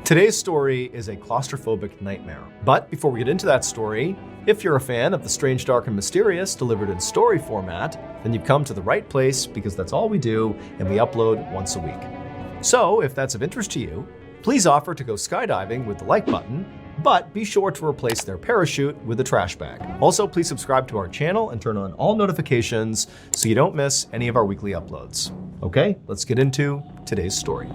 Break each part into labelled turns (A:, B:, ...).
A: Today's story is a claustrophobic nightmare. But before we get into that story, if you're a fan of the strange, dark, and mysterious delivered in story format, then you've come to the right place because that's all we do and we upload once a week. So if that's of interest to you, please offer to go skydiving with the like button, but be sure to replace their parachute with a trash bag. Also, please subscribe to our channel and turn on all notifications so you don't miss any of our weekly uploads. Okay, let's get into today's story.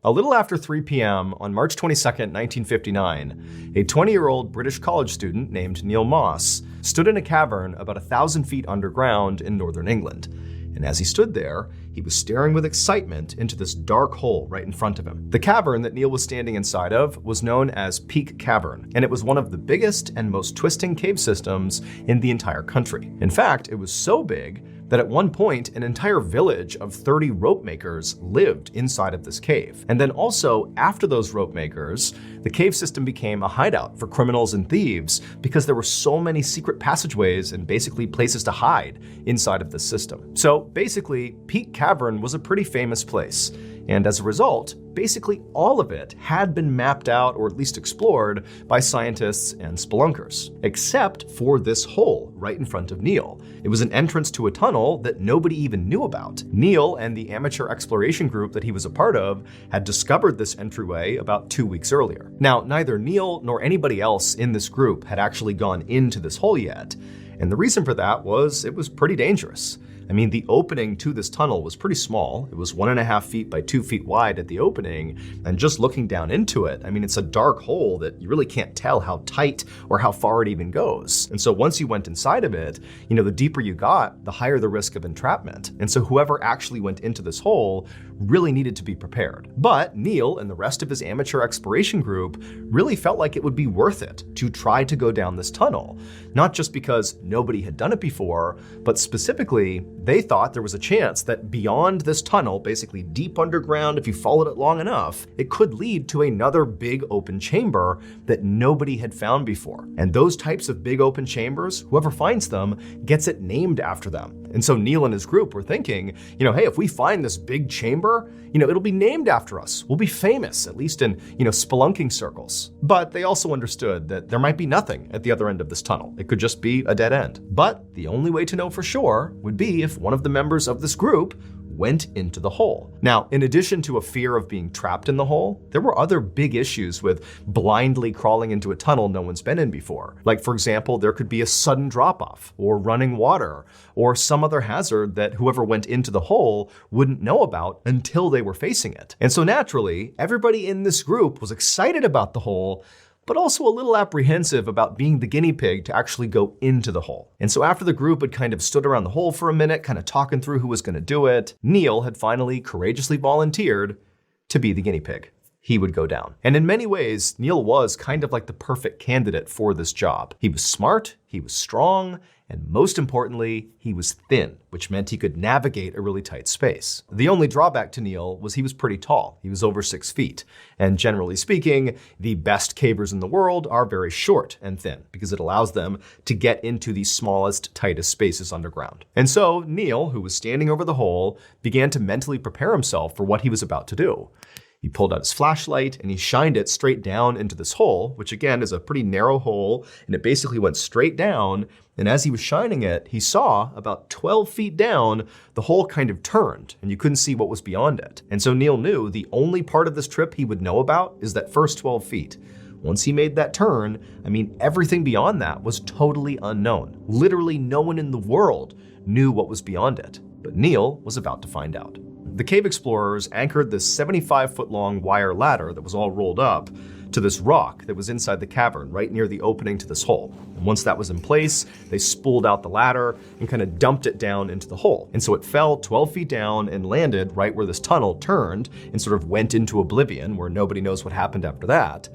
A: A little after 3 p.m. on March 22nd, 1959, a 20-year-old British college student named Neil Moss stood in a cavern about 1,000 feet underground in northern England. And as he stood there, he was staring with excitement into this dark hole right in front of him. The cavern that Neil was standing inside of was known as Peak Cavern, and it was one of the biggest and most twisting cave systems in the entire country. In fact, it was so big that at one point, an entire village of 30 rope makers lived inside of this cave. And then also, after those rope makers, the cave system became a hideout for criminals and thieves because there were so many secret passageways and basically places to hide inside of the system. So basically, Peak Cavern was a pretty famous place. And as a result, basically all of it had been mapped out or at least explored by scientists and spelunkers, except for this hole right in front of Neil. It was an entrance to a tunnel that nobody even knew about. Neil and the amateur exploration group that he was a part of had discovered this entryway about 2 weeks earlier. Now, neither Neil nor anybody else in this group had actually gone into this hole yet. And the reason for that was it was pretty dangerous. I mean, the opening to this tunnel was pretty small. It was 1.5 feet by 2 feet wide at the opening. And just looking down into it, I mean, it's a dark hole that you really can't tell how tight or how far it even goes. And so once you went inside of it, the deeper you got, the higher the risk of entrapment. And so whoever actually went into this hole really needed to be prepared. But Neil and the rest of his amateur exploration group really felt like it would be worth it to try to go down this tunnel. Not just because nobody had done it before, but specifically, they thought there was a chance that beyond this tunnel, basically deep underground, if you followed it long enough, it could lead to another big open chamber that nobody had found before. And those types of big open chambers, whoever finds them gets it named after them. And so Neil and his group were thinking, hey, if we find this big chamber, it'll be named after us. We'll be famous, at least in, spelunking circles. But they also understood that there might be nothing at the other end of this tunnel. It could just be a dead end. But the only way to know for sure would be if one of the members of this group went into the hole. Now, in addition to a fear of being trapped in the hole, there were other big issues with blindly crawling into a tunnel no one's been in before. Like, for example, there could be a sudden drop-off, or running water, or some other hazard that whoever went into the hole wouldn't know about until they were facing it. And so naturally, everybody in this group was excited about the hole, but also a little apprehensive about being the guinea pig to actually go into the hole. And so after the group had kind of stood around the hole for a minute, kind of talking through who was going to do it, Neil had finally courageously volunteered to be the guinea pig. He would go down. And in many ways, Neil was kind of like the perfect candidate for this job. He was smart, he was strong, and most importantly, he was thin, which meant he could navigate a really tight space. The only drawback to Neil was he was pretty tall. He was over 6 feet. And generally speaking, the best cavers in the world are very short and thin because it allows them to get into the smallest, tightest spaces underground. And so Neil, who was standing over the hole, began to mentally prepare himself for what he was about to do. He pulled out his flashlight and he shined it straight down into this hole, which again is a pretty narrow hole, and it basically went straight down. And as he was shining it, he saw about 12 feet down, the hole kind of turned and you couldn't see what was beyond it. And so Neil knew the only part of this trip he would know about is that first 12 feet. Once he made that turn, everything beyond that was totally unknown. Literally no one in the world knew what was beyond it. But Neil was about to find out. The cave explorers anchored this 75-foot-long wire ladder that was all rolled up to this rock that was inside the cavern, right near the opening to this hole. And once that was in place, they spooled out the ladder and kind of dumped it down into the hole. And so it fell 12 feet down and landed right where this tunnel turned and sort of went into oblivion, where nobody knows what happened after that.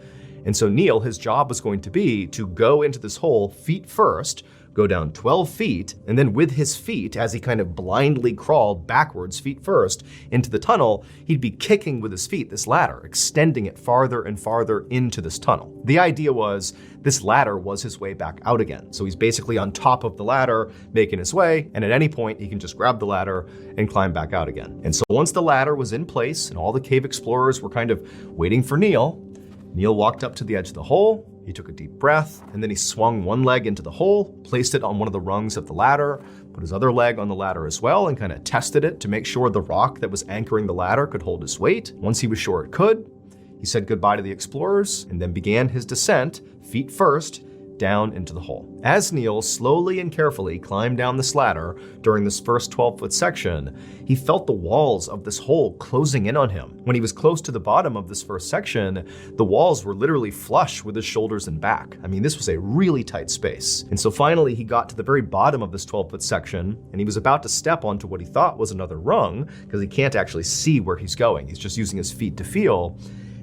A: And so Neil, his job was going to be to go into this hole feet first, go down 12 feet, and then with his feet, as he kind of blindly crawled backwards, feet first, into the tunnel, he'd be kicking with his feet this ladder, extending it farther and farther into this tunnel. The idea was this ladder was his way back out again. So he's basically on top of the ladder, making his way, and at any point he can just grab the ladder and climb back out again. And so once the ladder was in place and all the cave explorers were kind of waiting for Neil walked up to the edge of the hole. He took a deep breath, and then he swung one leg into the hole, placed it on one of the rungs of the ladder, put his other leg on the ladder as well, and kind of tested it to make sure the rock that was anchoring the ladder could hold his weight. Once he was sure it could, he said goodbye to the explorers and then began his descent, feet first, down into the hole. As Neil slowly and carefully climbed down this ladder during this first 12-foot section, he felt the walls of this hole closing in on him. When he was close to the bottom of this first section, the walls were literally flush with his shoulders and back. I mean, this was a really tight space. And so finally he got to the very bottom of this 12-foot section, and he was about to step onto what he thought was another rung, because he can't actually see where he's going. He's just using his feet to feel.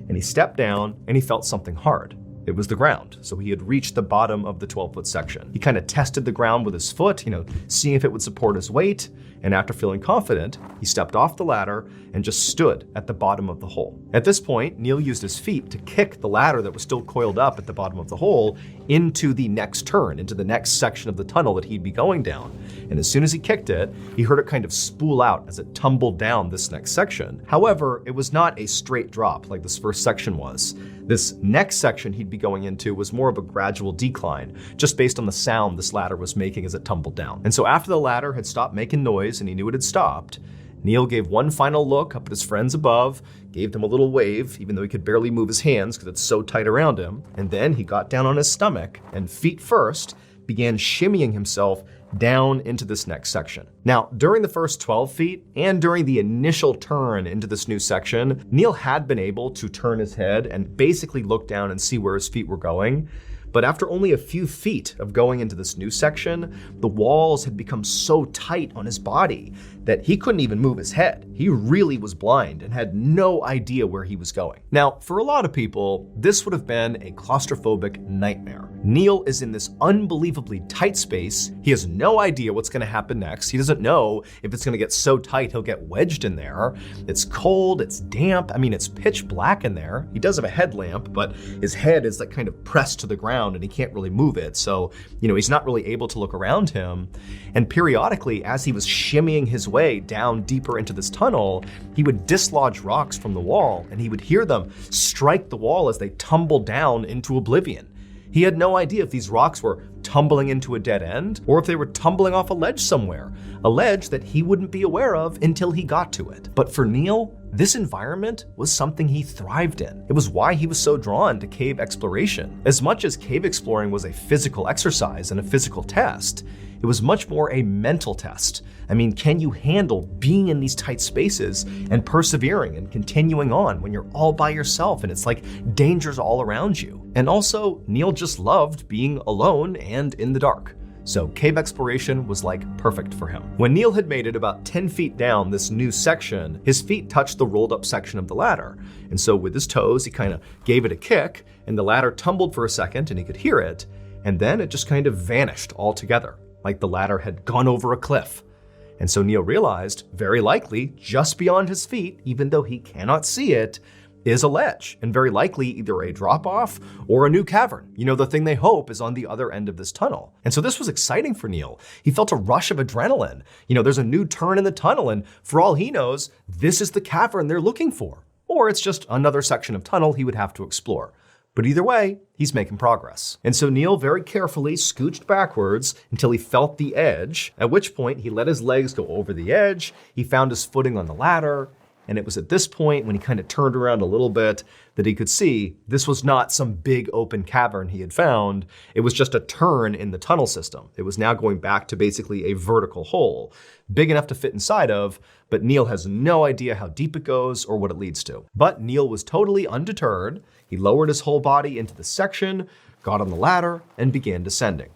A: And he stepped down and he felt something hard. It was the ground. So he had reached the bottom of the 12-foot section. He kind of tested the ground with his foot, seeing if it would support his weight. And after feeling confident, he stepped off the ladder and just stood at the bottom of the hole. At this point, Neil used his feet to kick the ladder that was still coiled up at the bottom of the hole into the next turn, into the next section of the tunnel that he'd be going down. And as soon as he kicked it, he heard it kind of spool out as it tumbled down this next section. However, it was not a straight drop like this first section was. This next section he'd be going into was more of a gradual decline, just based on the sound this ladder was making as it tumbled down. And so after the ladder had stopped making noise and he knew it had stopped, Neil gave one final look up at his friends above, gave them a little wave, even though he could barely move his hands because it's so tight around him. And then he got down on his stomach and feet first began shimmying himself down into this next section. Now, during the first 12 feet and during the initial turn into this new section, Neil had been able to turn his head and basically look down and see where his feet were going. But after only a few feet of going into this new section, the walls had become so tight on his body that he couldn't even move his head. He really was blind and had no idea where he was going. Now, for a lot of people, this would have been a claustrophobic nightmare. Neil is in this unbelievably tight space. He has no idea what's going to happen next. He doesn't know if it's going to get so tight he'll get wedged in there. It's cold, it's damp. I mean, it's pitch black in there. He does have a headlamp, but his head is like kind of pressed to the ground and he can't really move it. So, he's not really able to look around him. And periodically, as he was shimmying his way down deeper into this tunnel, he would dislodge rocks from the wall and he would hear them strike the wall as they tumbled down into oblivion. He had no idea if these rocks were tumbling into a dead end or if they were tumbling off a ledge somewhere, a ledge that he wouldn't be aware of until he got to it. But for Neil, this environment was something he thrived in. It was why he was so drawn to cave exploration. As much as cave exploring was a physical exercise and a physical test, it was much more a mental test. I mean, can you handle being in these tight spaces and persevering and continuing on when you're all by yourself and it's like dangers all around you? And also, Neil just loved being alone and in the dark. So cave exploration was like perfect for him. When Neil had made it about 10 feet down this new section, his feet touched the rolled up section of the ladder. And so with his toes, he kind of gave it a kick and the ladder tumbled for a second and he could hear it. And then it just kind of vanished altogether, like the ladder had gone over a cliff. And so Neil realized, very likely, just beyond his feet, even though he cannot see it, is a ledge, and very likely either a drop-off or a new cavern. The thing they hope is on the other end of this tunnel. And so this was exciting for Neil. He felt a rush of adrenaline. There's a new turn in the tunnel, and for all he knows, this is the cavern they're looking for. Or it's just another section of tunnel he would have to explore. But either way, he's making progress. And so Neil very carefully scooched backwards until he felt the edge, at which point he let his legs go over the edge, he found his footing on the ladder, and it was at this point, when he kind of turned around a little bit, that he could see this was not some big open cavern he had found. It was just a turn in the tunnel system. It was now going back to basically a vertical hole, big enough to fit inside of, but Neil has no idea how deep it goes or what it leads to. But Neil was totally undeterred. He lowered his whole body into the section, got on the ladder, and began descending.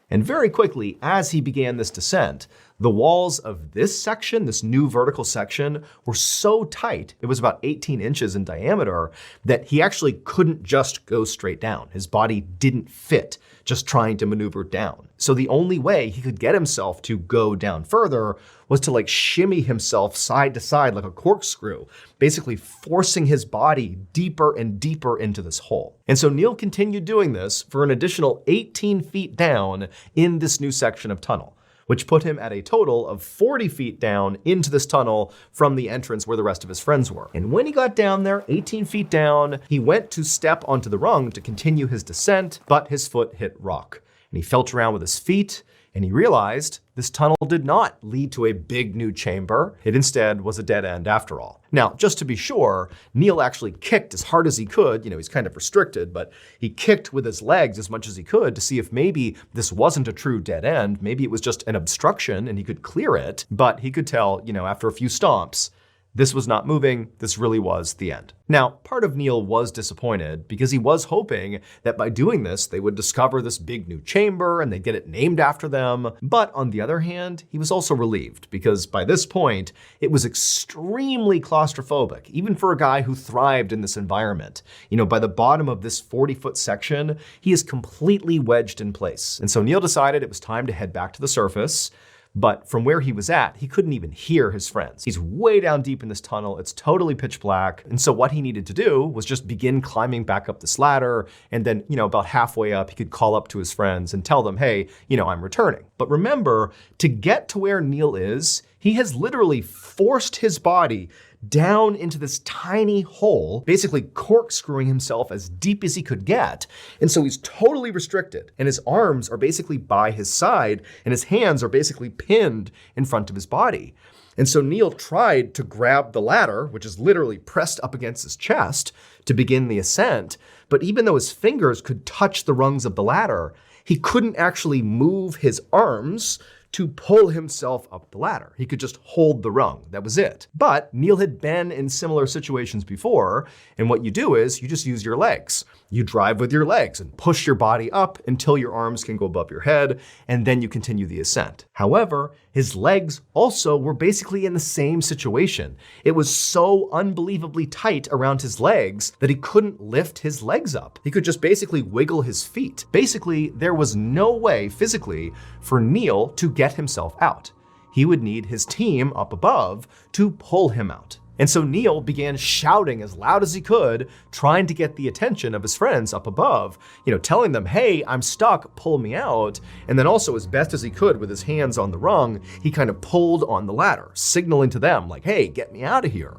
A: And very quickly, as he began this descent, The walls of this section, this new vertical section, were so tight, it was about 18 inches in diameter, that he actually couldn't just go straight down. His body didn't fit just trying to maneuver down. So the only way he could get himself to go down further was to shimmy himself side to side like a corkscrew, basically forcing his body deeper and deeper into this hole. And so Neil continued doing this for an additional 18 feet down in this new section of tunnel, which put him at a total of 40 feet down into this tunnel from the entrance where the rest of his friends were. And when he got down there, 18 feet down, he went to step onto the rung to continue his descent, but his foot hit rock. And he felt around with his feet, and he realized this tunnel did not lead to a big new chamber. It instead was a dead end after all. Now, just to be sure, Neil actually kicked as hard as he could. He's kind of restricted, but he kicked with his legs as much as he could to see if maybe this wasn't a true dead end. Maybe it was just an obstruction and he could clear it. But he could tell, after a few stomps, this was not moving. This really was the end. Now, part of Neil was disappointed because he was hoping that by doing this, they would discover this big new chamber and they'd get it named after them. But on the other hand, he was also relieved because by this point, it was extremely claustrophobic, even for a guy who thrived in this environment. By the bottom of this 40-foot section, he is completely wedged in place. And so Neil decided it was time to head back to the surface. But from where he was at, he couldn't even hear his friends. He's way down deep in this tunnel. It's totally pitch black. And so what he needed to do was just begin climbing back up this ladder. And then, about halfway up, he could call up to his friends and tell them, hey, I'm returning. But remember, to get to where Neil is, he has literally forced his body down into this tiny hole, basically corkscrewing himself as deep as he could get. And so he's totally restricted, and his arms are basically by his side, and his hands are basically pinned in front of his body. And so Neil tried to grab the ladder, which is literally pressed up against his chest, to begin the ascent. But even though his fingers could touch the rungs of the ladder, he couldn't actually move his arms to pull himself up the ladder. He could just hold the rung. That was it. But Neil had been in similar situations before, and what you do is you just use your legs. You drive with your legs and push your body up until your arms can go above your head, and then you continue the ascent. However, his legs also were basically in the same situation. It was so unbelievably tight around his legs that he couldn't lift his legs up. He could just basically wiggle his feet. Basically, there was no way physically for Neil to get himself out. He would need his team up above to pull him out. And so Neil began shouting as loud as he could, trying to get the attention of his friends up above, telling them, hey, I'm stuck, pull me out. And then also, as best as he could with his hands on the rung, he kind of pulled on the ladder, signaling to them like, hey, get me out of here.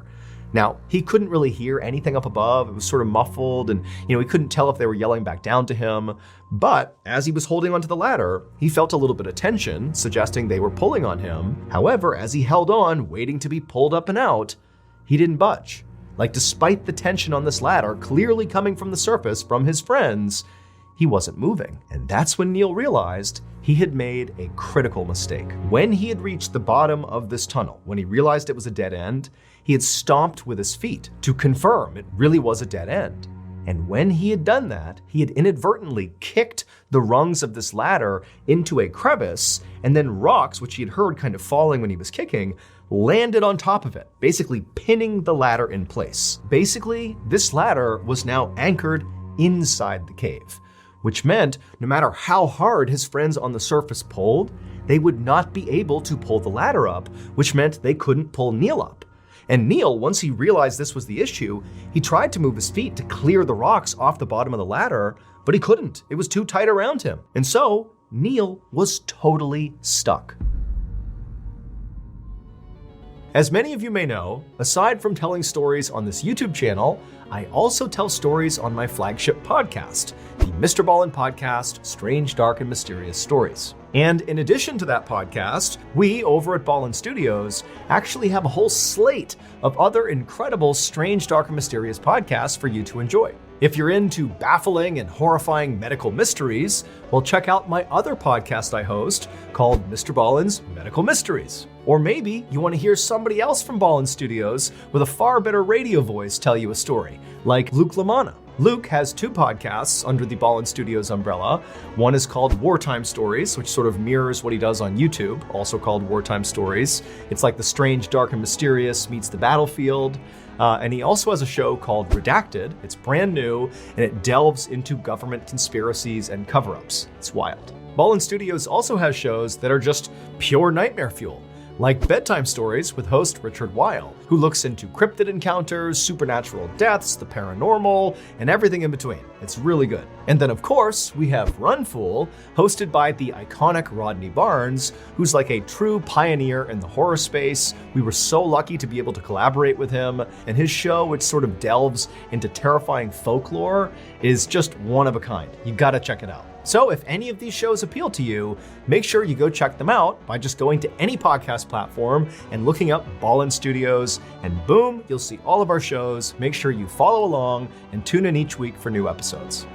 A: Now, he couldn't really hear anything up above. It was sort of muffled and, he couldn't tell if they were yelling back down to him. But as he was holding onto the ladder, he felt a little bit of tension, suggesting they were pulling on him. However, as he held on, waiting to be pulled up and out, he didn't budge. Despite the tension on this ladder clearly coming from the surface from his friends, he wasn't moving. And that's when Neil realized he had made a critical mistake. When he had reached the bottom of this tunnel, when he realized it was a dead end, he had stomped with his feet to confirm it really was a dead end. And when he had done that, he had inadvertently kicked the rungs of this ladder into a crevice, and then rocks, which he had heard kind of falling when he was kicking, landed on top of it, basically pinning the ladder in place. Basically, this ladder was now anchored inside the cave, which meant no matter how hard his friends on the surface pulled, they would not be able to pull the ladder up, which meant they couldn't pull Neil up. And Neil, once he realized this was the issue, he tried to move his feet to clear the rocks off the bottom of the ladder, but he couldn't. It was too tight around him. And so Neil was totally stuck. As many of you may know, aside from telling stories on this YouTube channel, I also tell stories on my flagship podcast, the MrBallen podcast, Strange, Dark, and Mysterious Stories. And in addition to that podcast, we over at Ballen Studios actually have a whole slate of other incredible strange, dark, and mysterious podcasts for you to enjoy. If you're into baffling and horrifying medical mysteries, well, check out my other podcast I host called MrBallen's Medical Mysteries. Or maybe you want to hear somebody else from Ballen Studios with a far better radio voice tell you a story, like Luke LaManna. Luke has 2 podcasts under the Ballen Studios umbrella. One is called Wartime Stories, which sort of mirrors what he does on YouTube, also called Wartime Stories. It's like the strange, dark, and mysterious meets the battlefield. And he also has a show called Redacted. It's brand new, and it delves into government conspiracies and cover-ups. It's wild. Ballen Studios also has shows that are just pure nightmare fuel, like Bedtime Stories with host Richard Weil, who looks into cryptid encounters, supernatural deaths, the paranormal, and everything in between. It's really good. And then of course, we have Run Fool, hosted by the iconic Rodney Barnes, who's like a true pioneer in the horror space. We were so lucky to be able to collaborate with him, and his show, which sort of delves into terrifying folklore, is just one of a kind. You gotta check it out. So if any of these shows appeal to you, make sure you go check them out by just going to any podcast platform and looking up Ballen Studios, and boom, you'll see all of our shows. Make sure you follow along and tune in each week for new episodes.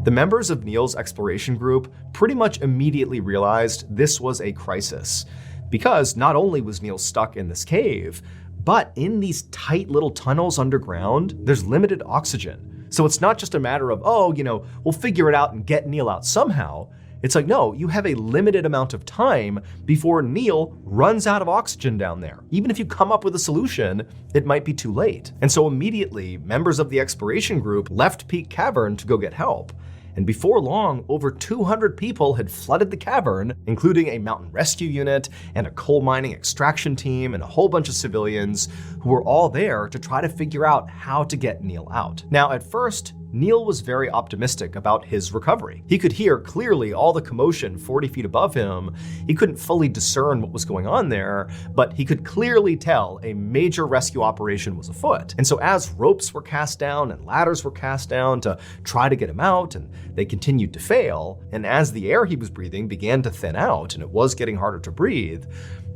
A: The members of Neil's exploration group pretty much immediately realized this was a crisis, because not only was Neil stuck in this cave, but in these tight little tunnels underground, there's limited oxygen. So it's not just a matter of, we'll figure it out and get Neil out somehow. It's like, no, you have a limited amount of time before Neil runs out of oxygen down there. Even if you come up with a solution, it might be too late. And so immediately, members of the exploration group left Peak Cavern to go get help. And before long, over 200 people had flooded the cavern, including a mountain rescue unit and a coal mining extraction team and a whole bunch of civilians who were all there to try to figure out how to get Neil out. Now, at first, Neil was very optimistic about his recovery. He could hear clearly all the commotion 40 feet above him. He couldn't fully discern what was going on there, but he could clearly tell a major rescue operation was afoot. And so as ropes were cast down and ladders were cast down to try to get him out, and they continued to fail, and as the air he was breathing began to thin out and it was getting harder to breathe,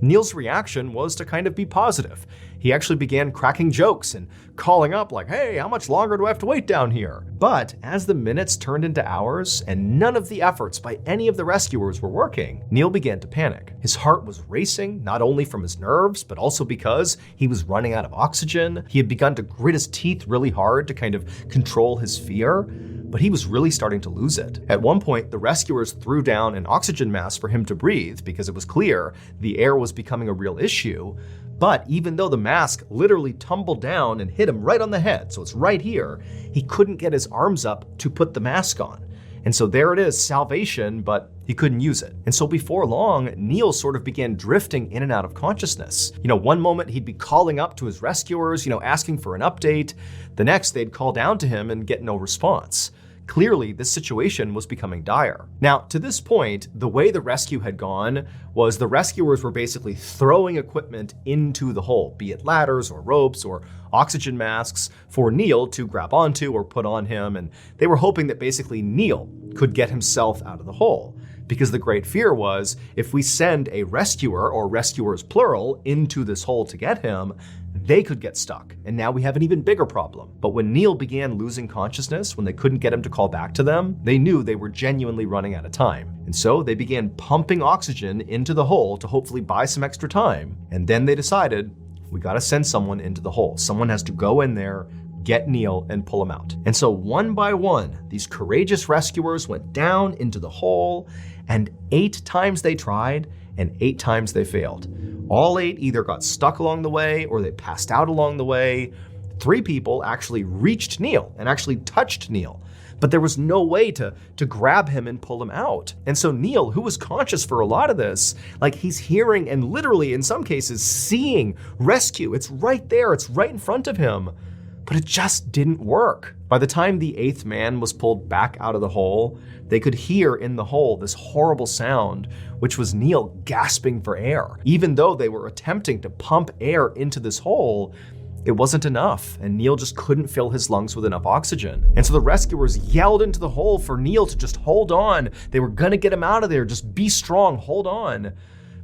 A: Neil's reaction was to kind of be positive. He actually began cracking jokes and calling up like, hey, how much longer do I have to wait down here? But as the minutes turned into hours and none of the efforts by any of the rescuers were working, Neil began to panic. His heart was racing, not only from his nerves, but also because he was running out of oxygen. He had begun to grit his teeth really hard to kind of control his fear, but he was really starting to lose it. At one point, the rescuers threw down an oxygen mask for him to breathe because it was clear the air was becoming a real issue. But even though the mask literally tumbled down and hit him right on the head, so it's right here, he couldn't get his arms up to put the mask on. And so there it is, salvation, but he couldn't use it. And so before long, Neil sort of began drifting in and out of consciousness. One moment he'd be calling up to his rescuers, asking for an update. The next, they'd call down to him and get no response. Clearly, this situation was becoming dire. Now, to this point, the way the rescue had gone was the rescuers were basically throwing equipment into the hole, be it ladders or ropes or oxygen masks for Neil to grab onto or put on him, and they were hoping that basically Neil could get himself out of the hole. Because the great fear was, if we send a rescuer, or rescuers plural, into this hole to get him, they could get stuck, and now we have an even bigger problem. But when Neil began losing consciousness, when they couldn't get him to call back to them, they knew they were genuinely running out of time. And so they began pumping oxygen into the hole to hopefully buy some extra time. And then they decided, we gotta send someone into the hole. Someone has to go in there, get Neil, and pull him out. And so one by one, these courageous rescuers went down into the hole, and 8 times they tried, and 8 times they failed. All 8 either got stuck along the way or they passed out along the way. 3 people actually reached Neil and actually touched Neil, but there was no way to grab him and pull him out. And so Neil, who was conscious for a lot of this, he's hearing and literally in some cases seeing rescue. It's right there, it's right in front of him, but it just didn't work. By the time the 8th man was pulled back out of the hole, they could hear in the hole this horrible sound, which was Neil gasping for air. Even though they were attempting to pump air into this hole, it wasn't enough, and Neil just couldn't fill his lungs with enough oxygen. And so the rescuers yelled into the hole for Neil to just hold on. They were gonna get him out of there, just be strong, hold on.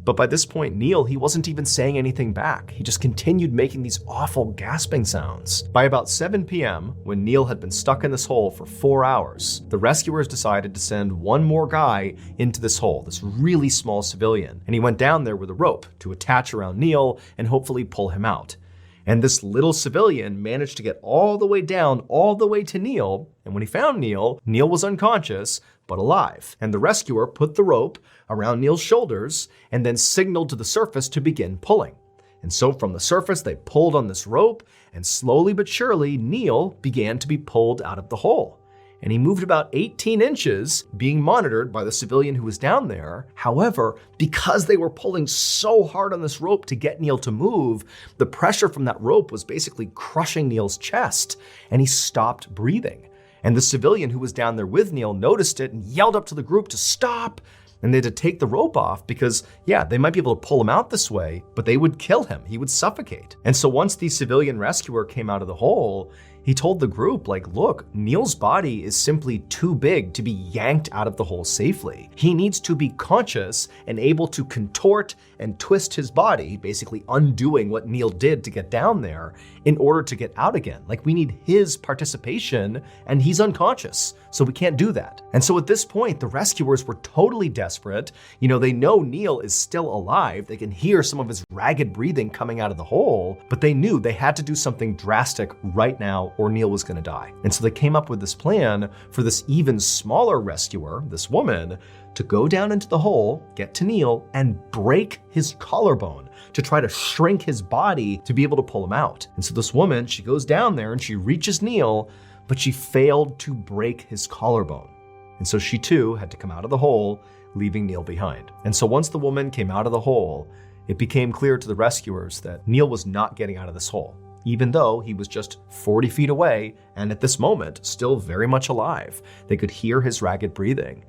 A: But by this point, Neil, he wasn't even saying anything back. He just continued making these awful gasping sounds. By about 7 p.m., when Neil had been stuck in this hole for 4 hours, the rescuers decided to send one more guy into this hole, this really small civilian. And he went down there with a rope to attach around Neil and hopefully pull him out. And this little civilian managed to get all the way down, all the way to Neil. And when he found Neil, Neil was unconscious, but alive. And the rescuer put the rope around Neil's shoulders and then signaled to the surface to begin pulling. And so from the surface, they pulled on this rope, and slowly but surely, Neil began to be pulled out of the hole. And he moved about 18 inches, being monitored by the civilian who was down there. However, because they were pulling so hard on this rope to get Neil to move, the pressure from that rope was basically crushing Neil's chest, and he stopped breathing. And the civilian who was down there with Neil noticed it and yelled up to the group to stop. And they had to take the rope off because, yeah, they might be able to pull him out this way, but they would kill him. He would suffocate. And so once the civilian rescuer came out of the hole, he told the group, like, look, Neil's body is simply too big to be yanked out of the hole safely. He needs to be conscious and able to contort and twist his body, basically undoing what Neil did to get down there in order to get out again. Like, we need his participation, and he's unconscious, so we can't do that. And so at this point, the rescuers were totally desperate. You know, they know Neil is still alive. They can hear some of his ragged breathing coming out of the hole, but they knew they had to do something drastic right now or Neil was going to die. And so they came up with this plan for this even smaller rescuer, this woman, to go down into the hole, get to Neil, and break his collarbone to try to shrink his body to be able to pull him out. And so this woman, she goes down there and she reaches Neil, but she failed to break his collarbone. And so she too had to come out of the hole, leaving Neil behind. And so once the woman came out of the hole, it became clear to the rescuers that Neil was not getting out of this hole, even though he was just 40 feet away and at this moment still very much alive. They could hear his ragged breathing,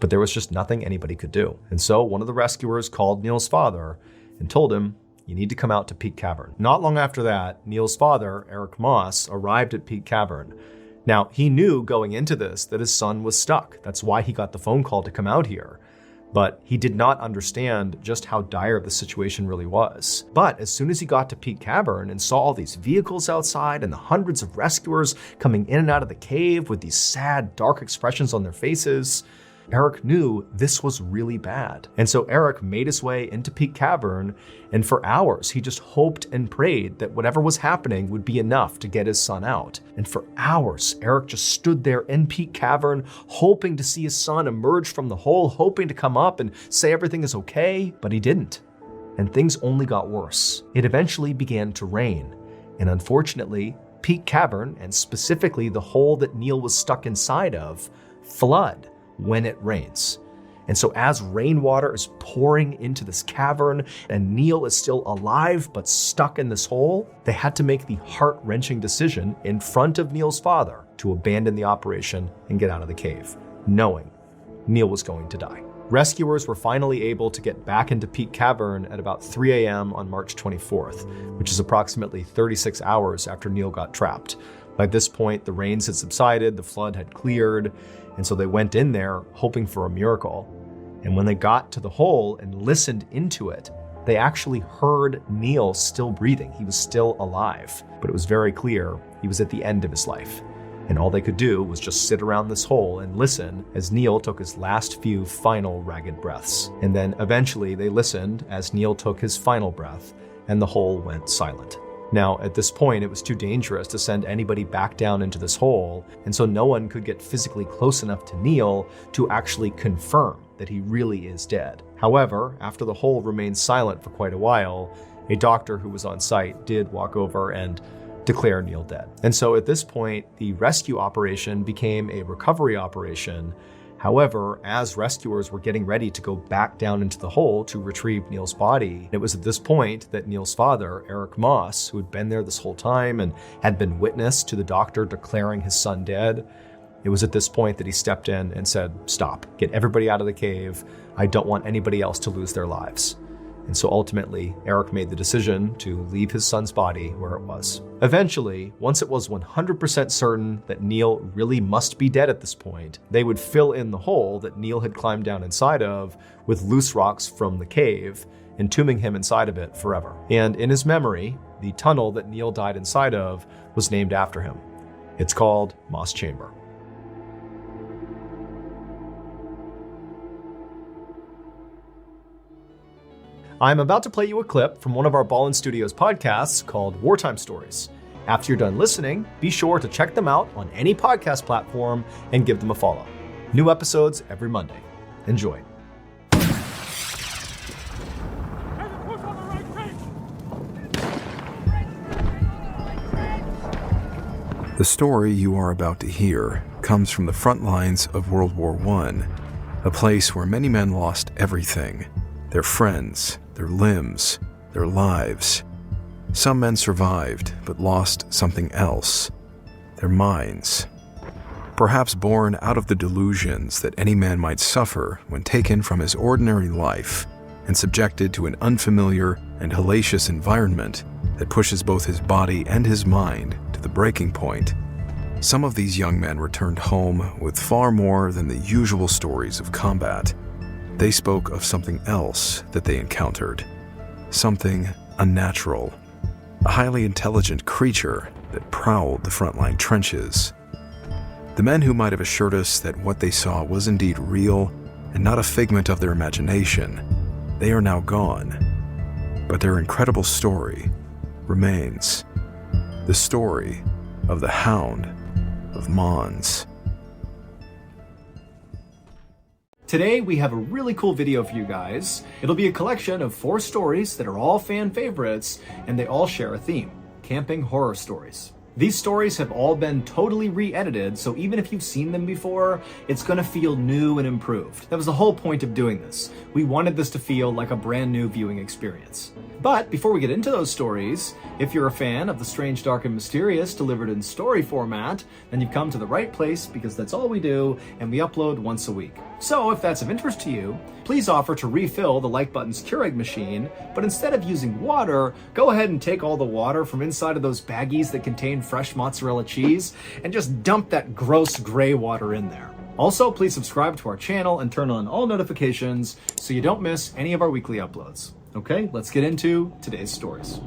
A: but there was just nothing anybody could do. And so one of the rescuers called Neil's father and told him, you need to come out to Peak Cavern. Not long after that, Neil's father, Eric Moss, arrived at Peak Cavern. Now, he knew going into this that his son was stuck. That's why he got the phone call to come out here. But he did not understand just how dire the situation really was. But as soon as he got to Peak Cavern and saw all these vehicles outside and the hundreds of rescuers coming in and out of the cave with these sad, dark expressions on their faces, Eric knew this was really bad. And so Eric made his way into Peak Cavern, and for hours he just hoped and prayed that whatever was happening would be enough to get his son out. And for hours, Eric just stood there in Peak Cavern, hoping to see his son emerge from the hole, hoping to come up and say everything is okay, but he didn't. And things only got worse. It eventually began to rain, and unfortunately, Peak Cavern, and specifically the hole that Neil was stuck inside of, flood when it rains. And so as rainwater is pouring into this cavern and Neil is still alive but stuck in this hole, they had to make the heart-wrenching decision in front of Neil's father to abandon the operation and get out of the cave, knowing Neil was going to die. Rescuers were finally able to get back into Peak Cavern at about 3 a.m. on March 24th, which is approximately 36 hours after Neil got trapped. By this point, the rains had subsided, the flood had cleared, and so they went in there hoping for a miracle. And when they got to the hole and listened into it, they actually heard Neil still breathing. He was still alive, but it was very clear he was at the end of his life. And all they could do was just sit around this hole and listen as Neil took his last few final ragged breaths. And then eventually they listened as Neil took his final breath and the hole went silent. Now, at this point, it was too dangerous to send anybody back down into this hole, and so no one could get physically close enough to Neil to actually confirm that he really is dead. However, after the hole remained silent for quite a while, a doctor who was on site did walk over and declare Neil dead. And so at this point, the rescue operation became a recovery operation. However, as rescuers were getting ready to go back down into the hole to retrieve Neil's body, it was at this point that Neil's father, Eric Moss, who had been there this whole time and had been witness to the doctor declaring his son dead, it was at this point that he stepped in and said, "Stop, get everybody out of the cave. I don't want anybody else to lose their lives." And so ultimately, Eric made the decision to leave his son's body where it was. Eventually, once it was 100% certain that Neil really must be dead at this point, they would fill in the hole that Neil had climbed down inside of with loose rocks from the cave, entombing him inside of it forever. And in his memory, the tunnel that Neil died inside of was named after him. It's called Moss Chamber. I'm about to play you a clip from one of our Ballen Studios podcasts called Wartime Stories. After you're done listening, be sure to check them out on any podcast platform and give them a follow. New episodes every Monday. Enjoy.
B: The story you are about to hear comes from the front lines of World War I, a place where many men lost everything: their friends, their limbs, their lives. Some men survived, but lost something else: their minds. Perhaps born out of the delusions that any man might suffer when taken from his ordinary life and subjected to an unfamiliar and hellacious environment that pushes both his body and his mind to the breaking point. Some of these young men returned home with far more than the usual stories of combat. They spoke of something else that they encountered, something unnatural, a highly intelligent creature that prowled the frontline trenches. The men who might have assured us that what they saw was indeed real and not a figment of their imagination, they are now gone. But their incredible story remains. The story of the Hound of Mons.
A: Today we have a really cool video for you guys. It'll be a collection of 4 stories that are all fan favorites, and they all share a theme: camping horror stories. These stories have all been totally re-edited, so even if you've seen them before, it's gonna feel new and improved. That was the whole point of doing this. We wanted this to feel like a brand new viewing experience. But before we get into those stories, if you're a fan of the strange, dark, and mysterious delivered in story format, then you've come to the right place, because that's all we do, and we upload once a week. So if that's of interest to you, please offer to refill the like button's Keurig machine, but instead of using water, go ahead and take all the water from inside of those baggies that contain fresh mozzarella cheese and just dump that gross gray water in there. Also, please subscribe to our channel and turn on all notifications so you don't miss any of our weekly uploads. Okay, let's get into today's stories.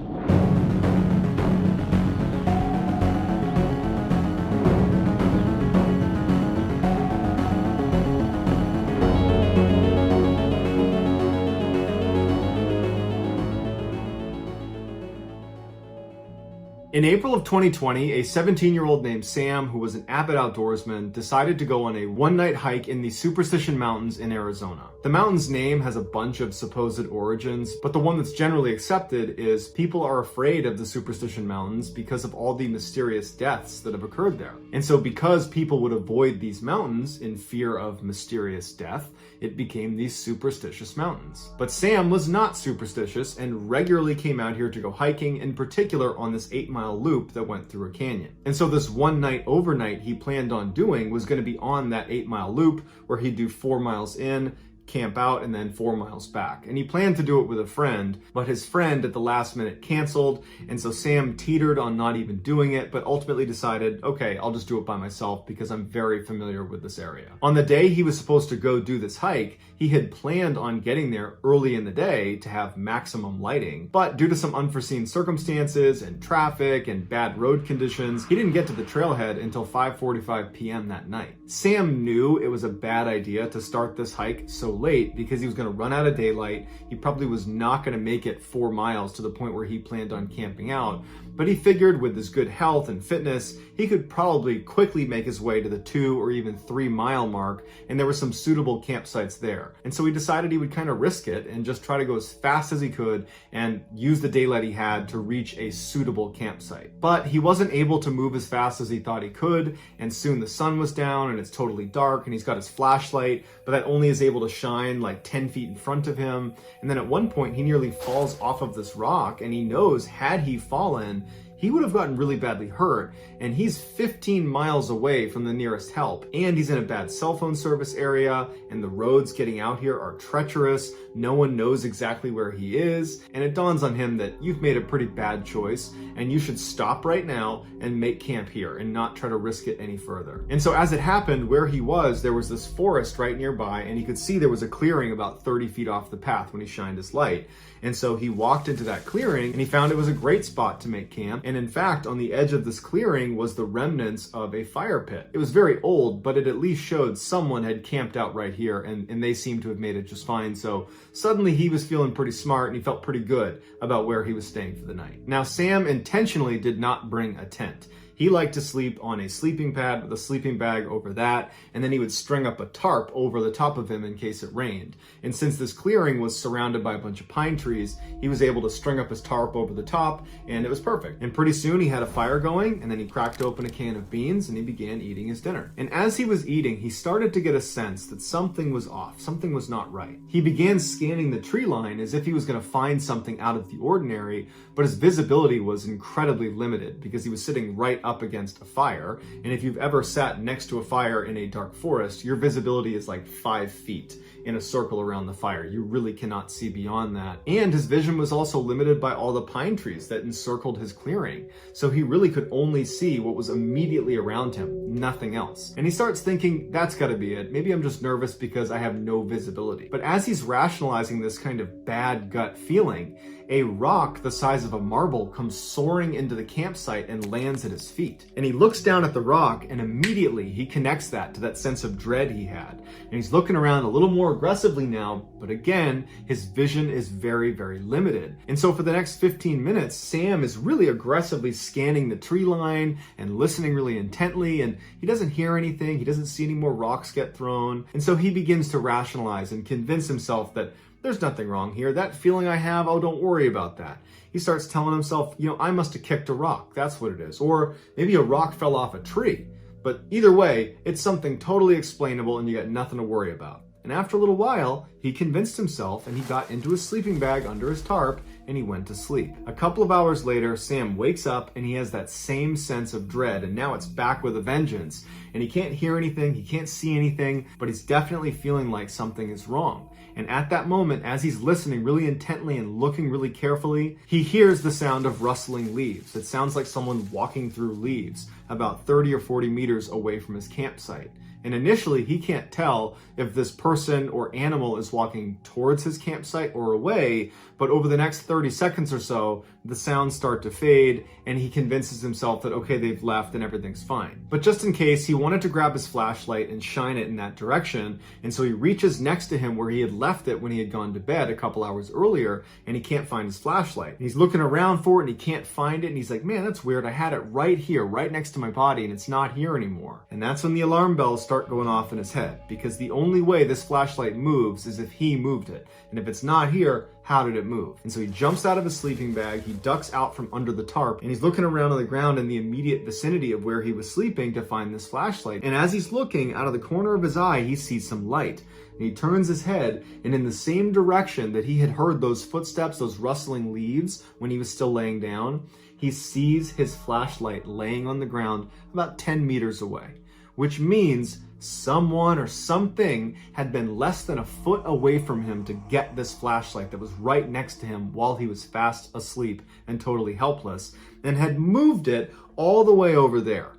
A: In April of 2020, a 17-year-old named Sam, who was an avid outdoorsman, decided to go on a one-night hike in the Superstition Mountains in Arizona. The mountain's name has a bunch of supposed origins, but the one that's generally accepted is people are afraid of the Superstition Mountains because of all the mysterious deaths that have occurred there. And so because people would avoid these mountains in fear of mysterious death, it became these superstitious mountains. But Sam was not superstitious and regularly came out here to go hiking, in particular on this 8-mile loop that went through a canyon. And so this one night overnight he planned on doing was going to be on that 8-mile loop where he'd do 4 miles in, camp out, and then 4 miles back. And he planned to do it with a friend, but his friend at the last minute canceled, and so Sam teetered on not even doing it, but ultimately decided, okay, I'll just do it by myself because I'm very familiar with this area. On the day he was supposed to go do this hike, he had planned on getting there early in the day to have maximum lighting, but due to some unforeseen circumstances and traffic and bad road conditions, he didn't get to the trailhead until 5:45 p.m. that night. Sam knew it was a bad idea to start this hike so late because he was going to run out of daylight. He probably was not going to make it 4 miles to the point where he planned on camping out, but he figured with his good health and fitness, he could probably quickly make his way to the 2 or even 3 mile mark, and there were some suitable campsites there. And so he decided he would kind of risk it and just try to go as fast as he could and use the daylight he had to reach a suitable campsite. But he wasn't able to move as fast as he thought he could, and soon the sun was down and it's totally dark, and he's got his flashlight, but that only is able to shine like 10 feet in front of him. And then at one point he nearly falls off of this rock, and he knows had he fallen, he would have gotten really badly hurt, and he's 15 miles away from the nearest help, and he's in a bad cell phone service area, and the roads getting out here are treacherous. No one knows exactly where he is, and it dawns on him that you've made a pretty bad choice, and you should stop right now and make camp here and not try to risk it any further. And so as it happened, where he was, there was this forest right nearby, and he could see there was a clearing about 30 feet off the path when he shined his light. And so he walked into that clearing, and he found it was a great spot to make camp. And in fact, on the edge of this clearing was the remnants of a fire pit. It was very old, but it at least showed someone had camped out right here, and they seemed to have made it just fine. So suddenly he was feeling pretty smart, and he felt pretty good about where he was staying for the night. Now, Sam intentionally did not bring a tent. He liked to sleep on a sleeping pad with a sleeping bag over that, and then he would string up a tarp over the top of him in case it rained. And since this clearing was surrounded by a bunch of pine trees, he was able to string up his tarp over the top, and it was perfect. And pretty soon he had a fire going, and then he cracked open a can of beans, and he began eating his dinner. And as he was eating, he started to get a sense that something was off, something was not right. He began scanning the tree line as if he was going to find something out of the ordinary, but his visibility was incredibly limited because he was sitting right up against a fire. And if you've ever sat next to a fire in a dark forest, your visibility is like 5 feet in a circle around the fire. You really cannot see beyond that. And his vision was also limited by all the pine trees that encircled his clearing. So he really could only see what was immediately around him, nothing else. And he starts thinking, that's gotta be it. Maybe I'm just nervous because I have no visibility. But as he's rationalizing this kind of bad gut feeling, a rock the size of a marble comes soaring into the campsite and lands at his feet. And he looks down at the rock, and immediately he connects that to that sense of dread he had. And he's looking around a little more aggressively now, but again, his vision is very, very limited. And so for the next 15 minutes, Sam is really aggressively scanning the tree line and listening really intently, and he doesn't hear anything. He doesn't see any more rocks get thrown. And so he begins to rationalize and convince himself that there's nothing wrong here. That feeling I have, oh, don't worry about that. He starts telling himself, I must have kicked a rock. That's what it is. Or maybe a rock fell off a tree. But either way, it's something totally explainable and you got nothing to worry about. And after a little while, he convinced himself and he got into his sleeping bag under his tarp and he went to sleep. A couple of hours later, Sam wakes up and he has that same sense of dread, and now it's back with a vengeance. And he can't hear anything, he can't see anything, but he's definitely feeling like something is wrong. And at that moment, as he's listening really intently and looking really carefully, he hears the sound of rustling leaves. It sounds like someone walking through leaves about 30 or 40 meters away from his campsite. And initially, he can't tell if this person or animal is walking towards his campsite or away, but over the next 30 seconds or so, the sounds start to fade, and he convinces himself that, okay, they've left and everything's fine. But just in case, he wanted to grab his flashlight and shine it in that direction, and so he reaches next to him where he had left it when he had gone to bed a couple hours earlier, and he can't find his flashlight. He's looking around for it, and he can't find it, and he's like, man, that's weird. I had it right here, right next to my body, and it's not here anymore. And that's when the alarm bells start going off in his head, because the only way this flashlight moves is if he moved it. And if it's not here, how did it move? And so he jumps out of his sleeping bag, he ducks out from under the tarp, and he's looking around on the ground in the immediate vicinity of where he was sleeping to find this flashlight. And as he's looking, out of the corner of his eye, he sees some light. And he turns his head, and in the same direction that he had heard those footsteps, those rustling leaves, when he was still laying down, he sees his flashlight laying on the ground about 10 meters away, which means someone or something had been less than a foot away from him to get this flashlight that was right next to him while he was fast asleep and totally helpless, and had moved it all the way over there.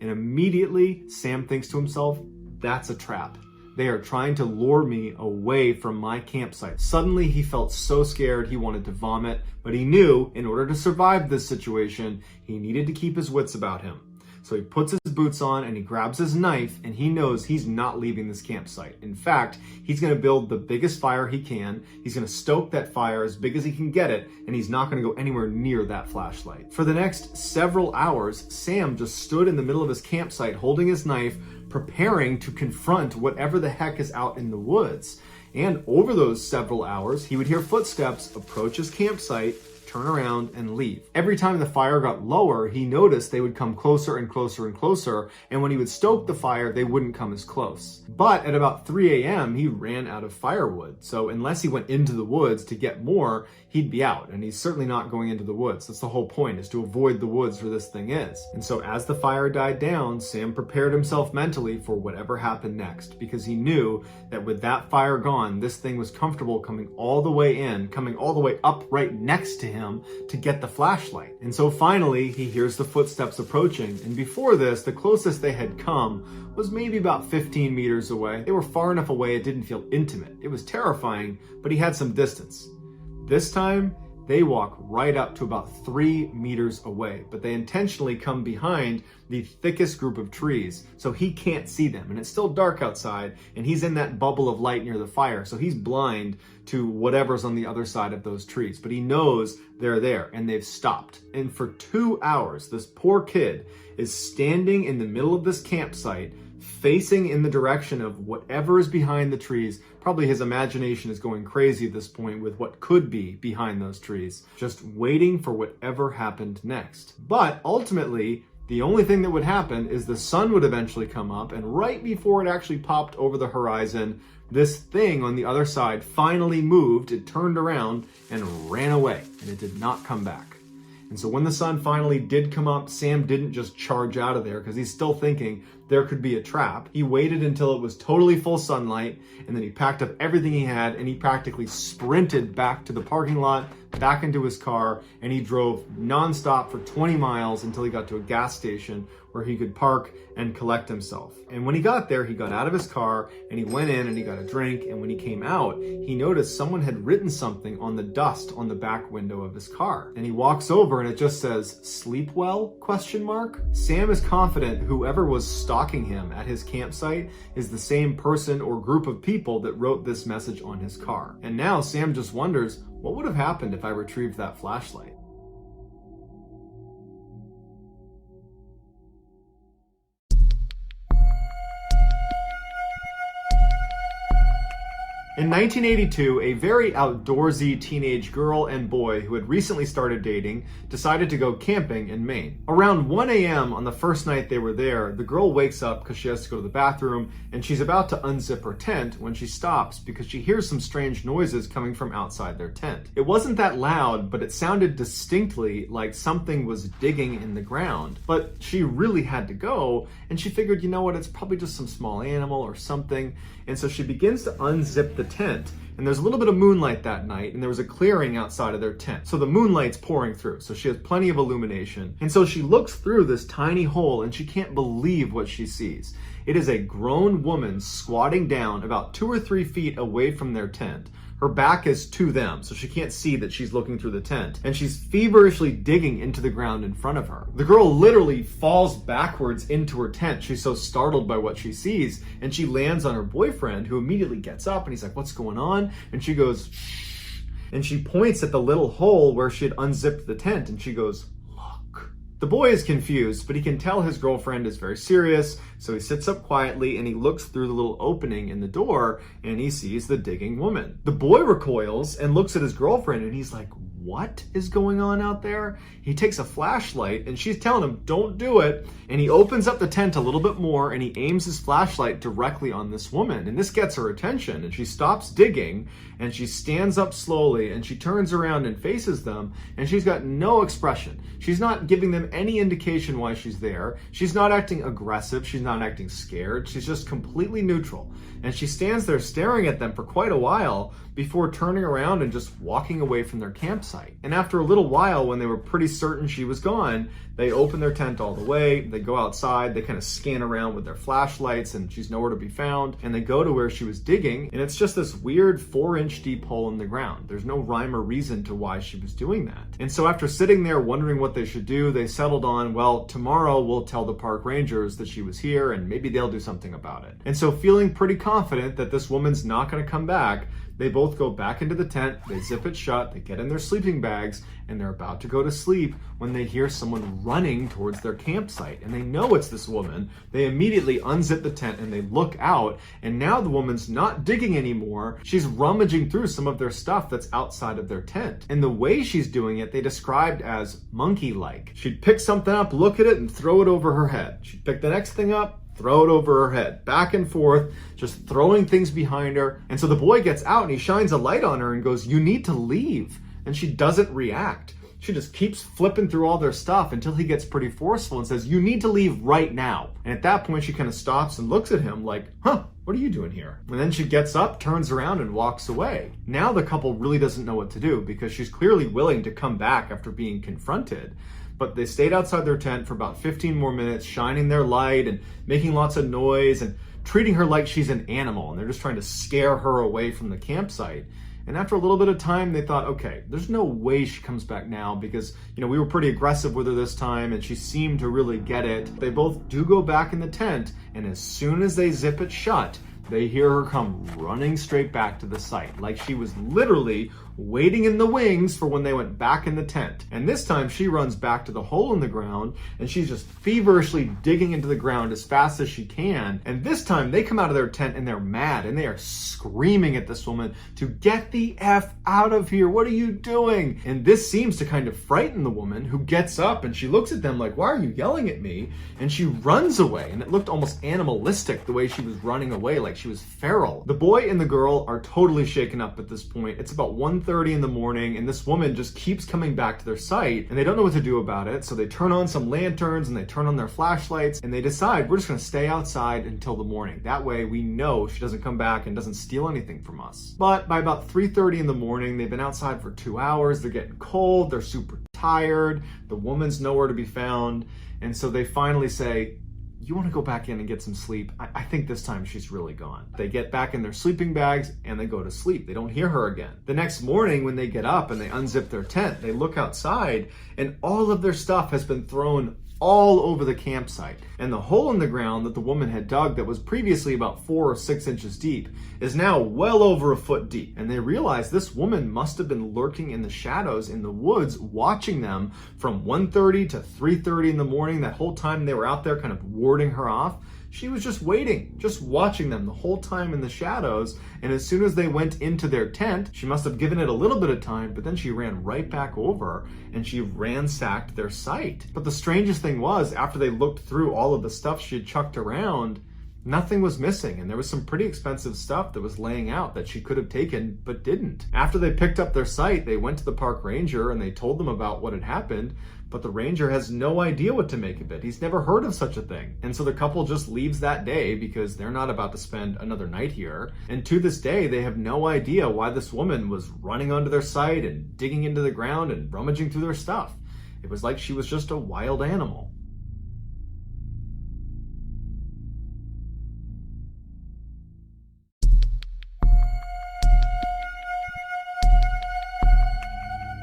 A: And immediately, Sam thinks to himself, that's a trap. They are trying to lure me away from my campsite. Suddenly, he felt so scared he wanted to vomit, but he knew in order to survive this situation, he needed to keep his wits about him. So he puts his boots on and he grabs his knife, and he knows he's not leaving this campsite. In fact, he's going to build the biggest fire he can. He's going to stoke that fire as big as he can get it, and he's not going to go anywhere near that flashlight. For the next several hours, Sam just stood in the middle of his campsite holding his knife, preparing to confront whatever the heck is out in the woods. And over those several hours, he would hear footsteps approach his campsite, turn around, and leave. Every time the fire got lower, he noticed they would come closer and closer and closer, and when he would stoke the fire, they wouldn't come as close. But at about 3 a.m., he ran out of firewood, so unless he went into the woods to get more, he'd be out, and he's certainly not going into the woods. That's the whole point, is to avoid the woods where this thing is. And so as the fire died down, Sam prepared himself mentally for whatever happened next, because he knew that with that fire gone, this thing was comfortable coming all the way in, coming all the way up right next to him to get the flashlight. And so finally, he hears the footsteps approaching, and before this, the closest they had come was maybe about 15 meters away. They were far enough away it didn't feel intimate. It was terrifying, but he had some distance. This time, they walk right up to about 3 meters away, but they intentionally come behind the thickest group of trees, so he can't see them. And it's still dark outside, and he's in that bubble of light near the fire, so he's blind to whatever's on the other side of those trees. But he knows they're there, and they've stopped. And for 2 hours, this poor kid is standing in the middle of this campsite, facing in the direction of whatever is behind the trees. Probably his imagination is going crazy at this point with what could be behind those trees, just waiting for whatever happened next. But ultimately, the only thing that would happen is the sun would eventually come up, and right before it actually popped over the horizon, this thing on the other side finally moved, it turned around and ran away, and it did not come back. And so when the sun finally did come up, Sam didn't just charge out of there because he's still thinking there could be a trap. He waited until it was totally full sunlight, and then he packed up everything he had, and he practically sprinted back to the parking lot, back into his car, and he drove nonstop for 20 miles until he got to a gas station where he could park and collect himself. And when he got there, he got out of his car and he went in and he got a drink. And when he came out, he noticed someone had written something on the dust on the back window of his car. And he walks over and it just says, "Sleep well?" ? Sam is confident whoever was stalking him at his campsite is the same person or group of people that wrote this message on his car. And now Sam just wonders, what would have happened if I retrieved that flashlight? In 1982, a very outdoorsy teenage girl and boy who had recently started dating decided to go camping in Maine. Around 1 a.m. on the first night they were there, the girl wakes up because she has to go to the bathroom, and she's about to unzip her tent when she stops because she hears some strange noises coming from outside their tent. It wasn't that loud, but it sounded distinctly like something was digging in the ground. But she really had to go, and she figured, you know what, it's probably just some small animal or something. And so she begins to unzip the tent, and there's a little bit of moonlight that night, and there was a clearing outside of their tent. So the moonlight's pouring through, so she has plenty of illumination. And so she looks through this tiny hole, and she can't believe what she sees. It is a grown woman squatting down about 2 or 3 feet away from their tent. Her back is to them, so she can't see that she's looking through the tent, and she's feverishly digging into the ground in front of her. The girl literally falls backwards into her tent. She's so startled by what she sees, and she lands on her boyfriend, who immediately gets up, and he's like, "What's going on?" And she goes, "Shh," and she points at the little hole where she had unzipped the tent, and she goes, "Look." The boy is confused, but he can tell his girlfriend is very serious, so he sits up quietly and he looks through the little opening in the door and he sees the digging woman. The boy recoils and looks at his girlfriend and he's like, "What is going on out there?" He takes a flashlight and she's telling him, "Don't do it." And he opens up the tent a little bit more and he aims his flashlight directly on this woman. And this gets her attention and she stops digging and she stands up slowly and she turns around and faces them, and she's got no expression. She's not giving them any indication why she's there. She's not acting aggressive. She's not acting scared. She's just completely neutral. And she stands there staring at them for quite a while before turning around and just walking away from their campsite. And after a little while, when they were pretty certain she was gone, they open their tent all the way, they go outside, they kind of scan around with their flashlights and she's nowhere to be found, and they go to where she was digging, and it's just this weird 4-inch deep hole in the ground. There's no rhyme or reason to why she was doing that. And so after sitting there wondering what they should do, they settled on, well, tomorrow we'll tell the park rangers that she was here and maybe they'll do something about it. And so feeling pretty confident that this woman's not going to come back, They both go back into the tent, they zip it shut, they get in their sleeping bags, and they're about to go to sleep when they hear someone running towards their campsite. And they know it's this woman. They immediately unzip the tent and they look out, and now the woman's not digging anymore. She's rummaging through some of their stuff that's outside of their tent. And the way she's doing it, they described as monkey-like. She'd pick something up, look at it, and throw it over her head. She'd pick the next thing up, throw it over her head, back and forth, just throwing things behind her. And so the boy gets out and he shines a light on her and goes, "You need to leave." And she doesn't react. She just keeps flipping through all their stuff until he gets pretty forceful and says, "You need to leave right now." And at that point, she kind of stops and looks at him like, "Huh, what are you doing here?" And then she gets up, turns around, and walks away. Now the couple really doesn't know what to do because she's clearly willing to come back after being confronted. But they stayed outside their tent for about 15 more minutes, shining their light and making lots of noise and treating her like she's an animal. And they're just trying to scare her away from the campsite. And after a little bit of time, they thought, okay, there's no way she comes back now because, we were pretty aggressive with her this time and she seemed to really get it. They both do go back in the tent, and as soon as they zip it shut, they hear her come running straight back to the site, like she was literally waiting in the wings for when they went back in the tent. And this time she runs back to the hole in the ground and she's just feverishly digging into the ground as fast as she can. And this time they come out of their tent and they're mad and they are screaming at this woman to get the F out of here. What are you doing? And this seems to kind of frighten the woman, who gets up and she looks at them like, "Why are you yelling at me?" And she runs away, and it looked almost animalistic the way she was running away, like she was feral. The boy and the girl are totally shaken up at this point. It's about 1:30 in the morning and this woman just keeps coming back to their site and they don't know what to do about it. So they turn on some lanterns and they turn on their flashlights and they decide, we're just going to stay outside until the morning. That way we know she doesn't come back and doesn't steal anything from us. But by about 3:30 in the morning, they've been outside for 2 hours. They're getting cold. They're super tired. The woman's nowhere to be found. And so they finally say, "You want to go back in and get some sleep? I think this time she's really gone." They get back in their sleeping bags and they go to sleep. They don't hear her again. The next morning when they get up and they unzip their tent, they look outside and all of their stuff has been thrown all over the campsite. And the hole in the ground that the woman had dug that was previously about 4 or 6 inches deep is now well over a foot deep. And they realize this woman must have been lurking in the shadows in the woods, watching them from 1:30 to 3:30 in the morning. That whole time they were out there kind of warding her off. She was just waiting, just watching them the whole time in the shadows. And as soon as they went into their tent, she must have given it a little bit of time, but then she ran right back over and she ransacked their site. But the strangest thing was, after they looked through all of the stuff she had chucked around, nothing was missing, and there was some pretty expensive stuff that was laying out that she could have taken but didn't. After they picked up their site, they went to the park ranger and they told them about what had happened, but the ranger has no idea what to make of it. He's never heard of such a thing. And so the couple just leaves that day because they're not about to spend another night here. And to this day, they have no idea why this woman was running onto their site and digging into the ground and rummaging through their stuff. It was like she was just a wild animal.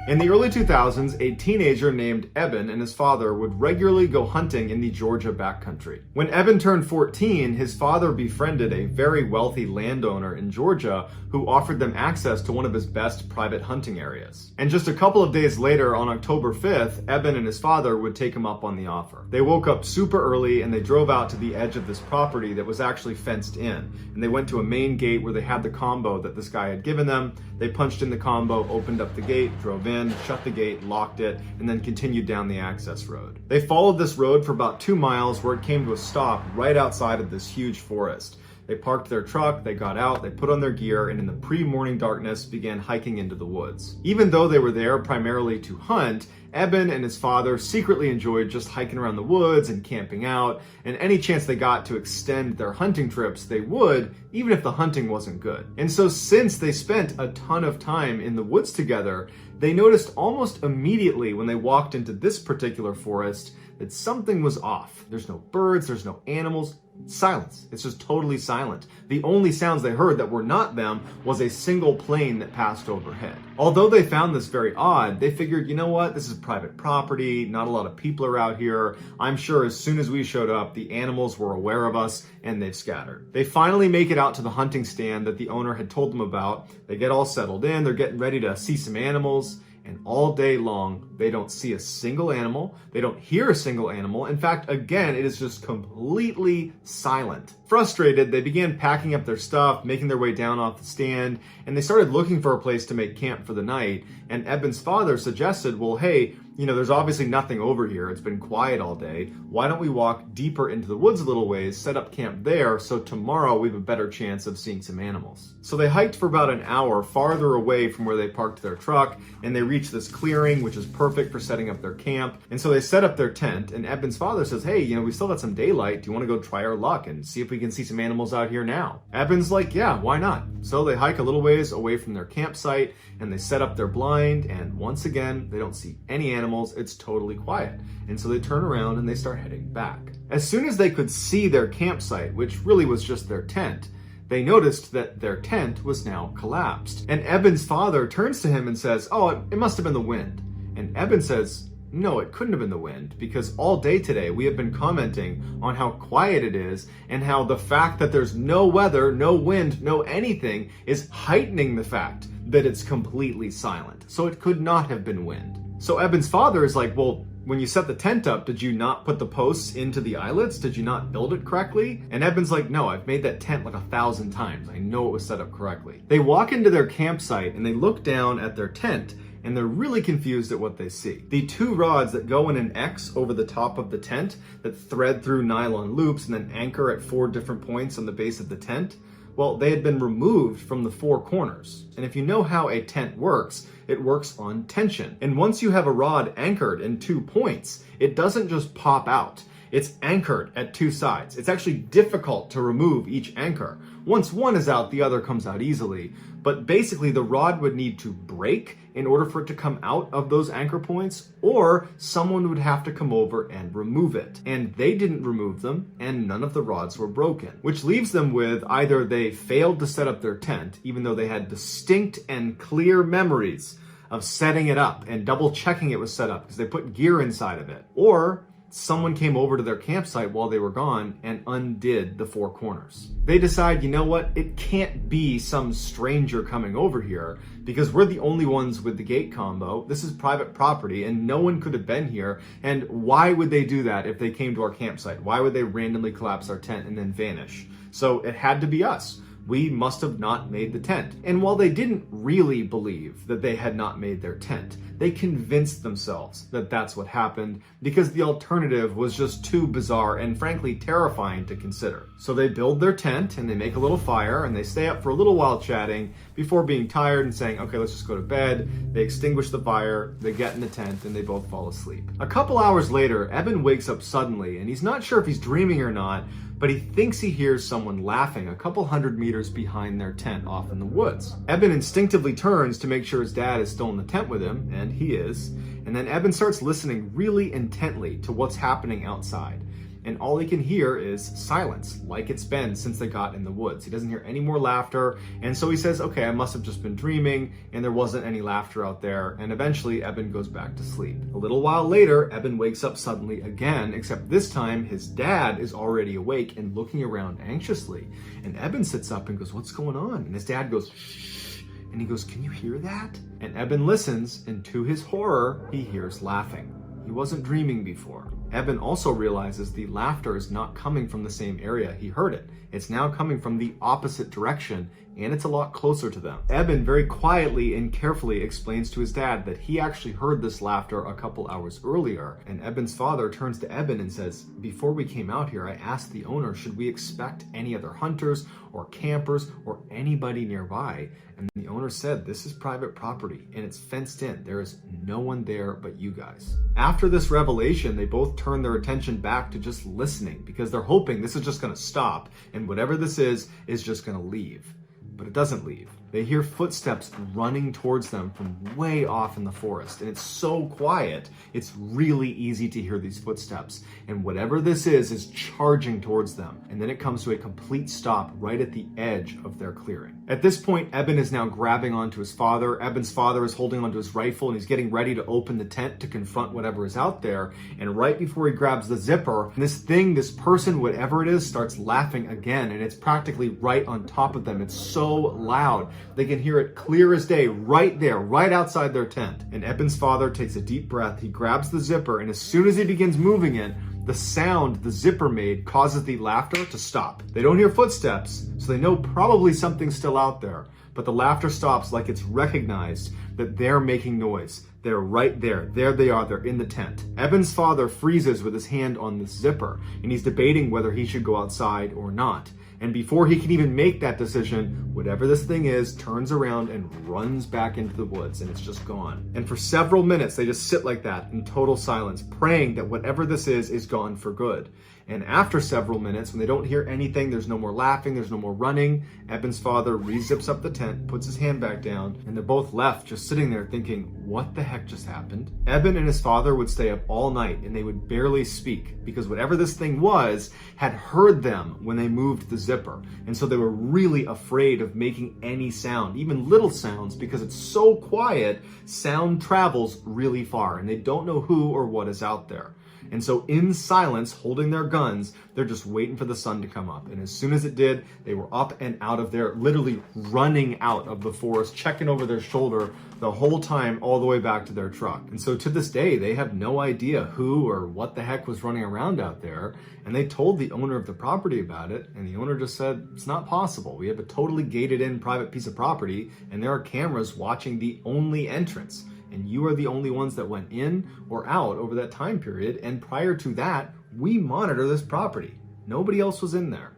A: In the early 2000s, a teenager named Eben and his father would regularly go hunting in the Georgia backcountry. When Eben turned 14, his father befriended a very wealthy landowner in Georgia who offered them access to one of his best private hunting areas. And just a couple of days later, on October 5th, Eben and his father would take him up on the offer. They woke up super early and they drove out to the edge of this property that was actually fenced in. And they went to a main gate where they had the combo that this guy had given them. They punched in the combo, opened up the gate, drove in, shut the gate, locked it, and then continued down the access road. They followed this road for about 2 miles where it came to a stop right outside of this huge forest. They parked their truck, they got out, they put on their gear, and in the pre-morning darkness began hiking into the woods. Even though they were there primarily to hunt, Eben and his father secretly enjoyed just hiking around the woods and camping out, and any chance they got to extend their hunting trips, they would, even if the hunting wasn't good. And so since they spent a ton of time in the woods together, they noticed almost immediately when they walked into this particular forest that something was off. There's no birds, there's no animals, Silence. It's just totally silent. The only sounds they heard that were not them was a single plane that passed overhead. Although they found this very odd, they figured, you know what, this is private property, not a lot of people are out here. I'm sure as soon as we showed up, the animals were aware of us and they've scattered. They finally make it out to the hunting stand that the owner had told them about. They get all settled in, they're getting ready to see some animals. And all day long, they don't see a single animal. They don't hear a single animal. In fact, again, it is just completely silent. Frustrated, they began packing up their stuff, making their way down off the stand, and they started looking for a place to make camp for the night. And Eben's father suggested, well, hey, there's obviously nothing over here. It's been quiet all day. Why don't we walk deeper into the woods a little ways, set up camp there, so tomorrow we have a better chance of seeing some animals. So they hiked for about an hour farther away from where they parked their truck, and they reached this clearing, which is perfect for setting up their camp. And so they set up their tent, and Eben's father says, hey, we still got some daylight. Do you want to go try our luck and see if we can see some animals out here now? Eben's like, yeah, why not? So they hike a little ways away from their campsite, and they set up their blind, and once again, they don't see any animals. It's totally quiet. And so they turn around and they start heading back. As soon as they could see their campsite, which really was just their tent, they noticed that their tent was now collapsed. And Eben's father turns to him and says, oh, it must have been the wind. And Eben says, no, it couldn't have been the wind, because all day today we have been commenting on how quiet it is and how the fact that there's no weather, no wind, no anything is heightening the fact that it's completely silent. So it could not have been wind. So Eben's father is like, well, when you set the tent up, did you not put the posts into the eyelets? Did you not build it correctly? And Eben's like, no, I've made that tent like 1,000 times. I know it was set up correctly. They walk into their campsite and they look down at their tent and they're really confused at what they see. The two rods that go in an X over the top of the tent that thread through nylon loops and then anchor at 4 different points on the base of the tent, well, they had been removed from the 4 corners. And if you know how a tent works, it works on tension. And once you have a rod anchored in 2 points, it doesn't just pop out. It's anchored at 2 sides. It's actually difficult to remove each anchor. Once one is out, the other comes out easily. But basically, the rod would need to break in order for it to come out of those anchor points, or someone would have to come over and remove it. And they didn't remove them, and none of the rods were broken. Which leaves them with either they failed to set up their tent, even though they had distinct and clear memories of setting it up and double checking it was set up because they put gear inside of it, or someone came over to their campsite while they were gone and undid the 4 corners. They decide, you know what, it can't be some stranger coming over here because we're the only ones with the gate combo. This is private property and no one could have been here. And why would they do that if they came to our campsite? Why would they randomly collapse our tent and then vanish? So it had to be us. We must have not made the tent. And while they didn't really believe that they had not made their tent, they convinced themselves that that's what happened because the alternative was just too bizarre and frankly terrifying to consider. So they build their tent and they make a little fire and they stay up for a little while chatting before being tired and saying, okay, let's just go to bed. They extinguish the fire, they get in the tent, and they both fall asleep. A couple hours later, Eben wakes up suddenly and he's not sure if he's dreaming or not, but he thinks he hears someone laughing a couple 100 meters behind their tent off in the woods. Eben instinctively turns to make sure his dad is still in the tent with him, and he is. And then Eben starts listening really intently to what's happening outside. And all he can hear is silence, like it's been since they got in the woods. He doesn't hear any more laughter, and so he says, okay, I must have just been dreaming, and there wasn't any laughter out there, and eventually Eben goes back to sleep. A little while later, Eben wakes up suddenly again, except this time his dad is already awake and looking around anxiously. And Eben sits up and goes, what's going on? And his dad goes, shh, and he goes, can you hear that? And Eben listens, and to his horror, he hears laughing. He wasn't dreaming before. Eben also realizes the laughter is not coming from the same area he heard it. It's now coming from the opposite direction, and it's a lot closer to them. Eben very quietly and carefully explains to his dad that he actually heard this laughter a couple hours earlier, and Eben's father turns to Eben and says, before we came out here, I asked the owner, should we expect any other hunters or campers or anybody nearby? And the owner said, this is private property and it's fenced in. There is no one there but you guys. After this revelation, they both turn their attention back to just listening because they're hoping this is just gonna stop and whatever this is just gonna leave. But it doesn't leave. they hear footsteps running towards them from way off in the forest. And it's so quiet, it's really easy to hear these footsteps. And whatever this is charging towards them. And then it comes to a complete stop right at the edge of their clearing. At this point, Eben is now grabbing onto his father. Eben's father is holding onto his rifle and he's getting ready to open the tent to confront whatever is out there. And right before he grabs the zipper, this person, whatever it is, starts laughing again. And it's practically right on top of them. It's so loud. They can hear it clear as day right there, right outside their tent. And Eben's father takes a deep breath. He grabs the zipper, and as soon as he begins moving it, the sound the zipper made causes the laughter to stop. They don't hear footsteps, so they know probably something's still out there. But the laughter stops like it's recognized that they're making noise. They're right there. There they are. They're in the tent. Eben's father freezes with his hand on this zipper, and he's debating whether he should go outside or not. And before he can even make that decision, whatever this thing is turns around and runs back into the woods, and it's just gone. And for several minutes, they just sit like that in total silence, praying that whatever this is gone for good. And after several minutes, when they don't hear anything, there's no more laughing, there's no more running, Eben's father re-zips up the tent, puts his hand back down, and they're both left just sitting there thinking, what the heck just happened? Eben and his father would stay up all night, and they would barely speak, because whatever this thing was had heard them when they moved the zipper. And so they were really afraid of making any sound, even little sounds, because it's so quiet, sound travels really far, and they don't know who or what is out there. And so in silence, holding their guns, they're just waiting for the sun to come up. And as soon as it did, they were up and out of there, literally running out of the forest, checking over their shoulder the whole time, all the way back to their truck. And so to this day, they have no idea who or what the heck was running around out there. And they told the owner of the property about it. And the owner just said, it's not possible. We have a totally gated in private piece of property, and there are cameras watching the only entrance. And you are the only ones that went in or out over that time period. And prior to that, we monitor this property. Nobody else was in there.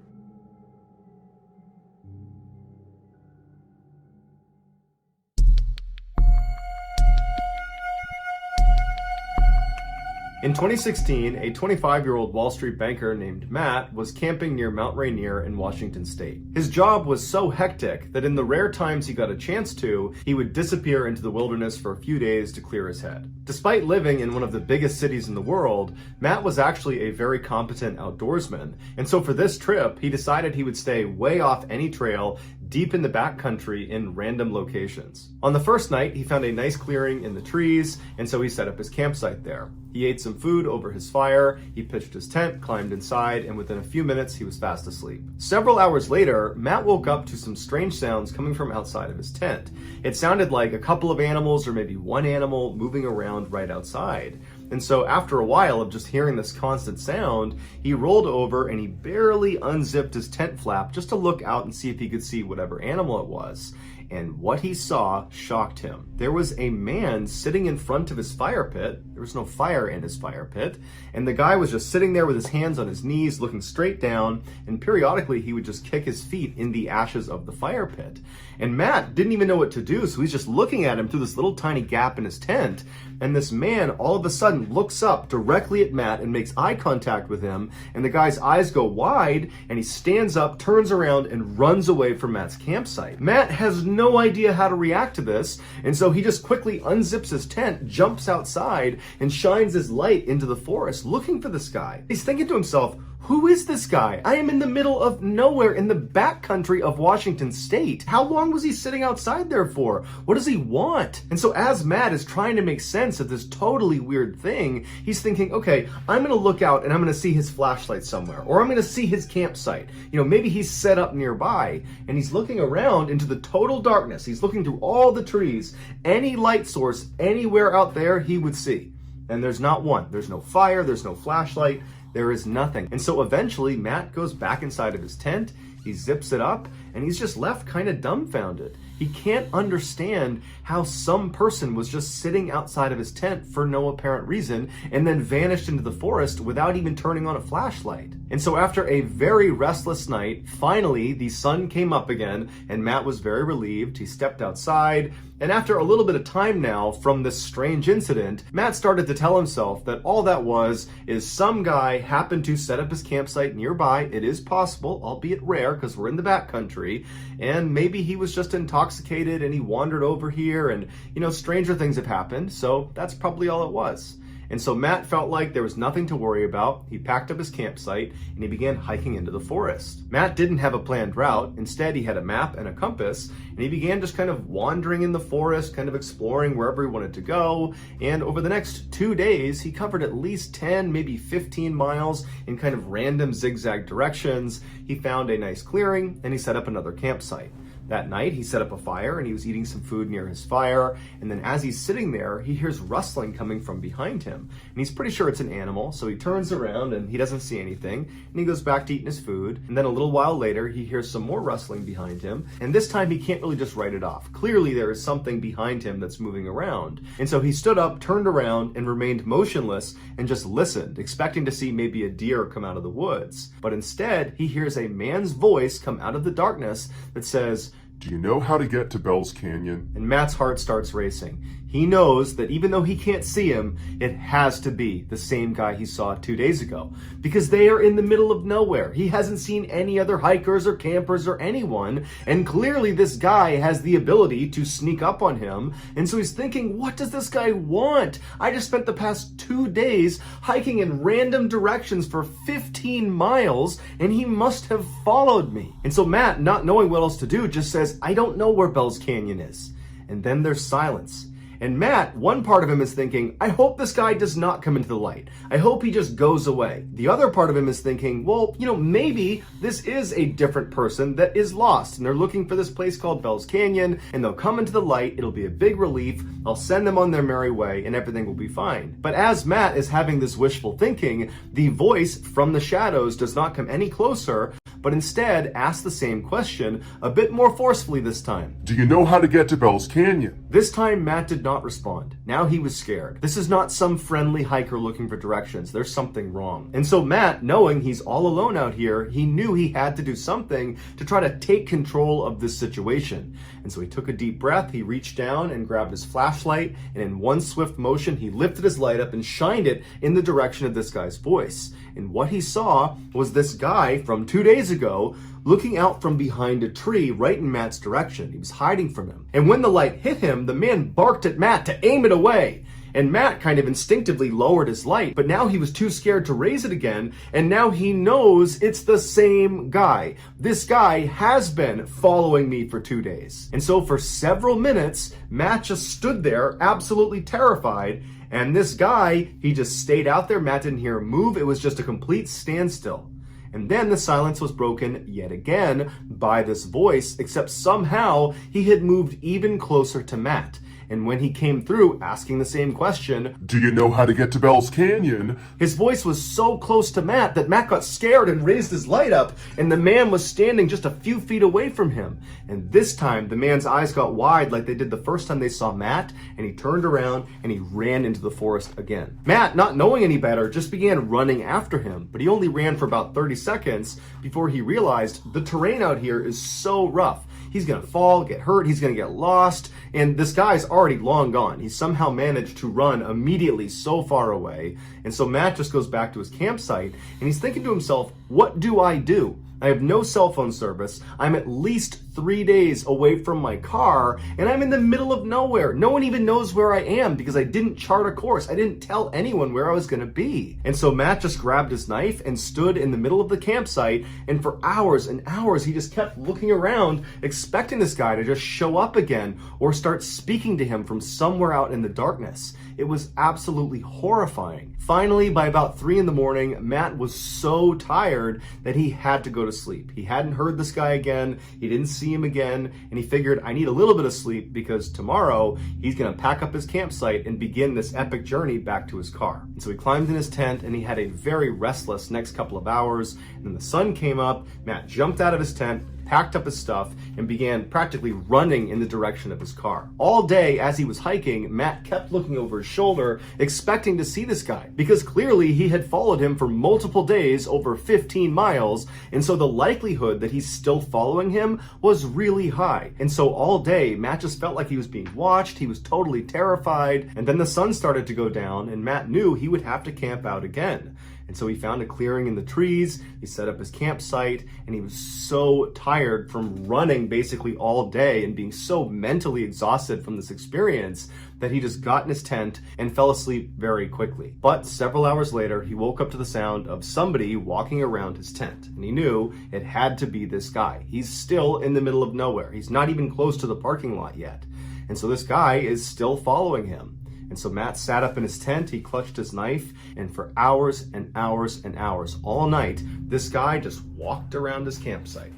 A: In 2016, a 25-year-old Wall Street banker named Matt was camping near Mount Rainier in Washington state. His job was so hectic that in the rare times he got a chance to, he would disappear into the wilderness for a few days to clear his head. Despite living in one of the biggest cities in the world, Matt was actually a very competent outdoorsman. And so for this trip, he decided he would stay way off any trail, deep in the backcountry in random locations. On the first night, he found a nice clearing in the trees, and so he set up his campsite there. He ate some food over his fire, he pitched his tent, climbed inside, and within a few minutes, he was fast asleep. Several hours later, Matt woke up to some strange sounds coming from outside of his tent. It sounded like a couple of animals or maybe one animal moving around right outside. And so after a while of just hearing this constant sound, he rolled over and he barely unzipped his tent flap just to look out and see if he could see whatever animal it was. And what he saw shocked him. There was a man sitting in front of his fire pit. There was no fire in his fire pit. And the guy was just sitting there with his hands on his knees, looking straight down. And periodically he would just kick his feet in the ashes of the fire pit. And Matt didn't even know what to do, so he's just looking at him through this little tiny gap in his tent. And this man all of a sudden looks up directly at Matt and makes eye contact with him. And the guy's eyes go wide and he stands up, turns around, and runs away from Matt's campsite. Matt has no idea how to react to this, and so he just quickly unzips his tent, jumps outside, and shines his light into the forest looking for this guy. He's thinking to himself, who is this guy? I am in the middle of nowhere in the backcountry of Washington state. How long was he sitting outside there for? What does he want? And so as Matt is trying to make sense of this totally weird thing, he's thinking, okay, I'm gonna look out and I'm gonna see his flashlight somewhere, or I'm gonna see his campsite. You know, maybe he's set up nearby, and he's looking around into the total darkness. He's looking through all the trees, any light source anywhere out there he would see. And there's not one. There's no fire, there's no flashlight. There is nothing. And so eventually Matt goes back inside of his tent, he zips it up, and he's just left kind of dumbfounded. He can't understand how some person was just sitting outside of his tent for no apparent reason and then vanished into the forest without even turning on a flashlight. And so after a very restless night, finally the sun came up again and Matt was very relieved. He stepped outside, And after a little bit of time now from this strange incident, Matt started to tell himself that all that was is some guy happened to set up his campsite nearby. It is possible, albeit rare because we're in the backcountry, and maybe he was just intoxicated and he wandered over here and, stranger things have happened, so that's probably all it was. And so Matt felt like there was nothing to worry about. He packed up his campsite and he began hiking into the forest. Matt didn't have a planned route. Instead, he had a map and a compass, and he began just kind of wandering in the forest, kind of exploring wherever he wanted to go. And over the next 2 days, he covered at least 10, maybe 15 miles in kind of random zigzag directions. He found a nice clearing and he set up another campsite. That night, he set up a fire and he was eating some food near his fire. And then as he's sitting there, he hears rustling coming from behind him. And he's pretty sure it's an animal, so he turns around and he doesn't see anything. And he goes back to eating his food. And then a little while later, he hears some more rustling behind him. And this time, he can't really just write it off. Clearly, there is something behind him that's moving around. And so he stood up, turned around, and remained motionless and just listened, expecting to see maybe a deer come out of the woods. But instead, he hears a man's voice come out of the darkness that says,
C: "Do you know how to get to Bell's Canyon?"
A: And Matt's heart starts racing. He knows that even though he can't see him, it has to be the same guy he saw 2 days ago. Because they are in the middle of nowhere. He hasn't seen any other hikers or campers or anyone. And clearly this guy has the ability to sneak up on him. And so he's thinking, what does this guy want? I just spent the past 2 days hiking in random directions for 15 miles, and he must have followed me. And so Matt, not knowing what else to do, just says, "I don't know where Bell's Canyon is." And then there's silence. And Matt, one part of him is thinking, I hope this guy does not come into the light. I hope he just goes away. The other part of him is thinking, well, maybe this is a different person that is lost and they're looking for this place called Bell's Canyon and they'll come into the light. It'll be a big relief. I'll send them on their merry way and everything will be fine. But as Matt is having this wishful thinking, the voice from the shadows does not come any closer, but instead asks the same question a bit more forcefully this time.
C: "Do you know how to get to Bell's Canyon?"
A: This time, Matt did not respond. Now he was scared. This is not some friendly hiker looking for directions. There's something wrong. And so Matt, knowing he's all alone out here, he knew he had to do something to try to take control of this situation. And so he took a deep breath, he reached down and grabbed his flashlight, and in one swift motion, he lifted his light up and shined it in the direction of this guy's voice. And what he saw was this guy from 2 days ago looking out from behind a tree right in Matt's direction. He was hiding from him. And when the light hit him, the man barked at Matt to aim it away. And Matt kind of instinctively lowered his light, but now he was too scared to raise it again, and now he knows it's the same guy. This guy has been following me for 2 days. And so for several minutes, Matt just stood there absolutely terrified, and this guy, he just stayed out there. Matt didn't hear him move. It was just a complete standstill. And then the silence was broken yet again by this voice, except somehow he had moved even closer to Matt. And when he came through asking the same question,
C: "Do you know how to get to Bell's Canyon?"
A: his voice was so close to Matt that Matt got scared and raised his light up, and the man was standing just a few feet away from him. And this time, the man's eyes got wide like they did the first time they saw Matt, and he turned around and he ran into the forest again. Matt, not knowing any better, just began running after him, but he only ran for about 30 seconds before he realized the terrain out here is so rough. He's gonna fall, get hurt, he's gonna get lost, and this guy's already long gone. He somehow managed to run immediately so far away, and so Matt just goes back to his campsite, and he's thinking to himself, what do I do? I have no cell phone service. I'm at least 3 days away from my car, and I'm in the middle of nowhere. No one even knows where I am because I didn't chart a course. I didn't tell anyone where I was gonna be. And so Matt just grabbed his knife and stood in the middle of the campsite, and for hours and hours, he just kept looking around, expecting this guy to just show up again or start speaking to him from somewhere out in the darkness. It was absolutely horrifying. Finally, by about 3 in the morning, Matt was so tired that he had to go to sleep. He hadn't heard this guy again, he didn't see him again, and he figured, I need a little bit of sleep because tomorrow he's gonna pack up his campsite and begin this epic journey back to his car. And so he climbed in his tent and he had a very restless next couple of hours, and then the sun came up, Matt jumped out of his tent, packed up his stuff, and began practically running in the direction of his car. All day as he was hiking, Matt kept looking over his shoulder, expecting to see this guy, because clearly he had followed him for multiple days, over 15 miles, and so the likelihood that he's still following him was really high. And so all day, Matt just felt like he was being watched, he was totally terrified, and then the sun started to go down, and Matt knew he would have to camp out again. And so he found a clearing in the trees, he set up his campsite, and he was so tired from running basically all day and being so mentally exhausted from this experience that he just got in his tent and fell asleep very quickly. But several hours later, he woke up to the sound of somebody walking around his tent, and he knew it had to be this guy. He's still in the middle of nowhere. He's not even close to the parking lot yet. And so this guy is still following him. And so Matt sat up in his tent, he clutched his knife, and for hours and hours and hours, all night, this guy just walked around his campsite.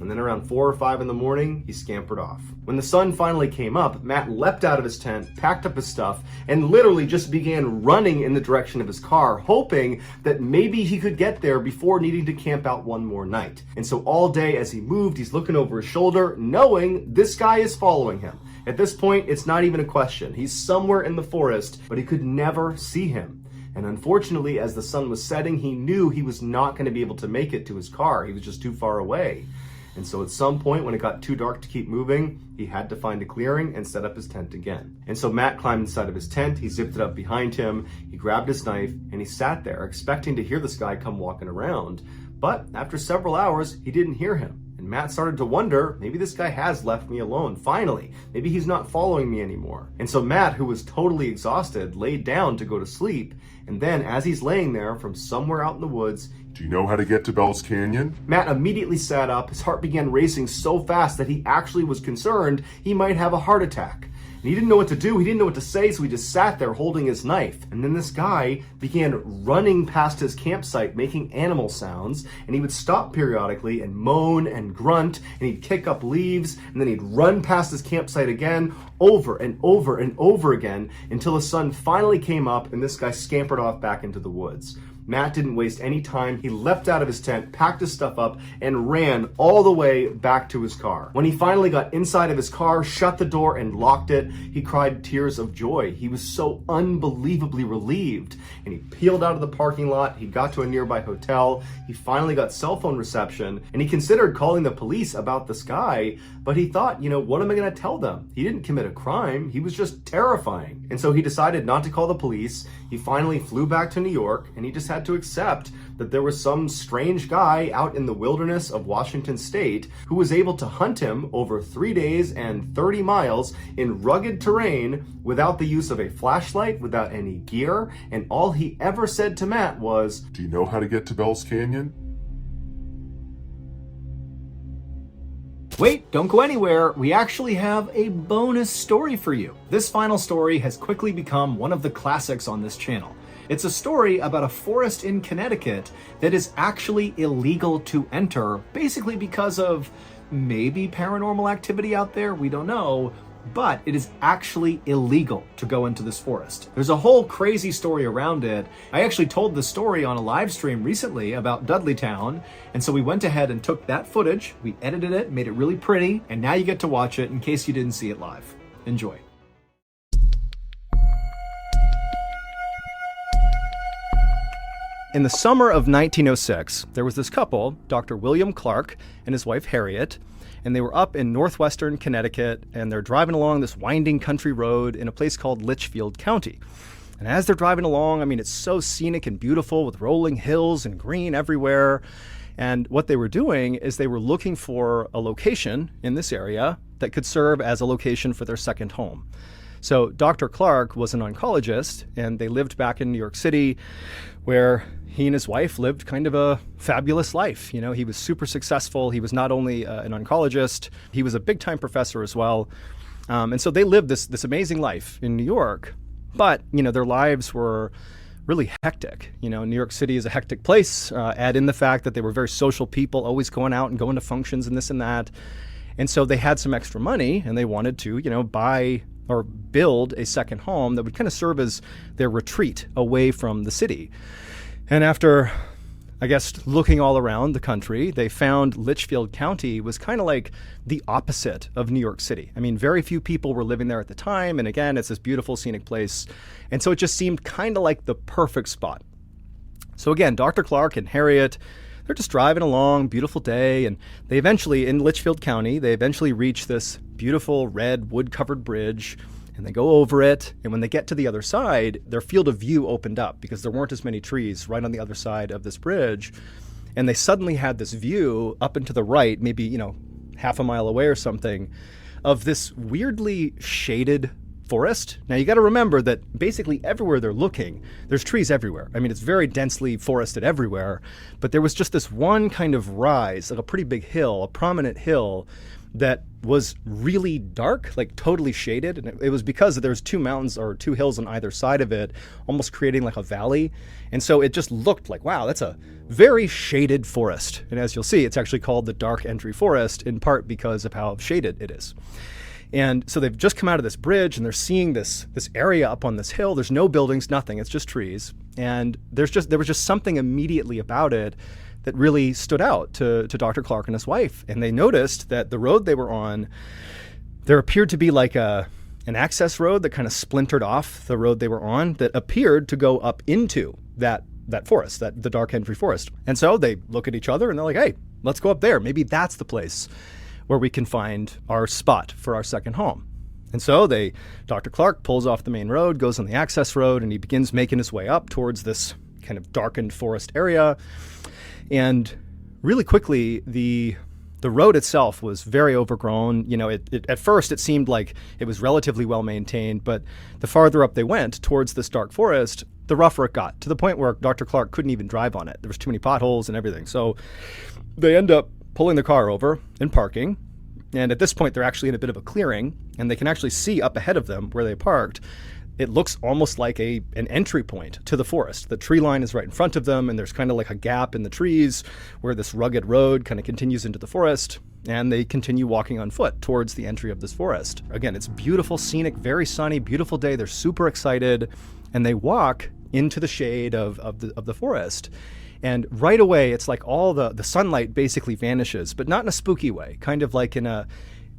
A: And then around 4 or 5 in the morning, he scampered off. When the sun finally came up, Matt leapt out of his tent, packed up his stuff, and literally just began running in the direction of his car, hoping that maybe he could get there before needing to camp out one more night. And so all day as he moved, he's looking over his shoulder, knowing this guy is following him. At this point, it's not even a question. He's somewhere in the forest, but he could never see him. And unfortunately, as the sun was setting, he knew he was not going to be able to make it to his car. He was just too far away. And so at some point, when it got too dark to keep moving, he had to find a clearing and set up his tent again. And so Matt climbed inside of his tent, he zipped it up behind him, he grabbed his knife, and he sat there, expecting to hear this guy come walking around. But after several hours, he didn't hear him. And Matt started to wonder, maybe this guy has left me alone, finally. Maybe he's not following me anymore. And so Matt, who was totally exhausted, laid down to go to sleep. And then as he's laying there from somewhere out in the woods,
C: Do you know how to get to Bell's Canyon?
A: Matt immediately sat up. His heart began racing so fast that he actually was concerned he might have a heart attack. And he didn't know what to do, he didn't know what to say, so he just sat there holding his knife. And then this guy began running past his campsite, making animal sounds, and he would stop periodically and moan and grunt, and he'd kick up leaves, and then he'd run past his campsite again, over and over and over again, until the sun finally came up and this guy scampered off back into the woods. Matt didn't waste any time. He leapt out of his tent, packed his stuff up, and ran all the way back to his car. When he finally got inside of his car, shut the door, and locked it, he cried tears of joy. He was so unbelievably relieved. And he peeled out of the parking lot. He got to a nearby hotel. He finally got cell phone reception, and he considered calling the police about this guy, but he thought, what am I going to tell them? He didn't commit a crime. He was just terrifying. And so he decided not to call the police. He finally flew back to New York, and he just had to accept that there was some strange guy out in the wilderness of Washington state who was able to hunt him over 3 days and 30 miles in rugged terrain without the use of a flashlight, without any gear, and all he ever said to Matt was,
C: Do you know how to get to Bell's Canyon?
A: Wait, don't go anywhere. We actually have a bonus story for you. This final story has quickly become one of the classics on this channel. It's a story about a forest in Connecticut that is actually illegal to enter, basically because of maybe paranormal activity out there, we don't know, but it is actually illegal to go into this forest. There's a whole crazy story around it. I actually told the story on a live stream recently about Dudleytown, and so we went ahead and took that footage, we edited it, made it really pretty, and now you get to watch it in case you didn't see it live. Enjoy. In the summer of 1906, there was this couple, Dr. William Clark and his wife Harriet, and they were up in northwestern Connecticut, and they're driving along this winding country road in a place called Litchfield County. And as they're driving along, it's so scenic and beautiful with rolling hills and green everywhere. And what they were doing is they were looking for a location in this area that could serve as a location for their second home. So Dr. Clark was an oncologist, and they lived back in New York City, where he and his wife lived kind of a fabulous life. He was super successful. He was not only an oncologist, he was a big-time professor as well. And so they lived this amazing life in New York. But, their lives were really hectic. New York City is a hectic place. Add in the fact that they were very social people, always going out and going to functions and this and that. And so they had some extra money, and they wanted to, buy or build a second home that would kind of serve as their retreat away from the city. And after I guess looking all around the country, they found Litchfield County was kind of like the opposite of New York City. I mean, very few people were living there at the time. And again, it's this beautiful scenic place. And so it just seemed kind of like the perfect spot. So again, Dr. Clark and Harriet, they're just driving along, beautiful day. And they eventually, in Litchfield County, they eventually reach this beautiful red wood-covered bridge. And they go over it, and when they get to the other side, their field of view opened up because there weren't as many trees right on the other side of this bridge. And they suddenly had this view up and to the right, maybe, half a mile away or something, of this weirdly shaded forest. Now, you got to remember that basically everywhere they're looking, there's trees everywhere. I mean, it's very densely forested everywhere, but there was just this one kind of rise, like a pretty big hill, a prominent hill, that was really dark, like totally shaded. And it was because there was two mountains or two hills on either side of it, almost creating like a valley. And so it just looked like, wow, that's a very shaded forest. And as you'll see, it's actually called the Dark Entry Forest, in part because of how shaded it is. And so they've just come out of this bridge and they're seeing this area up on this hill. There's no buildings, nothing. It's just trees. And there was just something immediately about it that really stood out to Dr. Clark and his wife. And they noticed that the road they were on, there appeared to be like an access road that kind of splintered off the road they were on that appeared to go up into that forest, the Dark Entry Forest. And so they look at each other and they're like, hey, let's go up there. Maybe that's the place where we can find our spot for our second home. And so Dr. Clark pulls off the main road, goes on the access road, and he begins making his way up towards this kind of darkened forest area. And really quickly, the road itself was very overgrown. At first it seemed like it was relatively well maintained, but the farther up they went towards this dark forest, the rougher it got, to the point where Dr. Clark couldn't even drive on it. There was too many potholes and everything. So they end up pulling the car over and parking. And at this point, they're actually in a bit of a clearing, and they can actually see up ahead of them where they parked. It looks almost like an entry point to the forest. The tree line is right in front of them, and there's kind of like a gap in the trees where this rugged road kind of continues into the forest, and they continue walking on foot towards the entry of this forest. Again, it's beautiful, scenic, very sunny, beautiful day. They're super excited, and they walk into the shade of the forest. And right away, it's like all the sunlight basically vanishes, but not in a spooky way, kind of like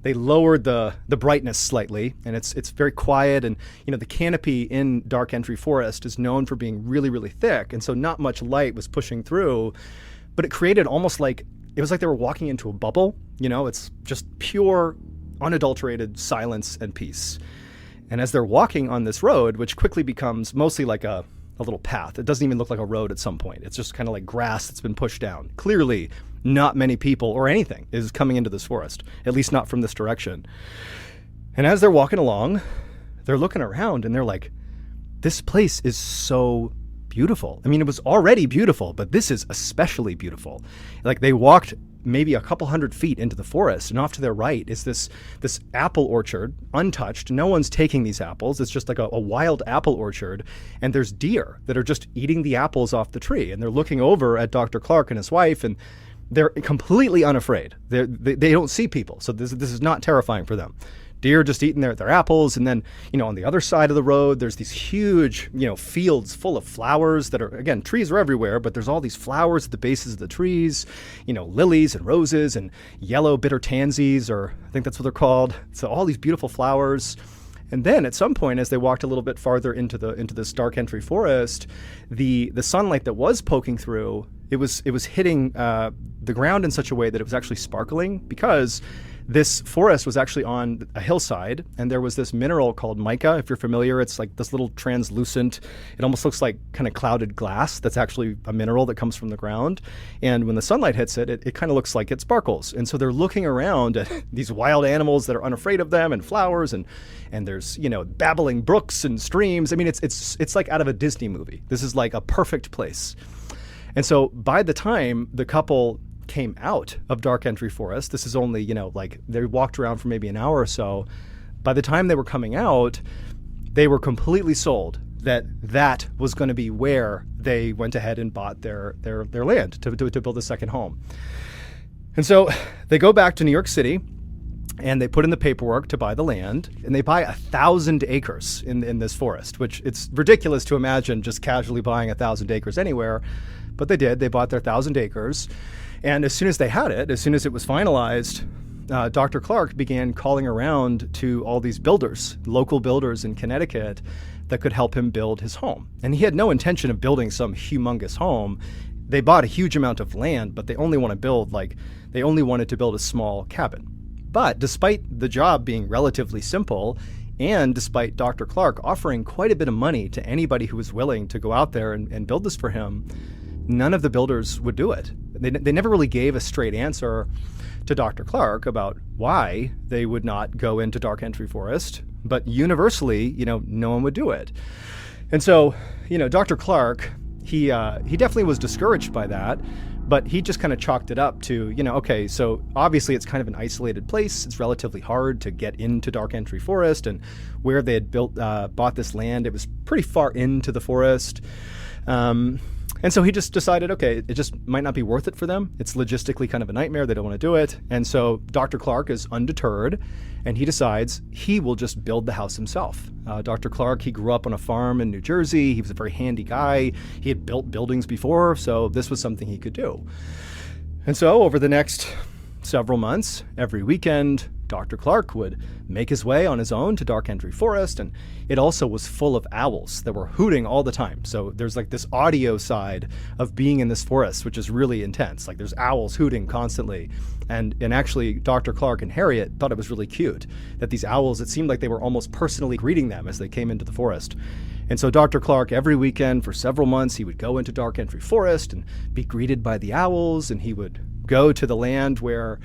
A: they lowered the brightness slightly, and it's very quiet. And, the canopy in Dark Entry Forest is known for being really, really thick. And so not much light was pushing through, but it created almost like, it was like they were walking into a bubble. It's just pure, unadulterated silence and peace. And as they're walking on this road, which quickly becomes mostly like a little path, it doesn't even look like a road at some point. It's just kind of like grass that's been pushed down. Clearly, not many people or anything is coming into this forest, at least not from this direction. And as they're walking along, they're looking around and they're like, this place is so beautiful. I mean, it was already beautiful, but this is especially beautiful. Like, they walked maybe a couple hundred feet into the forest, and off to their right is this apple orchard, untouched. No one's taking these apples. It's just like a wild apple orchard, and there's deer that are just eating the apples off the tree. And they're looking over at Dr. Clark and his wife, and they're completely unafraid. They don't see people, so this is not terrifying for them. Deer just eating their apples. And then, on the other side of the road, there's these huge, fields full of flowers that are, again, trees are everywhere, but there's all these flowers at the bases of the trees, lilies and roses and yellow bitter tansies, or I think that's what they're called. So all these beautiful flowers. And then at some point, as they walked a little bit farther into this Dark Entry Forest, the sunlight that was poking through, it was hitting the ground in such a way that it was actually sparkling, because this forest was actually on a hillside, and there was this mineral called mica. If you're familiar, it's like this little translucent, it almost looks like kind of clouded glass. That's actually a mineral that comes from the ground. And when the sunlight hits it, it kind of looks like it sparkles. And so they're looking around at these wild animals that are unafraid of them, and flowers, and there's, babbling brooks and streams. I mean, it's like out of a Disney movie. This is like a perfect place. And so by the time the couple came out of Dark Entry Forest, this is only, like they walked around for maybe an hour or so. By the time they were coming out, they were completely sold that was going to be where they went ahead and bought their land to build a second home. And so they go back to New York City, and they put in the paperwork to buy the land, and they buy 1,000 acres in this forest, which it's ridiculous to imagine just casually buying 1,000 acres anywhere.
D: But they did. They bought their 1,000 acres. And as soon as they had it, as soon as it was finalized, Dr. Clark began calling around to all these builders, local builders in Connecticut, that could help him build his home. And he had no intention of building some humongous home. They bought a huge amount of land, but they only wanted to build a small cabin. But despite the job being relatively simple, and despite Dr. Clark offering quite a bit of money to anybody who was willing to go out there and build this for him, none of the builders would do it. They never really gave a straight answer to Dr. Clark about why they would not go into dark entry forest, but universally, no one would do it. And so, Dr. Clark, he definitely was discouraged by that, but he just kind of chalked it up to, okay, so obviously it's kind of an isolated place. It's relatively hard to get into dark entry forest, and where they had bought this land, it was pretty far into the forest. And so he just decided, okay, it just might not be worth it for them. It's logistically kind of a nightmare. They don't want to do it. And so Dr. Clark is undeterred, and he decides he will just build the house himself. Dr. Clark, he grew up on a farm in New Jersey. He was a very handy guy. He had built buildings before, so this was something he could do. And so over the next several months, every weekend, Dr. Clark would make his way on his own to dark entry forest, and it also was full of owls that were hooting all the time. So there's like this audio side of being in this forest, which is really intense. Like there's owls hooting constantly. And actually, Dr. Clark and Harriet thought it was really cute that these owls, it seemed like they were almost personally greeting them as they came into the forest. And so Dr. Clark, every weekend for several months, he would go into dark entry forest and be greeted by the owls, and he would go to the land where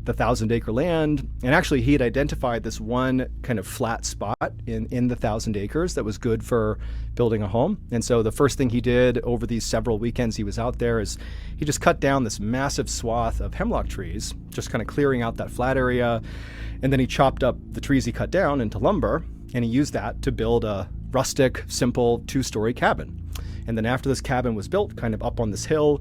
D: the 1,000-acre land. And actually, he had identified this one kind of flat spot in the 1,000 acres that was good for building a home. And so the first thing he did over these several weekends he was out there is he just cut down this massive swath of hemlock trees, just kind of clearing out that flat area. And then he chopped up the trees he cut down into lumber, and he used that to build a rustic, simple 2-story cabin. And then after this cabin was built, kind of up on this hill,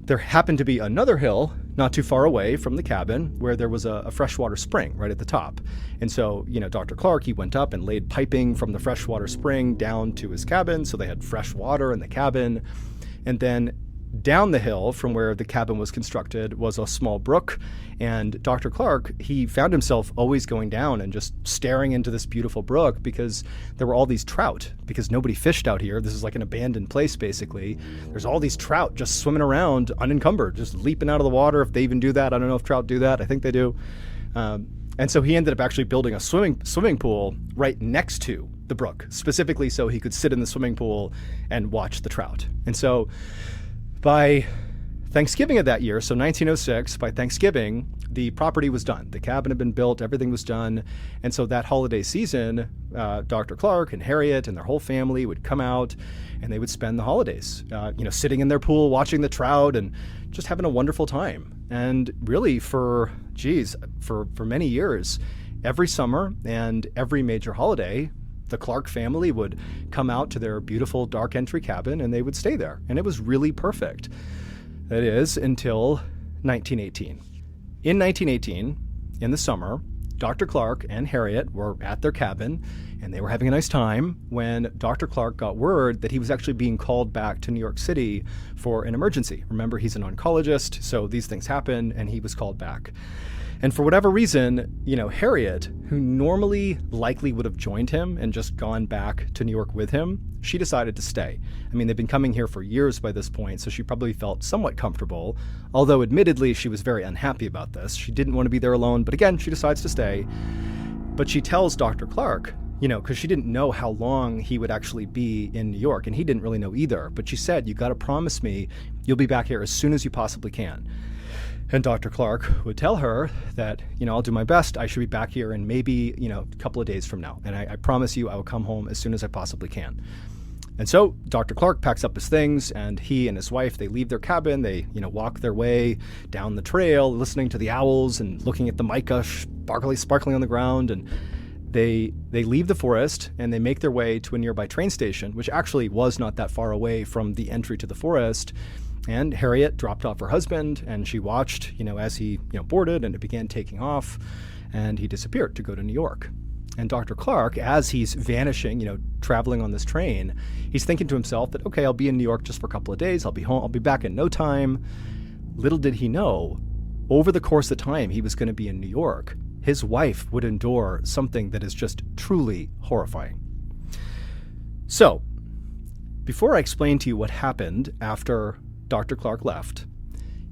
D: there happened to be another hill not too far away from the cabin where there was a freshwater spring right at the top. And so, Dr. Clark, he went up and laid piping from the freshwater spring down to his cabin, so they had fresh water in the cabin. And then down the hill from where the cabin was constructed was a small brook, and Dr. Clark, he found himself always going down and just staring into this beautiful brook because there were all these trout, because nobody fished out here. This is like an abandoned place, basically. There's all these trout just swimming around unencumbered, just leaping out of the water, if they even do that. I don't know if trout do that. I think they do. And so he ended up actually building a swimming pool right next to the brook, specifically so he could sit in the swimming pool and watch the trout. And so by Thanksgiving of that year, so 1906, by Thanksgiving, the property was done. The cabin had been built, everything was done. And so that holiday season, Dr. Clark and Harriet and their whole family would come out and they would spend the holidays, sitting in their pool, watching the trout and just having a wonderful time. And really for many years, every summer and every major holiday, the Clark family would come out to their beautiful dark entry cabin and they would stay there. And it was really perfect. That is, until 1918. In 1918, in the summer, Dr. Clark and Harriet were at their cabin and they were having a nice time when Dr. Clark got word that he was actually being called back to New York City for an emergency. Remember, he's an oncologist, so these things happen, and he was called back. And for whatever reason, Harriet, who normally likely would have joined him and just gone back to New York with him, she decided to stay. I mean, they've been coming here for years by this point, so she probably felt somewhat comfortable, although admittedly she was very unhappy about this. She didn't want to be there alone, but again, she decides to stay. But she tells Dr. Clark, because she didn't know how long he would actually be in New York, and he didn't really know either, but she said, "You got to promise me you'll be back here as soon as you possibly can." And Dr. Clark would tell her that, "I'll do my best. I should be back here in maybe, a couple of days from now. And I promise you I will come home as soon as I possibly can." And so Dr. Clark packs up his things and he and his wife, they leave their cabin. They, walk their way down the trail, listening to the owls and looking at the mica sparkling on the ground. And they leave the forest and they make their way to a nearby train station, which actually was not that far away from the entry to the forest. And Harriet dropped off her husband and she watched, as he, boarded and it began taking off and he disappeared to go to New York. And Dr. Clark, as he's vanishing, traveling on this train, he's thinking to himself that, okay, I'll be in New York just for a couple of days. I'll be home. I'll be back in no time. Little did he know, over the course of time he was going to be in New York, his wife would endure something that is just truly horrifying. So, before I explain to you what happened after Dr. Clark left,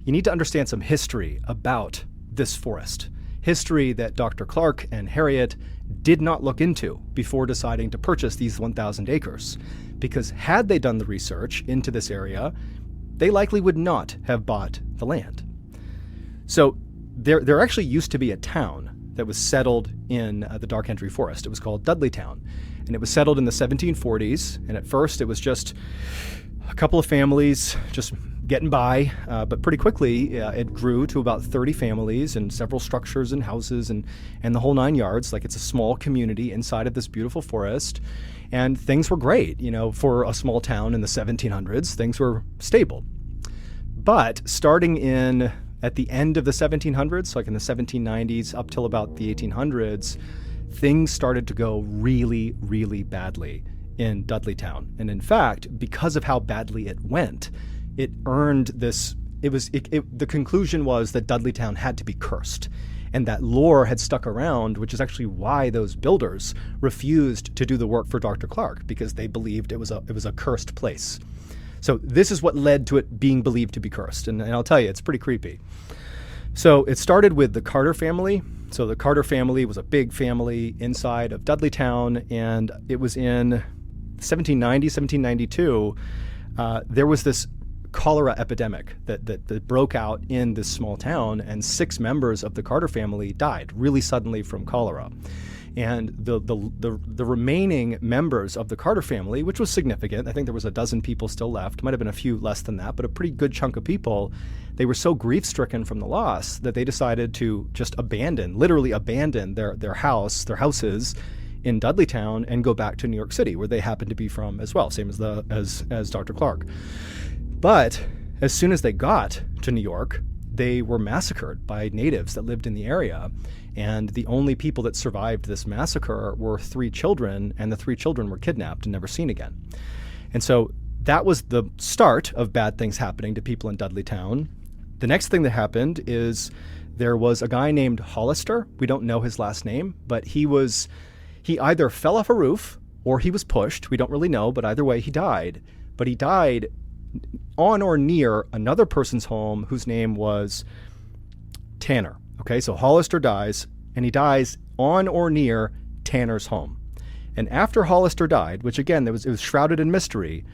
D: you need to understand some history about this forest. History that Dr. Clark and Harriet did not look into before deciding to purchase these 1,000 acres. Because had they done the research into this area, they likely would not have bought the land. So there actually used to be a town that was settled in the Dark Entry Forest. It was called Dudleytown, and it was settled in the 1740s. And at first it was just a couple of families just getting by, but pretty quickly it grew to about 30 families and several structures and houses and the whole nine yards. Like, it's a small community inside of this beautiful forest, and things were great. For a small town in the 1700s, things were stable. But starting at the end of the 1700s, like in the 1790s up till about the 1800s, things started to go really, really badly in Dudleytown. And in fact, because of how badly it went, it earned this, the conclusion was that Dudleytown had to be cursed. And that lore had stuck around, which is actually why those builders refused to do the work for Dr. Clark, because they believed it was a cursed place. So this is what led to it being believed to be cursed. And I'll tell you, it's pretty creepy. So it started with the Carter family. So the Carter family was a big family inside of Dudleytown, and it was in 1790, 1792, there was this cholera epidemic that broke out in this small town, and 6 members of the Carter family died really suddenly from cholera. And the remaining members of the Carter family, which was significant, I think there was a dozen people still left, might have been a few less than that, but a pretty good chunk of people, they were so grief-stricken from the loss that they decided to just literally abandon their houses in Dudleytown and go back to New York City, where they happened to be from as well, same as Dr. Clark. But as soon as they got to New York, they were massacred by natives that lived in the area. And the only people that survived this massacre were 3 children, and the 3 children were kidnapped and never seen again. And so that was the start of bad things happening to people in Dudleytown. The next thing that happened is there was a guy named Hollister. We don't know his last name, but he either fell off a roof or he was pushed. We don't really know, but either way, he died. But he died on or near another person's home whose name was Tanner. Okay, so Hollister dies, and he dies on or near Tanner's home. And after Hollister died, which again, it was shrouded in mystery,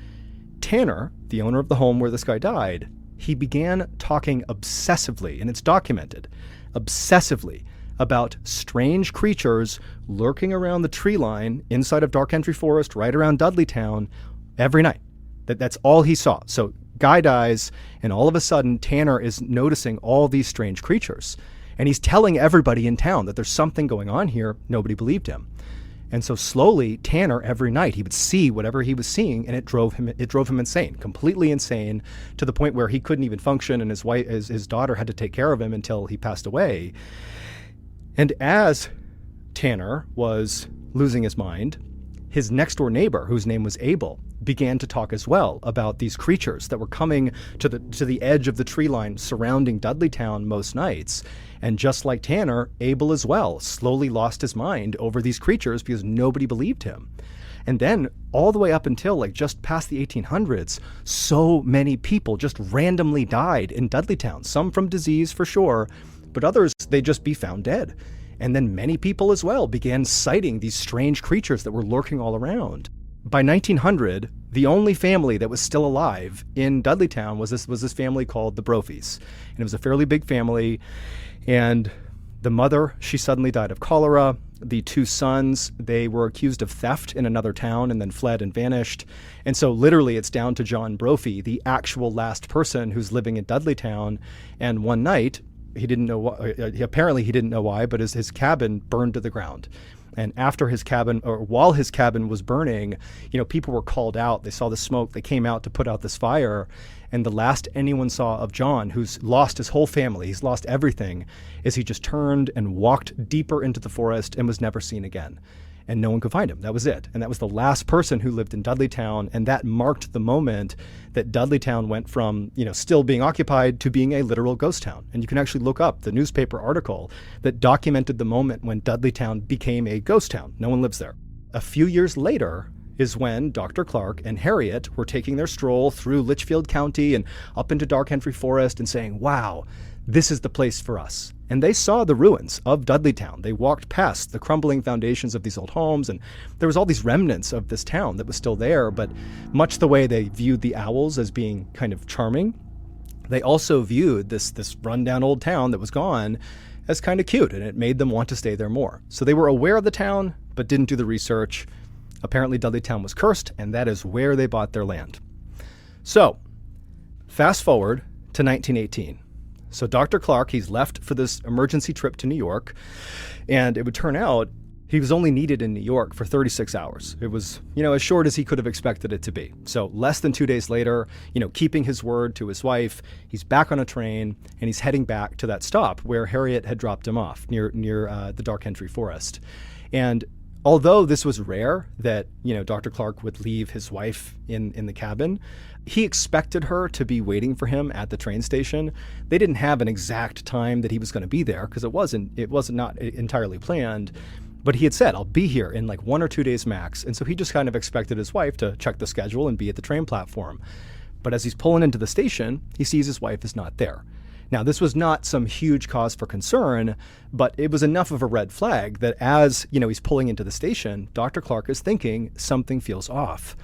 D: Tanner, the owner of the home where this guy died, he began talking obsessively, and it's documented, obsessively about strange creatures lurking around the tree line inside of Dark Entry Forest, right around Dudleytown, every night. That's all he saw. So guy dies, and all of a sudden Tanner is noticing all these strange creatures. And he's telling everybody in town that there's something going on here. Nobody believed him. And so slowly, Tanner, every night, he would see whatever he was seeing, and it drove him insane, completely insane, to the point where he couldn't even function, and his daughter had to take care of him until he passed away. And as Tanner was losing his mind, his next door neighbor, whose name was Abel, began to talk as well about these creatures that were coming to the edge of the tree line surrounding Dudleytown most nights. And just like Tanner, Abel as well slowly lost his mind over these creatures because nobody believed him. And then all the way up until just past the 1800s, so many people just randomly died in Dudleytown, some from disease for sure, but others, they'd just be found dead. And then many people as well began citing these strange creatures that were lurking all around. By 1900, the only family that was still alive in Dudleytown was this family called the Brophies. And it was a fairly big family. And the mother, she suddenly died of cholera. The 2 sons, they were accused of theft in another town and then fled and vanished. And so literally it's down to John Brophy, the actual last person who's living in Dudleytown. And one night, he didn't know why, apparently he didn't know why, but his cabin burned to the ground. And after his cabin, or while his cabin was burning, people were called out. They saw the smoke. They came out to put out this fire. And the last anyone saw of John, who's lost his whole family, he's lost everything, is he just turned and walked deeper into the forest and was never seen again. And no one could find him. That was it. And that was the last person who lived in Dudleytown. And that marked the moment that Dudleytown went from, still being occupied to being a literal ghost town. And you can actually look up the newspaper article that documented the moment when Dudleytown became a ghost town. No one lives there. A few years later is when Dr. Clark and Harriet were taking their stroll through Litchfield County and up into Dark Entry Forest and saying, wow, this is the place for us. And they saw the ruins of Dudleytown. They walked past the crumbling foundations of these old homes, and there was all these remnants of this town that was still there. But much the way they viewed the owls as being kind of charming, they also viewed this rundown old town that was gone as kind of cute, and it made them want to stay there more. So they were aware of the town, but didn't do the research. Apparently Dudleytown was cursed, and that is where they bought their land. So fast forward to 1918. So Dr. Clark, he's left for this emergency trip to New York, and it would turn out he was only needed in New York for 36 hours. It was, as short as he could have expected it to be. So less than 2 days later, keeping his word to his wife, he's back on a train, and he's heading back to that stop where Harriet had dropped him off near the Dark Entry Forest. And although this was rare that, Dr. Clark would leave his wife in the cabin, he expected her to be waiting for him at the train station. They didn't have an exact time that he was going to be there because it was not entirely planned. But he had said, I'll be here in like 1 or 2 days max. And so he just kind of expected his wife to check the schedule and be at the train platform. But as he's pulling into the station, he sees his wife is not there. Now, this was not some huge cause for concern, but it was enough of a red flag that as, he's pulling into the station, Dr. Clark is thinking something feels off.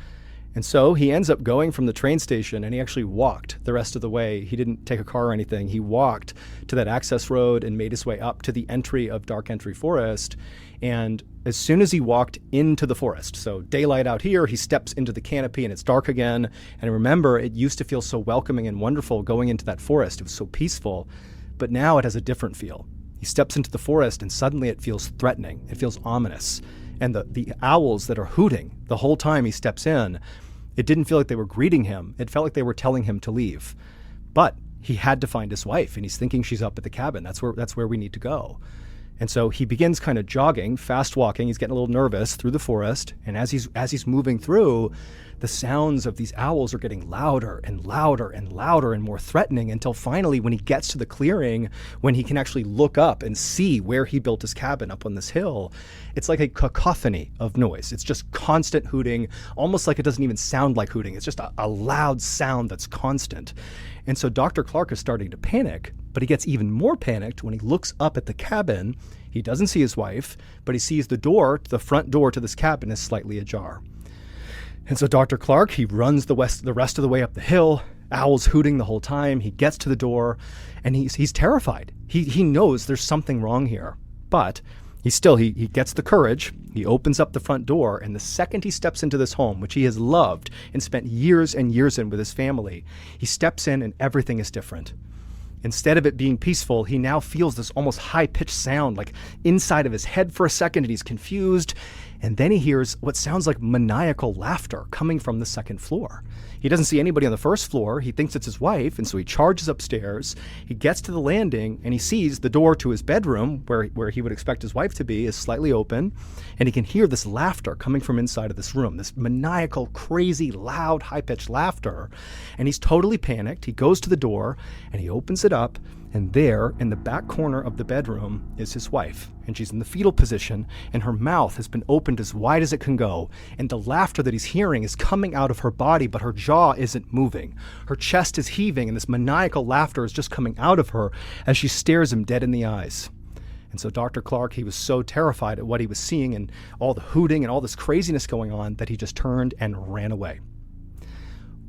D: And so he ends up going from the train station, and he actually walked the rest of the way. He didn't take a car or anything. He walked to that access road and made his way up to the entry of Dark Entry Forest. And as soon as he walked into the forest, so daylight out here, he steps into the canopy and it's dark again. And remember, it used to feel so welcoming and wonderful going into that forest. It was so peaceful, but now it has a different feel. He steps into the forest and suddenly it feels threatening. It feels ominous. And the owls that are hooting the whole time he steps in, it didn't feel like they were greeting him. It felt like they were telling him to leave. But he had to find his wife, and he's thinking she's up at the cabin. That's where we need to go. And so he begins kind of jogging, fast walking. He's getting a little nervous through the forest. And as he's moving through, the sounds of these owls are getting louder and louder and louder and more threatening until finally when he gets to the clearing, when he can actually look up and see where he built his cabin up on this hill, it's like a cacophony of noise. It's just constant hooting, almost like it doesn't even sound like hooting. It's just a loud sound that's constant. And so Dr. Clark is starting to panic, but he gets even more panicked when he looks up at the cabin. He doesn't see his wife, but he sees the front door to this cabin is slightly ajar. And so Dr. Clark, he runs the rest of the way up the hill, owls hooting the whole time. He gets to the door, and he's terrified. He knows there's something wrong here, but he gets the courage. He opens up the front door, and the second he steps into this home, which he has loved and spent years and years in with his family, he steps in and everything is different. Instead of it being peaceful, he now feels this almost high-pitched sound, like inside of his head for a second, and he's confused. And then he hears what sounds like maniacal laughter coming from the second floor. He doesn't see anybody on the first floor. He thinks it's his wife, and so he charges upstairs. He gets to the landing, and he sees the door to his bedroom, where he would expect his wife to be, is slightly open, and he can hear this laughter coming from inside of this room, this maniacal, crazy, loud, high-pitched laughter. And he's totally panicked. He goes to the door, and he opens it up, and there, in the back corner of the bedroom, is his wife. And she's in the fetal position, and her mouth has been opened as wide as it can go. And the laughter that he's hearing is coming out of her body, but her jaw isn't moving. Her chest is heaving, and this maniacal laughter is just coming out of her as she stares him dead in the eyes. And so Dr. Clark, he was so terrified at what he was seeing and all the hooting and all this craziness going on that he just turned and ran away.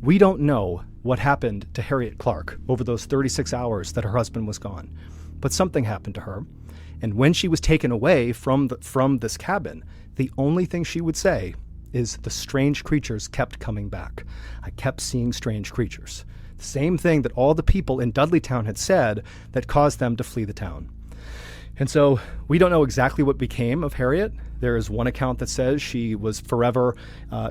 D: We don't know what happened to Harriet Clark over those 36 hours that her husband was gone, but something happened to her. And when she was taken away from this cabin, the only thing she would say is the strange creatures kept coming back. I kept seeing strange creatures. The same thing that all the people in Dudleytown had said that caused them to flee the town. And so we don't know exactly what became of Harriet. There is one account that says she was forever,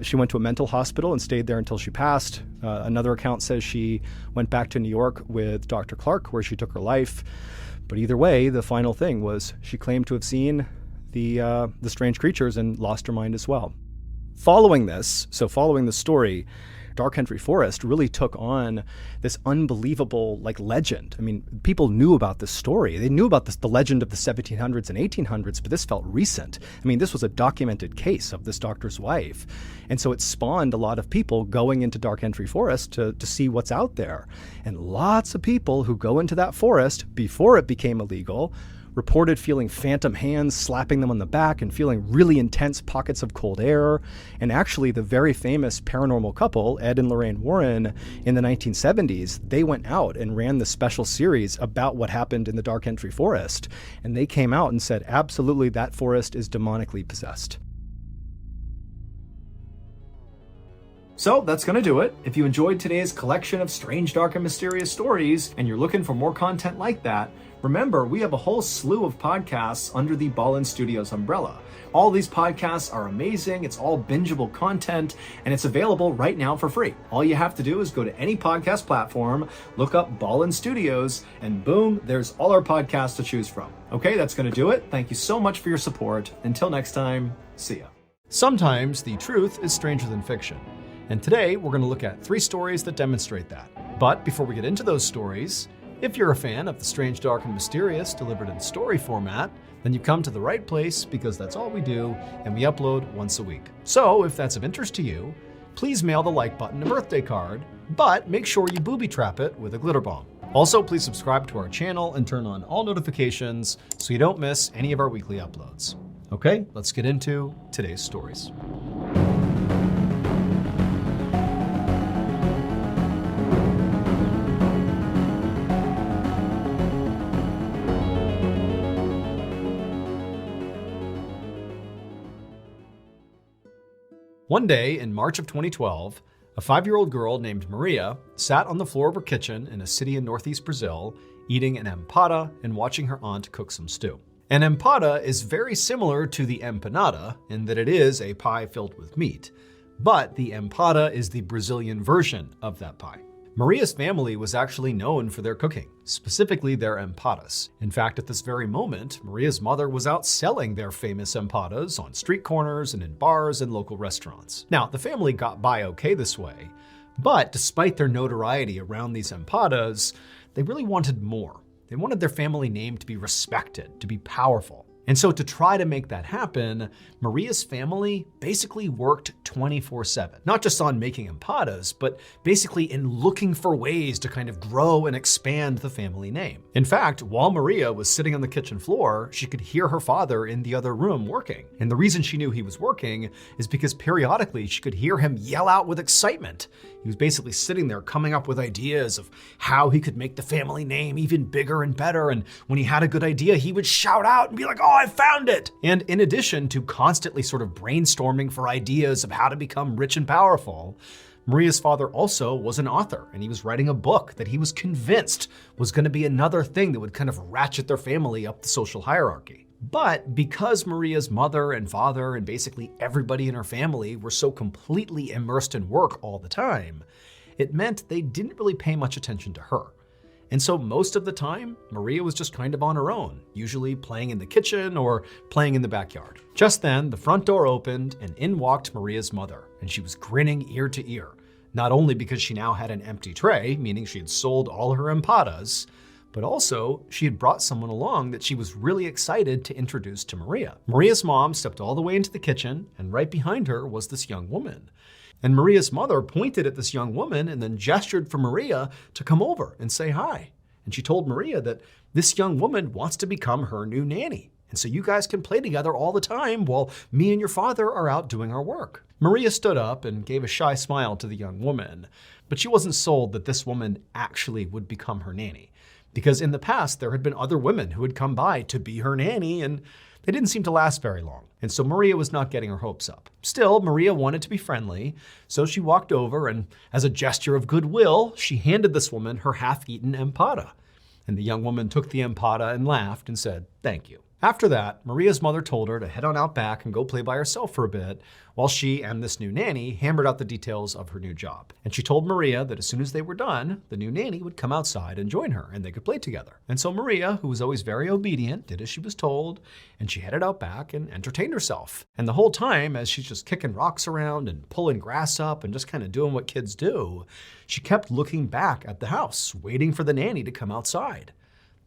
D: she went to a mental hospital and stayed there until she passed. Another account says she went back to New York with Dr. Clark, where she took her life. But either way, the final thing was she claimed to have seen the strange creatures and lost her mind as well. Following the story, Dark Entry Forest really took on this unbelievable legend. I mean, people knew about this story. They knew about the legend of the 1700s and 1800s, but this felt recent. I mean, this was a documented case of this doctor's wife. And so it spawned a lot of people going into Dark Entry Forest to see what's out there. And lots of people who go into that forest before it became illegal reported feeling phantom hands slapping them on the back and feeling really intense pockets of cold air. And actually, the very famous paranormal couple, Ed and Lorraine Warren, in the 1970s, they went out and ran this special series about what happened in the Dark Entry Forest. And they came out and said, absolutely, that forest is demonically possessed.
A: So that's going to do it. If you enjoyed today's collection of strange, dark, and mysterious stories, and you're looking for more content like that, remember, we have a whole slew of podcasts under the Ballen Studios umbrella. All these podcasts are amazing. It's all bingeable content, and it's available right now for free. All you have to do is go to any podcast platform, look up Ballen Studios, and boom, there's all our podcasts to choose from. Okay, that's going to do it. Thank you so much for your support. Until next time, see ya. Sometimes the truth is stranger than fiction. And today, we're going to look at 3 stories that demonstrate that. But before we get into those stories, if you're a fan of the strange, dark, and mysterious delivered in story format, then you come to the right place because that's all we do, and we upload once a week. So if that's of interest to you, please mail the like button a birthday card, but make sure you booby trap it with a glitter bomb. Also, please subscribe to our channel and turn on all notifications so you don't miss any of our weekly uploads. Okay, let's get into today's stories. One day in March of 2012, a 5-year-old girl named Maria sat on the floor of her kitchen in a city in northeast Brazil, eating an empada and watching her aunt cook some stew. An empada is very similar to the empanada in that it is a pie filled with meat, but the empada is the Brazilian version of that pie. Maria's family was actually known for their cooking, specifically their empadas. In fact, at this very moment, Maria's mother was out selling their famous empadas on street corners and in bars and local restaurants. Now, the family got by okay this way, but despite their notoriety around these empadas, they really wanted more. They wanted their family name to be respected, to be powerful. And so to try to make that happen, Maria's family basically worked 24/7, not just on making empadas, but basically in looking for ways to kind of grow and expand the family name. In fact, while Maria was sitting on the kitchen floor, she could hear her father in the other room working. And the reason she knew he was working is because periodically she could hear him yell out with excitement. He was basically sitting there coming up with ideas of how he could make the family name even bigger and better. And when he had a good idea, he would shout out and be like, "Oh, I found it!" And in addition to constantly sort of brainstorming for ideas of how to become rich and powerful, Maria's father also was an author, and he was writing a book that he was convinced was going to be another thing that would kind of ratchet their family up the social hierarchy. But because Maria's mother and father and basically everybody in her family were so completely immersed in work all the time, it meant they didn't really pay much attention to her. And so most of the time, Maria was just kind of on her own, usually playing in the kitchen or playing in the backyard. Just then, the front door opened and in walked Maria's mother, and she was grinning ear to ear, not only because she now had an empty tray, meaning she had sold all her empadas, but also she had brought someone along that she was really excited to introduce to Maria. Maria's mom stepped all the way into the kitchen, and right behind her was this young woman. And Maria's mother pointed at this young woman and then gestured for Maria to come over and say hi. And she told Maria that this young woman wants to become her new nanny. And so you guys can play together all the time while me and your father are out doing our work. Maria stood up and gave a shy smile to the young woman, but she wasn't sold that this woman actually would become her nanny. Because in the past, there had been other women who had come by to be her nanny, and they didn't seem to last very long. And so Maria was not getting her hopes up. Still, Maria wanted to be friendly, so she walked over and, as a gesture of goodwill, she handed this woman her half-eaten empada. And the young woman took the empada and laughed and said, "Thank you." After that, Maria's mother told her to head on out back and go play by herself for a bit while she and this new nanny hammered out the details of her new job. And she told Maria that as soon as they were done, the new nanny would come outside and join her and they could play together. And so Maria, who was always very obedient, did as she was told, and she headed out back and entertained herself. And the whole time, as she's just kicking rocks around and pulling grass up and just kind of doing what kids do, she kept looking back at the house, waiting for the nanny to come outside.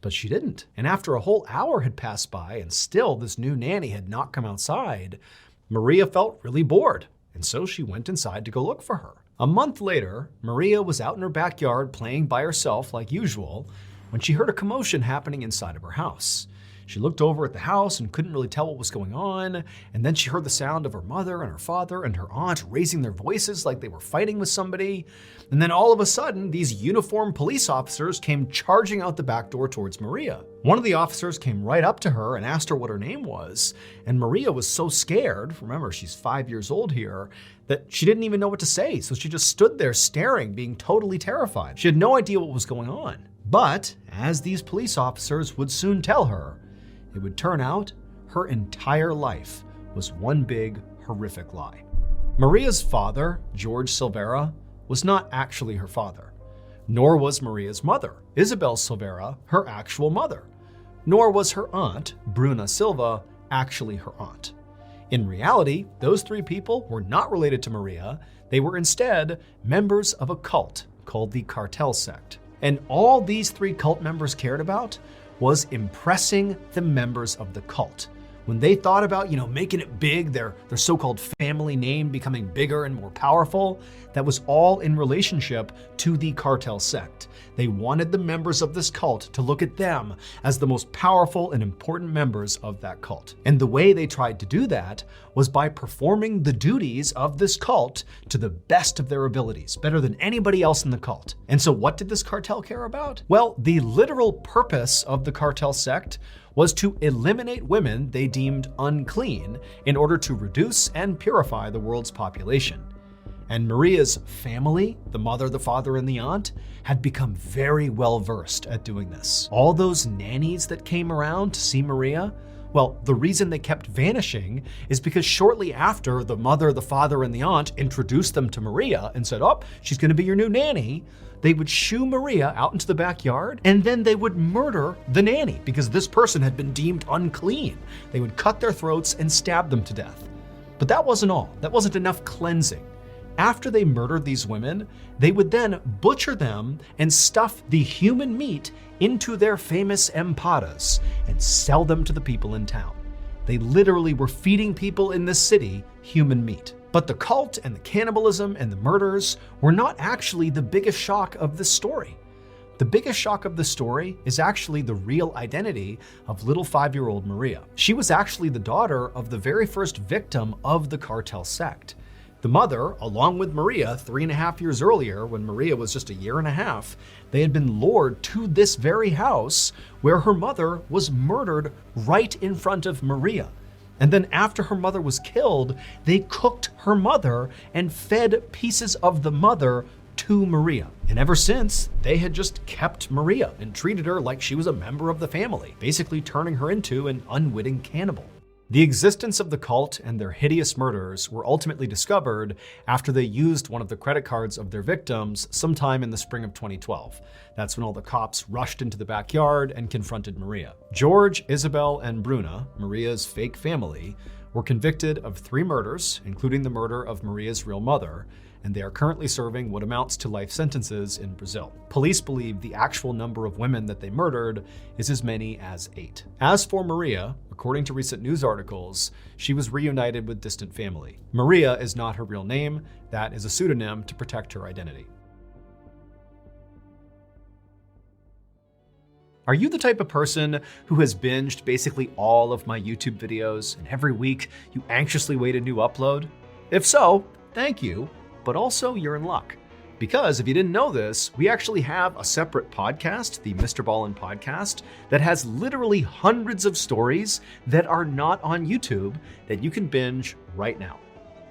A: But she didn't. And after a whole hour had passed by and still this new nanny had not come outside, Maria felt really bored. And so she went inside to go look for her. A month later, Maria was out in her backyard playing by herself like usual when she heard a commotion happening inside of her house. She looked over at the house and couldn't really tell what was going on. And then she heard the sound of her mother and her father and her aunt raising their voices like they were fighting with somebody. And then all of a sudden, these uniformed police officers came charging out the back door towards Maria. One of the officers came right up to her and asked her what her name was. And Maria was so scared, remember she's 5 years old here, that she didn't even know what to say. So she just stood there staring, being totally terrified. She had no idea what was going on. But as these police officers would soon tell her, it would turn out her entire life was one big, horrific lie. Maria's father, George Silvera, was not actually her father, nor was Maria's mother, Isabel Silvera, her actual mother, nor was her aunt, Bruna Silva, actually her aunt. In reality, those three people were not related to Maria. They were instead members of a cult called the Cartel Sect. And all these three cult members cared about was impressing the members of the cult. When they thought about, making it big, their so-called family name becoming bigger and more powerful, that was all in relationship to the Cartel Sect. They wanted the members of this cult to look at them as the most powerful and important members of that cult. And the way they tried to do that was by performing the duties of this cult to the best of their abilities, better than anybody else in the cult. And so what did this cartel care about? Well, the literal purpose of the Cartel Sect was to eliminate women they deemed unclean in order to reduce and purify the world's population. And Maria's family, the mother, the father, and the aunt, had become very well versed at doing this. All those nannies that came around to see Maria, well, the reason they kept vanishing is because shortly after the mother, the father, and the aunt introduced them to Maria and said, "Oh, she's gonna be your new nanny," they would shoo Maria out into the backyard, and then they would murder the nanny because this person had been deemed unclean. They would cut their throats and stab them to death. But that wasn't all. That wasn't enough cleansing. After they murdered these women, they would then butcher them and stuff the human meat into their famous empadas and sell them to the people in town. They literally were feeding people in this city human meat. But the cult and the cannibalism and the murders were not actually the biggest shock of this story. The biggest shock of the story is actually the real identity of little 5-year-old Maria. She was actually the daughter of the very first victim of the Cartel Sect. The mother, along with Maria 3.5 years earlier, when Maria was just 1.5 years, they had been lured to this very house where her mother was murdered right in front of Maria. And then after her mother was killed, they cooked her mother and fed pieces of the mother to Maria. And ever since, they had just kept Maria and treated her like she was a member of the family, basically turning her into an unwitting cannibal. The existence of the cult and their hideous murders were ultimately discovered after they used one of the credit cards of their victims sometime in the spring of 2012. That's when all the cops rushed into the backyard and confronted Maria. George, Isabel, and Bruna, Maria's fake family, were convicted of 3 murders, including the murder of Maria's real mother, and they are currently serving what amounts to life sentences in Brazil. Police believe the actual number of women that they murdered is as many as 8. As for Maria, according to recent news articles, she was reunited with distant family. Maria is not her real name. That is a pseudonym to protect her identity. Are you the type of person who has binged basically all of my YouTube videos and every week you anxiously wait a new upload? If so, thank you. But also you're in luck. Because if you didn't know this, we actually have a separate podcast, the MrBallen podcast, that has literally hundreds of stories that are not on YouTube that you can binge right now.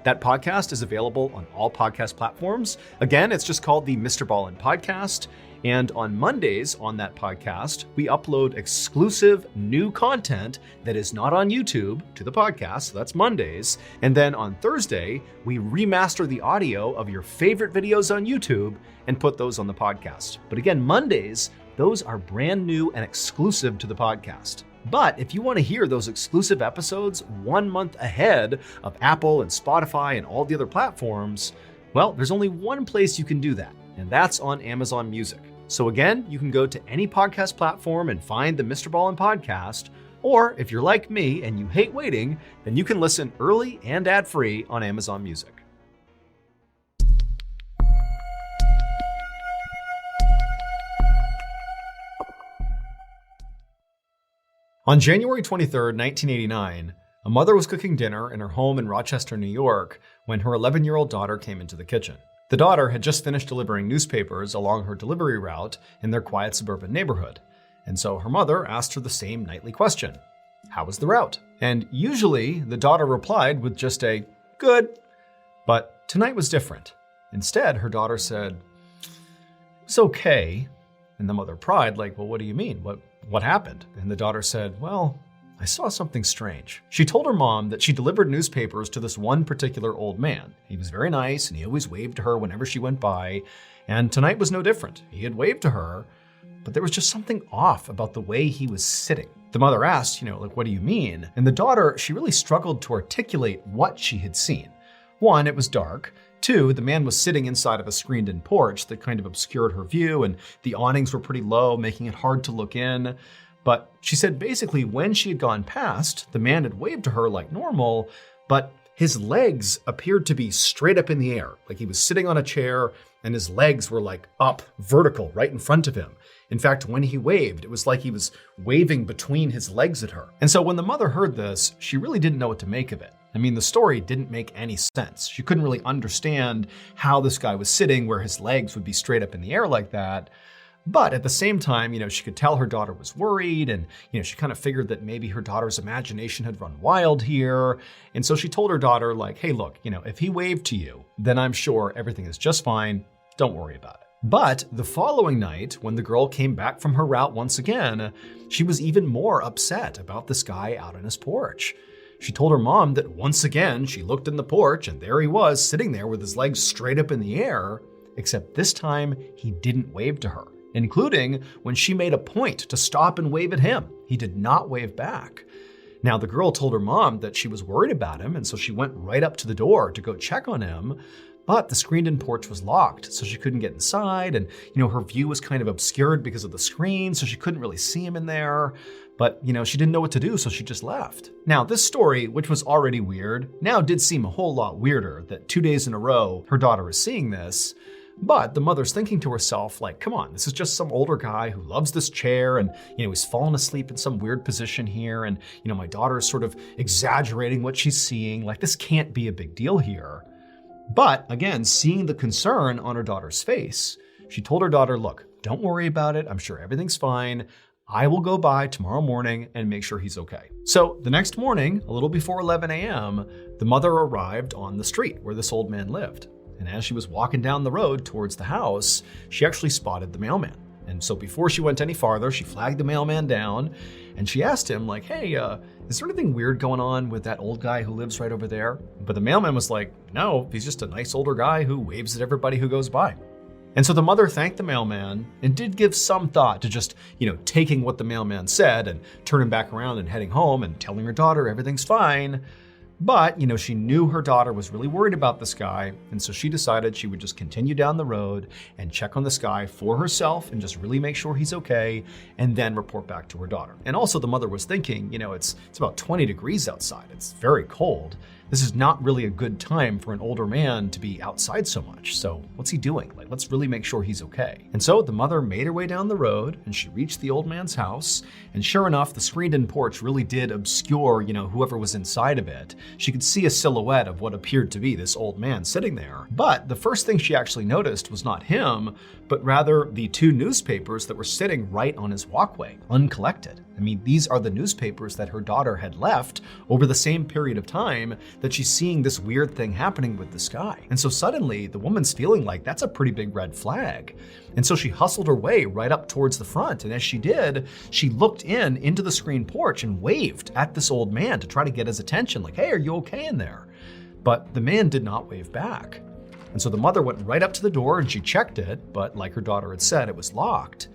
A: That podcast is available on all podcast platforms. Again, it's just called the MrBallen podcast. And on Mondays on that podcast, we upload exclusive new content that is not on YouTube to the podcast. So that's Mondays. And then on Thursday, we remaster the audio of your favorite videos on YouTube and put those on the podcast. But again, Mondays, those are brand new and exclusive to the podcast. But if you want to hear those exclusive episodes 1 month ahead of Apple and Spotify and all the other platforms, well, there's only one place you can do that, and that's on Amazon Music. So again, you can go to any podcast platform and find the MrBallen podcast, or if you're like me and you hate waiting, then you can listen early and ad-free on Amazon Music. On January 23rd, 1989, a mother was cooking dinner in her home in Rochester, New York, when her 11-year-old daughter came into the kitchen. The daughter had just finished delivering newspapers along her delivery route in their quiet suburban neighborhood, and so her mother asked her the same nightly question: how was the route? And usually, the daughter replied with just a, good. But tonight was different. Instead, her daughter said, it's okay. And the mother pried, like, well, what do you mean? What happened? And the daughter said, well, I saw something strange. She told her mom that she delivered newspapers to this one particular old man. He was very nice and he always waved to her whenever she went by. And tonight was no different. He had waved to her, but there was just something off about the way he was sitting. The mother asked, what do you mean? And the daughter, she really struggled to articulate what she had seen. One, it was dark. Two, the man was sitting inside of a screened-in porch that kind of obscured her view, and the awnings were pretty low, making it hard to look in. But she said basically when she had gone past, the man had waved to her like normal, but his legs appeared to be straight up in the air, like he was sitting on a chair and his legs were like up, vertical, right in front of him. In fact, when he waved, it was like he was waving between his legs at her. And so when the mother heard this, she really didn't know what to make of it. I mean, the story didn't make any sense. She couldn't really understand how this guy was sitting where his legs would be straight up in the air like that. But at the same time, she could tell her daughter was worried, and, she kind of figured that maybe her daughter's imagination had run wild here. And so she told her daughter, like, hey, look, if he waved to you, then I'm sure everything is just fine. Don't worry about it. But the following night, when the girl came back from her route once again, she was even more upset about this guy out on his porch. She told her mom that once again, she looked in the porch and there he was sitting there with his legs straight up in the air, except this time he didn't wave to her, including when she made a point to stop and wave at him. He did not wave back. Now, the girl told her mom that she was worried about him, and so she went right up to the door to go check on him. But the screened-in porch was locked, so she couldn't get inside, and her view was kind of obscured because of the screen, so she couldn't really see him in there. But she didn't know what to do, so she just left. Now, this story, which was already weird, now did seem a whole lot weirder that 2 days in a row her daughter is seeing this. But the mother's thinking to herself, like, come on, this is just some older guy who loves this chair and, he's fallen asleep in some weird position here. And, my daughter is sort of exaggerating what she's seeing. Like, this can't be a big deal here. But again, seeing the concern on her daughter's face, she told her daughter, look, don't worry about it. I'm sure everything's fine. I will go by tomorrow morning and make sure he's okay. So the next morning, a little before 11 a.m., the mother arrived on the street where this old man lived. And as she was walking down the road towards the house, she actually spotted the mailman. And so before she went any farther, she flagged the mailman down and she asked him, like, hey, is there anything weird going on with that old guy who lives right over there? But the mailman was like, no, he's just a nice older guy who waves at everybody who goes by. And so the mother thanked the mailman and did give some thought to just, taking what the mailman said and turning back around and heading home and telling her daughter everything's fine. But, she knew her daughter was really worried about this guy, and so she decided she would just continue down the road and check on this guy for herself and just really make sure he's okay, and then report back to her daughter. And also the mother was thinking, it's about 20 degrees outside. It's very cold. This is not really a good time for an older man to be outside so much. So what's he doing? Like, let's really make sure he's okay. And so the mother made her way down the road and she reached the old man's house. And sure enough, the screened-in porch really did obscure, whoever was inside of it. She could see a silhouette of what appeared to be this old man sitting there. But the first thing she actually noticed was not him, but rather the two newspapers that were sitting right on his walkway, uncollected. I mean, these are the newspapers that her daughter had left over the same period of time that she's seeing this weird thing happening with this guy. And so suddenly the woman's feeling like that's a pretty big red flag. And so she hustled her way right up towards the front. And as she did, she looked into the screen porch and waved at this old man to try to get his attention, like, hey, are you okay in there? But the man did not wave back. And so the mother went right up to the door and she checked it, but like her daughter had said, it was locked.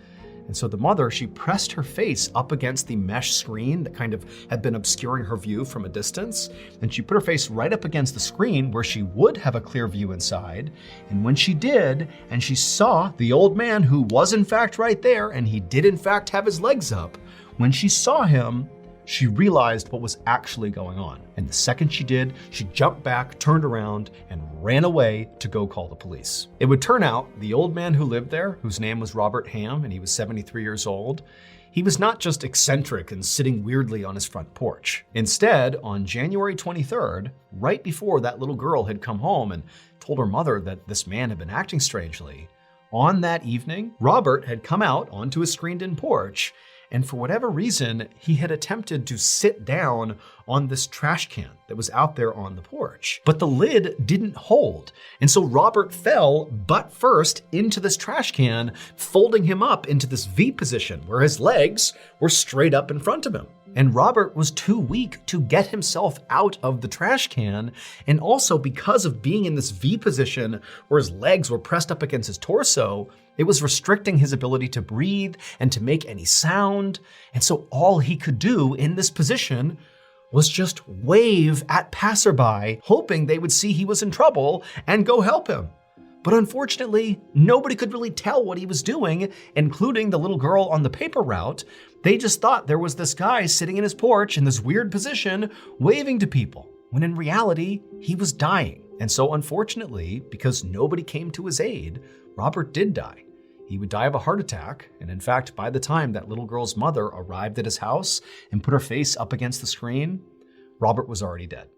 A: And so the mother, she pressed her face up against the mesh screen that kind of had been obscuring her view from a distance. And she put her face right up against the screen where she would have a clear view inside. And when she did, and she saw the old man who was in fact right there, and he did in fact have his legs up, when she saw him, she realized what was actually going on. And the second she did, she jumped back, turned around, and ran away to go call the police. It would turn out the old man who lived there, whose name was Robert Ham, and he was 73 years old, he was not just eccentric and sitting weirdly on his front porch. Instead, on January 23rd, right before that little girl had come home and told her mother that this man had been acting strangely, on that evening, Robert had come out onto his screened-in porch, and for whatever reason, he had attempted to sit down on this trash can that was out there on the porch. But the lid didn't hold. And so Robert fell butt first into this trash can, folding him up into this V position where his legs were straight up in front of him. And Robert was too weak to get himself out of the trash can. And also because of being in this V position where his legs were pressed up against his torso, it was restricting his ability to breathe and to make any sound. And so all he could do in this position was just wave at passerby, hoping they would see he was in trouble and go help him. But unfortunately, nobody could really tell what he was doing, including the little girl on the paper route. They just thought there was this guy sitting in his porch in this weird position, waving to people, when in reality, he was dying. And so unfortunately, because nobody came to his aid, Robert did die. He would die of a heart attack, and in fact, by the time that little girl's mother arrived at his house and put her face up against the screen, Robert was already dead.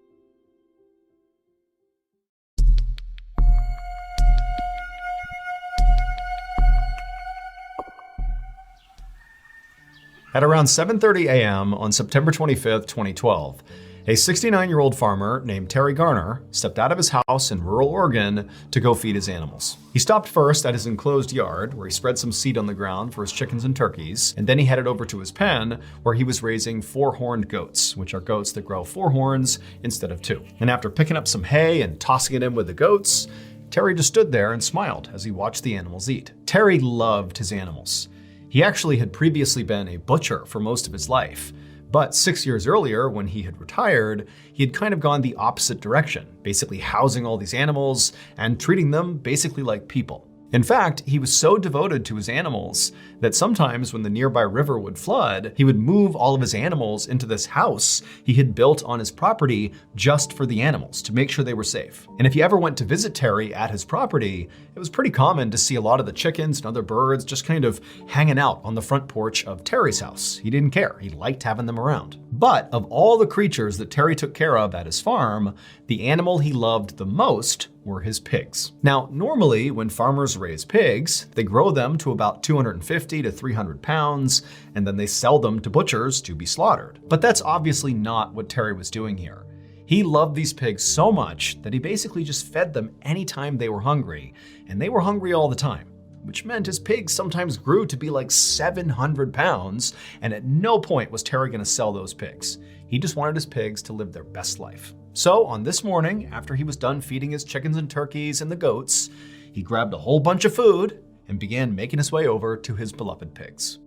A: At around 7:30 a.m. on September 25th, 2012, a 69-year-old farmer named Terry Garner stepped out of his house in rural Oregon to go feed his animals. He stopped first at his enclosed yard, where he spread some seed on the ground for his chickens and turkeys, and then he headed over to his pen, where he was raising 4-horned goats, which are goats that grow 4 horns instead of 2. And after picking up some hay and tossing it in with the goats, Terry just stood there and smiled as he watched the animals eat. Terry loved his animals. He actually had previously been a butcher for most of his life. But 6 years earlier, when he had retired, he had kind of gone the opposite direction, basically housing all these animals and treating them basically like people. In fact, he was so devoted to his animals that sometimes when the nearby river would flood, he would move all of his animals into this house he had built on his property just for the animals to make sure they were safe. And if you ever went to visit Terry at his property, it was pretty common to see a lot of the chickens and other birds just kind of hanging out on the front porch of Terry's house. He didn't care. He liked having them around. But of all the creatures that Terry took care of at his farm, the animal he loved the most were his pigs. Now, normally when farmers raise pigs, they grow them to about 250 to 300 pounds, and then they sell them to butchers to be slaughtered. But that's obviously not what Terry was doing here. He loved these pigs so much that he basically just fed them anytime they were hungry, and they were hungry all the time, which meant his pigs sometimes grew to be like 700 pounds, and at no point was Terry gonna sell those pigs. He just wanted his pigs to live their best life. So on this morning, after he was done feeding his chickens and turkeys and the goats, he grabbed a whole bunch of food and began making his way over to his beloved pigs.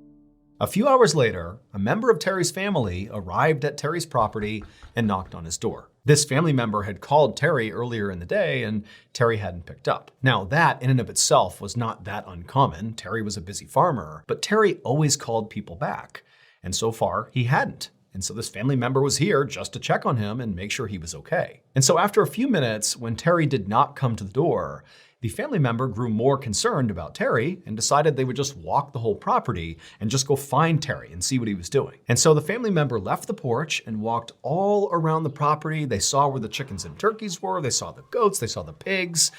A: A few hours later, a member of Terry's family arrived at Terry's property and knocked on his door. This family member had called Terry earlier in the day and Terry hadn't picked up. Now that in and of itself was not that uncommon. Terry was a busy farmer, but Terry always called people back. And so far he hadn't. And so this family member was here just to check on him and make sure he was okay. And so after a few minutes, when Terry did not come to the door, the family member grew more concerned about Terry and decided they would just walk the whole property and just go find Terry and see what he was doing. And so the family member left the porch and walked all around the property. They saw where the chickens and turkeys were. They saw the goats. They saw the pigs.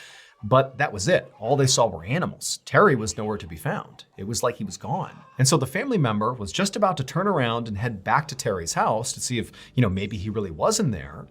A: But that was it. All they saw were animals. Terry was nowhere to be found. It was like he was gone. And so the family member was just about to turn around and head back to Terry's house to see if, maybe he really was in there,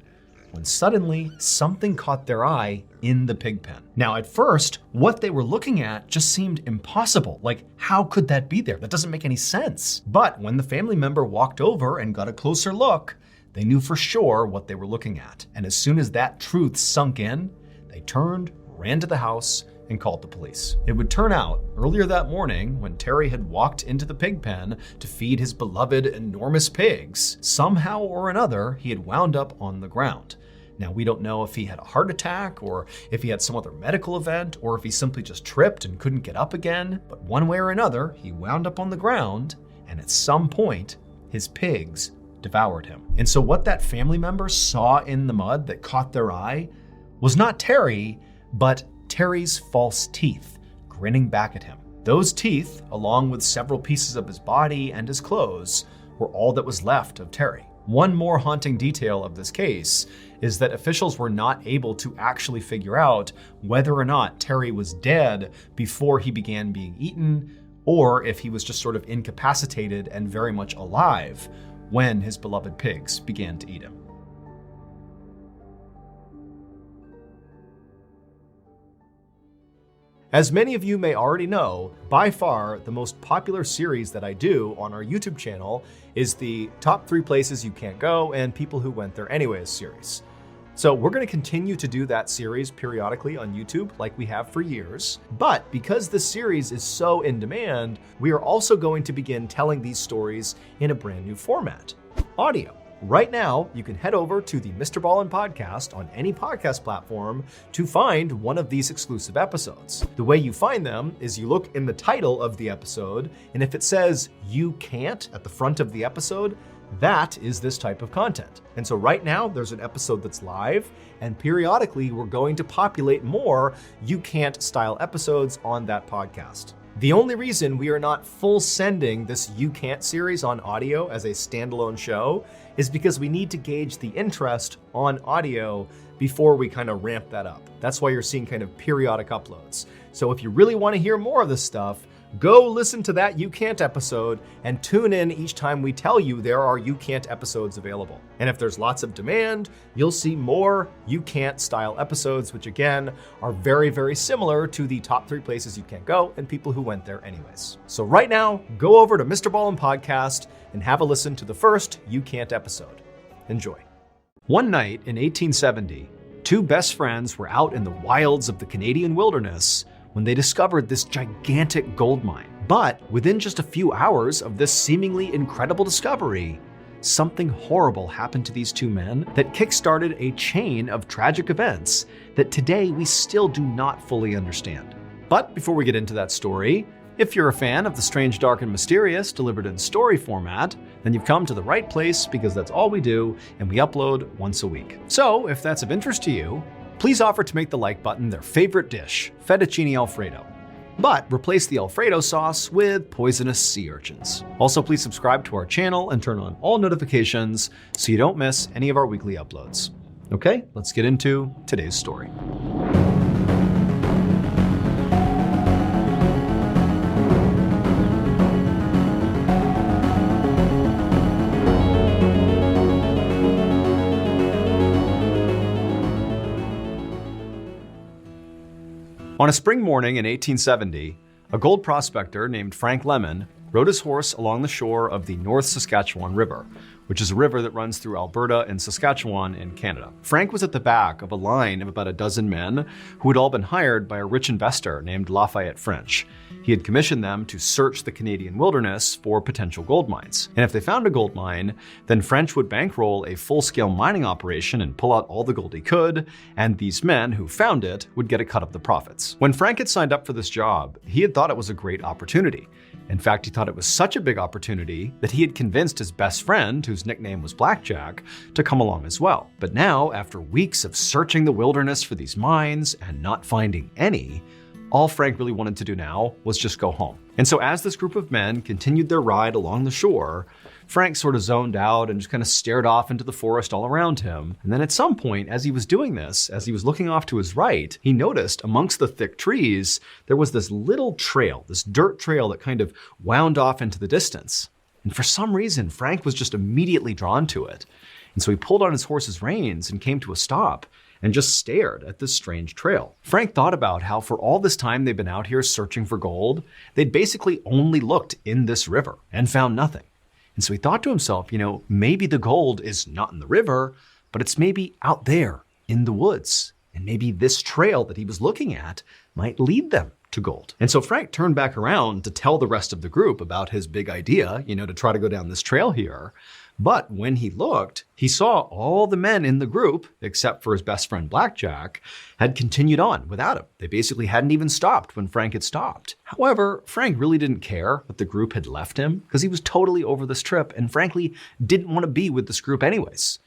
A: when suddenly something caught their eye in the pig pen. Now, at first, what they were looking at just seemed impossible. Like, how could that be there? That doesn't make any sense. But when the family member walked over and got a closer look, they knew for sure what they were looking at. And as soon as that truth sunk in, they turned, ran to the house, and called the police. It would turn out, earlier that morning, when Terry had walked into the pig pen to feed his beloved enormous pigs, somehow or another, he had wound up on the ground. Now, we don't know if he had a heart attack or if he had some other medical event or if he simply just tripped and couldn't get up again, but one way or another, he wound up on the ground, and at some point, his pigs devoured him. And so what that family member saw in the mud that caught their eye was not Terry, but Terry's false teeth grinning back at him. Those teeth, along with several pieces of his body and his clothes, were all that was left of Terry. One more haunting detail of this case is that officials were not able to actually figure out whether or not Terry was dead before he began being eaten, or if he was just sort of incapacitated and very much alive when his beloved pigs began to eat him. As many of you may already know, by far the most popular series that I do on our YouTube channel is the Top 3 Places You Can't Go and People Who Went There Anyways series. So we're going to continue to do that series periodically on YouTube like we have for years. But because this series is so in demand, we are also going to begin telling these stories in a brand new format, audio. Right now, you can head over to the MrBallen podcast on any podcast platform to find one of these exclusive episodes. The way you find them is you look in the title of the episode, and if it says "You Can't" at the front of the episode, that is this type of content. And so right now, there's an episode that's live, and periodically we're going to populate more You Can't style episodes on that podcast. The only reason we are not full sending this You Can't series on audio as a standalone show is because we need to gauge the interest on audio before we kind of ramp that up. That's why you're seeing kind of periodic uploads. So if you really want to hear more of this stuff, go listen to that You Can't episode and tune in each time we tell you there are You Can't episodes available. And if there's lots of demand, you'll see more You Can't style episodes, which again are very, very similar to the Top 3 Places You Can't Go and People Who Went There Anyways. So right now, go over to MrBallen Podcast and have a listen to the first You Can't episode. Enjoy. One night in 1870, two best friends were out in the wilds of the Canadian wilderness when they discovered this gigantic gold mine. But within just a few hours of this seemingly incredible discovery, something horrible happened to these two men that kickstarted a chain of tragic events that today we still do not fully understand. But before we get into that story, if you're a fan of the strange, dark, and mysterious delivered in story format, then you've come to the right place because that's all we do, and we upload once a week. So if that's of interest to you, please offer to make the like button their favorite dish, fettuccine Alfredo. But replace the Alfredo sauce with poisonous sea urchins. Also, please subscribe to our channel and turn on all notifications so you don't miss any of our weekly uploads. Okay, let's get into today's story. On a spring morning in 1870, a gold prospector named Frank Lemon rode his horse along the shore of the North Saskatchewan River, which is a river that runs through Alberta and Saskatchewan in Canada. Frank was at the back of a line of about a dozen men who had all been hired by a rich investor named Lafayette French. He had commissioned them to search the Canadian wilderness for potential gold mines. And if they found a gold mine, then French would bankroll a full-scale mining operation and pull out all the gold he could, and these men who found it would get a cut of the profits. When Frank had signed up for this job, he had thought it was a great opportunity. In fact, he thought it was such a big opportunity that he had convinced his best friend, whose nickname was Blackjack, to come along as well. But now, after weeks of searching the wilderness for these mines and not finding any, all Frank really wanted to do now was just go home. And so as this group of men continued their ride along the shore, Frank sort of zoned out and just kind of stared off into the forest all around him. And then at some point, as he was doing this, as he was looking off to his right, he noticed amongst the thick trees, there was this little trail, this dirt trail that kind of wound off into the distance. And for some reason, Frank was just immediately drawn to it. And so he pulled on his horse's reins and came to a stop and just stared at this strange trail. Frank thought about how for all this time they've been out here searching for gold, they'd basically only looked in this river and found nothing. And so he thought to himself, maybe the gold is not in the river, but it's maybe out there in the woods. And maybe this trail that he was looking at might lead them to gold. And so Frank turned back around to tell the rest of the group about his big idea, to try to go down this trail here. But when he looked, he saw all the men in the group, except for his best friend Blackjack, had continued on without him. They basically hadn't even stopped when Frank had stopped. However, Frank really didn't care that the group had left him because he was totally over this trip and frankly didn't want to be with this group anyways.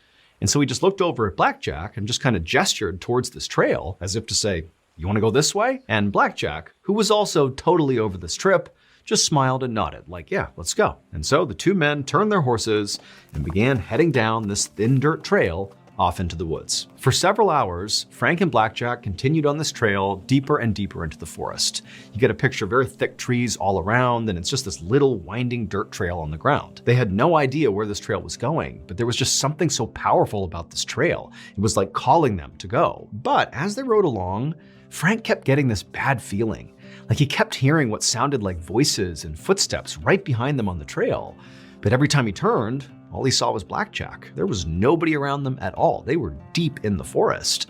A: And so he just looked over at Blackjack and just kind of gestured towards this trail as if to say, "You want to go this way?" And Blackjack, who was also totally over this trip, just smiled and nodded like, "Yeah, let's go." And so the two men turned their horses and began heading down this thin dirt trail off into the woods. For several hours, Frank and Blackjack continued on this trail deeper and deeper into the forest. You get a picture of very thick trees all around, and it's just this little winding dirt trail on the ground. They had no idea where this trail was going, but there was just something so powerful about this trail. It was like calling them to go. But as they rode along, Frank kept getting this bad feeling. Like he kept hearing what sounded like voices and footsteps right behind them on the trail. But every time he turned, all he saw was Blackjack. There was nobody around them at all. They were deep in the forest.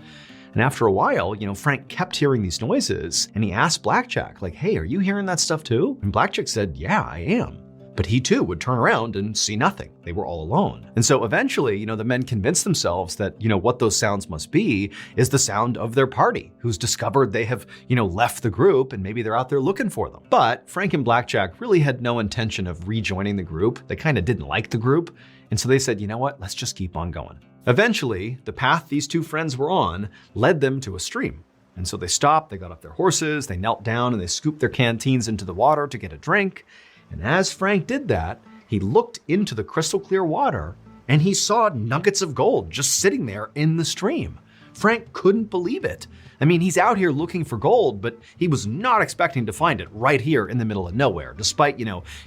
A: And after a while, Frank kept hearing these noises and he asked Blackjack, like, "Hey, are you hearing that stuff too?" And Blackjack said, "Yeah, I am." But he too would turn around and see nothing. They were all alone. And so eventually, the men convinced themselves that, what those sounds must be is the sound of their party, who's discovered they have, left the group and maybe they're out there looking for them. But Frank and Blackjack really had no intention of rejoining the group. They kind of didn't like the group. And so they said, "You know what? Let's just keep on going." Eventually, the path these two friends were on led them to a stream. And so they stopped, they got off their horses, they knelt down and they scooped their canteens into the water to get a drink. And as Frank did that, he looked into the crystal clear water and he saw nuggets of gold just sitting there in the stream. Frank couldn't believe it. I mean, he's out here looking for gold, but he was not expecting to find it right here in the middle of nowhere, despite,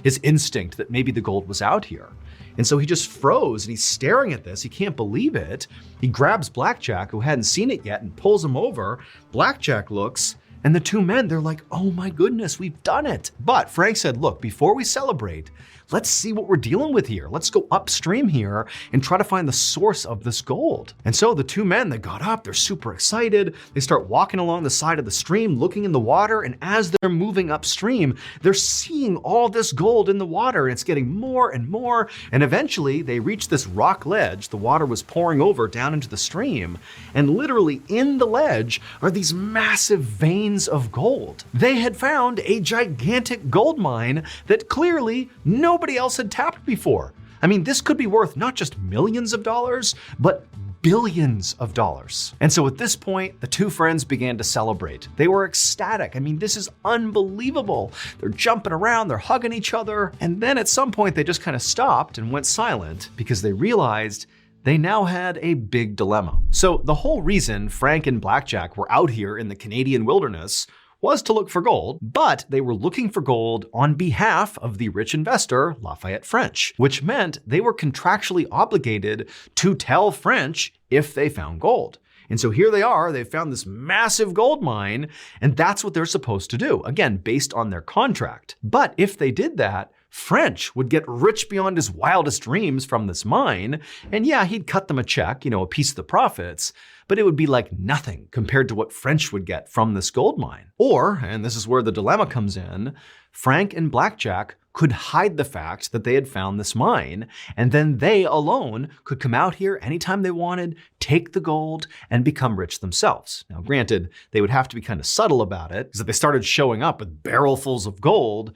A: his instinct that maybe the gold was out here. And so he just froze and he's staring at this. He can't believe it. He grabs Blackjack, who hadn't seen it yet, and pulls him over. Blackjack looks, and the two men, they're like, "Oh my goodness, we've done it." But Frank said, "Look, before we celebrate, let's see what we're dealing with here. Let's go upstream here and try to find the source of this gold." And so the two men, they got up, they're super excited. They start walking along the side of the stream, looking in the water. And as they're moving upstream, they're seeing all this gold in the water. And it's getting more and more. And eventually they reach this rock ledge. The water was pouring over down into the stream. And literally in the ledge are these massive veins of gold. They had found a gigantic gold mine that clearly nobody else had tapped before. I mean, this could be worth not just millions of dollars, but billions of dollars. And so at this point, the two friends began to celebrate. They were ecstatic. I mean, this is unbelievable. They're jumping around, they're hugging each other. And then at some point, they just kind of stopped and went silent because they realized they now had a big dilemma. So the whole reason Frank and Blackjack were out here in the Canadian wilderness was to look for gold, but they were looking for gold on behalf of the rich investor, Lafayette French, which meant they were contractually obligated to tell French if they found gold. And so here they are, they found this massive gold mine, and that's what they're supposed to do, again, based on their contract. But if they did that, French would get rich beyond his wildest dreams from this mine. And yeah, he'd cut them a check, a piece of the profits, but it would be like nothing compared to what French would get from this gold mine. Or, and this is where the dilemma comes in, Frank and Blackjack could hide the fact that they had found this mine, and then they alone could come out here anytime they wanted, take the gold, and become rich themselves. Now, granted, they would have to be kind of subtle about it, because if they started showing up with barrelfuls of gold,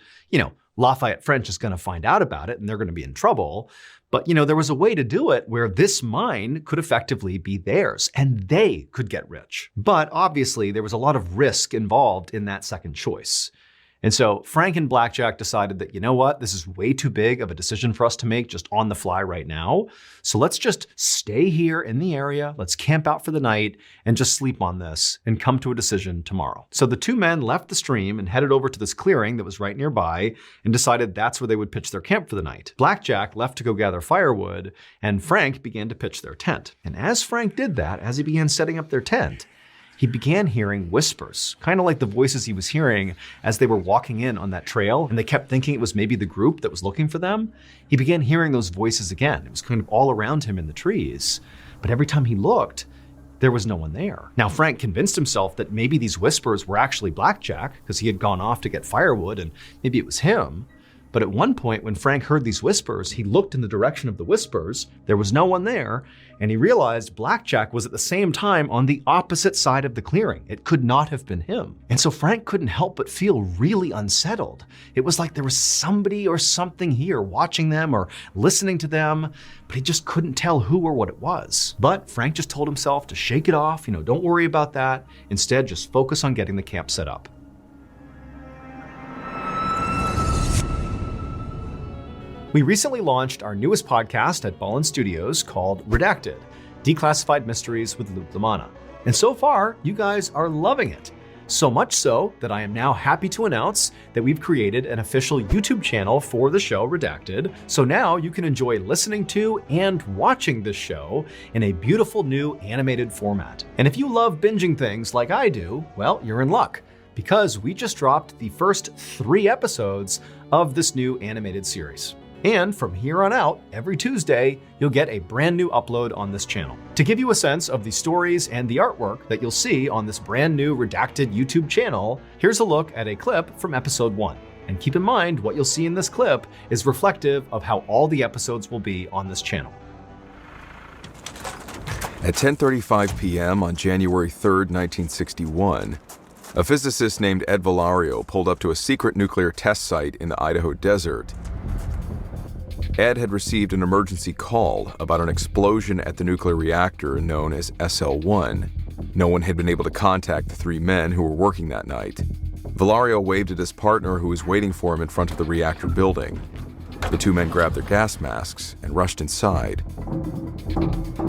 A: Lafayette French is going to find out about it and they're going to be in trouble. But, there was a way to do it where this mine could effectively be theirs and they could get rich. But obviously there was a lot of risk involved in that second choice. And so Frank and Blackjack decided that, you know what, this is way too big of a decision for us to make just on the fly right now. So let's just stay here in the area, let's camp out for the night and just sleep on this and come to a decision tomorrow. So the two men left the stream and headed over to this clearing that was right nearby and decided that's where they would pitch their camp for the night. Blackjack left to go gather firewood, and Frank began to pitch their tent. And as Frank did that, as he began setting up their tent, he began hearing whispers, kind of like the voices he was hearing as they were walking in on that trail, and they kept thinking it was maybe the group that was looking for them. He began hearing those voices again. It was kind of all around him in the trees. But every time he looked, there was no one there. Now, Frank convinced himself that maybe these whispers were actually Blackjack, because he had gone off to get firewood and maybe it was him. But at one point, when Frank heard these whispers, he looked in the direction of the whispers. There was no one there, and he realized Blackjack was at the same time on the opposite side of the clearing. It could not have been him. And so Frank couldn't help but feel really unsettled. It was like there was somebody or something here watching them or listening to them, but he just couldn't tell who or what it was. But Frank just told himself to shake it off, don't worry about that. Instead, just focus on getting the camp set up. We recently launched our newest podcast at Ballen Studios called Redacted, Declassified Mysteries with Luke Lamanna. And so far, you guys are loving it. So much so that I am now happy to announce that we've created an official YouTube channel for the show Redacted. So now you can enjoy listening to and watching this show in a beautiful new animated format. And if you love binging things like I do, well, you're in luck, because we just dropped the first 3 episodes of this new animated series. And from here on out, every Tuesday, you'll get a brand new upload on this channel. To give you a sense of the stories and the artwork that you'll see on this brand new Redacted YouTube channel, here's a look at a clip from episode 1. And keep in mind, what you'll see in this clip is reflective of how all the episodes will be on this channel.
B: At 10:35 p.m. on January 3rd, 1961, a physicist named Ed Valario pulled up to a secret nuclear test site in the Idaho desert. Ed had received an emergency call about an explosion at the nuclear reactor known as SL-1. No one had been able to contact the 3 men who were working that night. Valario waved at his partner who was waiting for him in front of the reactor building. The 2 men grabbed their gas masks and rushed inside.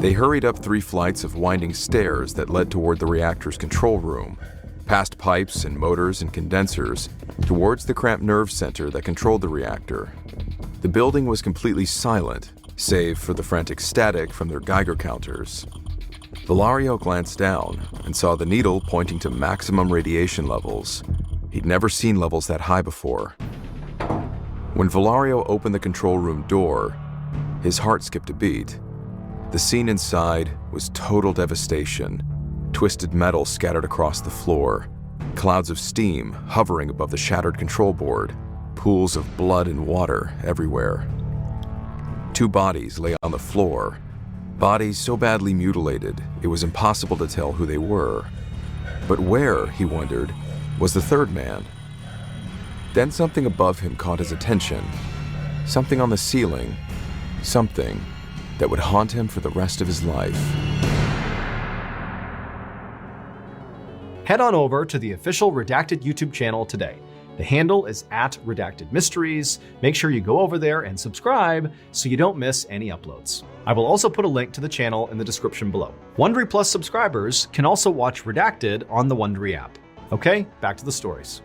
B: They hurried up 3 flights of winding stairs that led toward the reactor's control room, past pipes and motors and condensers, towards the cramped nerve center that controlled the reactor. The building was completely silent, save for the frantic static from their Geiger counters. Valario glanced down and saw the needle pointing to maximum radiation levels. He'd never seen levels that high before. When Valario opened the control room door, his heart skipped a beat. The scene inside was total devastation. Twisted metal scattered across the floor, clouds of steam hovering above the shattered control board, pools of blood and water everywhere. 2 bodies lay on the floor, bodies so badly mutilated it was impossible to tell who they were. But where, he wondered, was the 3rd man? Then something above him caught his attention. Something on the ceiling. Something that would haunt him for the rest of his life.
A: Head on over to the official Redacted YouTube channel today. The handle is @RedactedMysteries. Make sure you go over there and subscribe so you don't miss any uploads. I will also put a link to the channel in the description below. Wondery Plus subscribers can also watch Redacted on the Wondery app. Okay, back to the stories.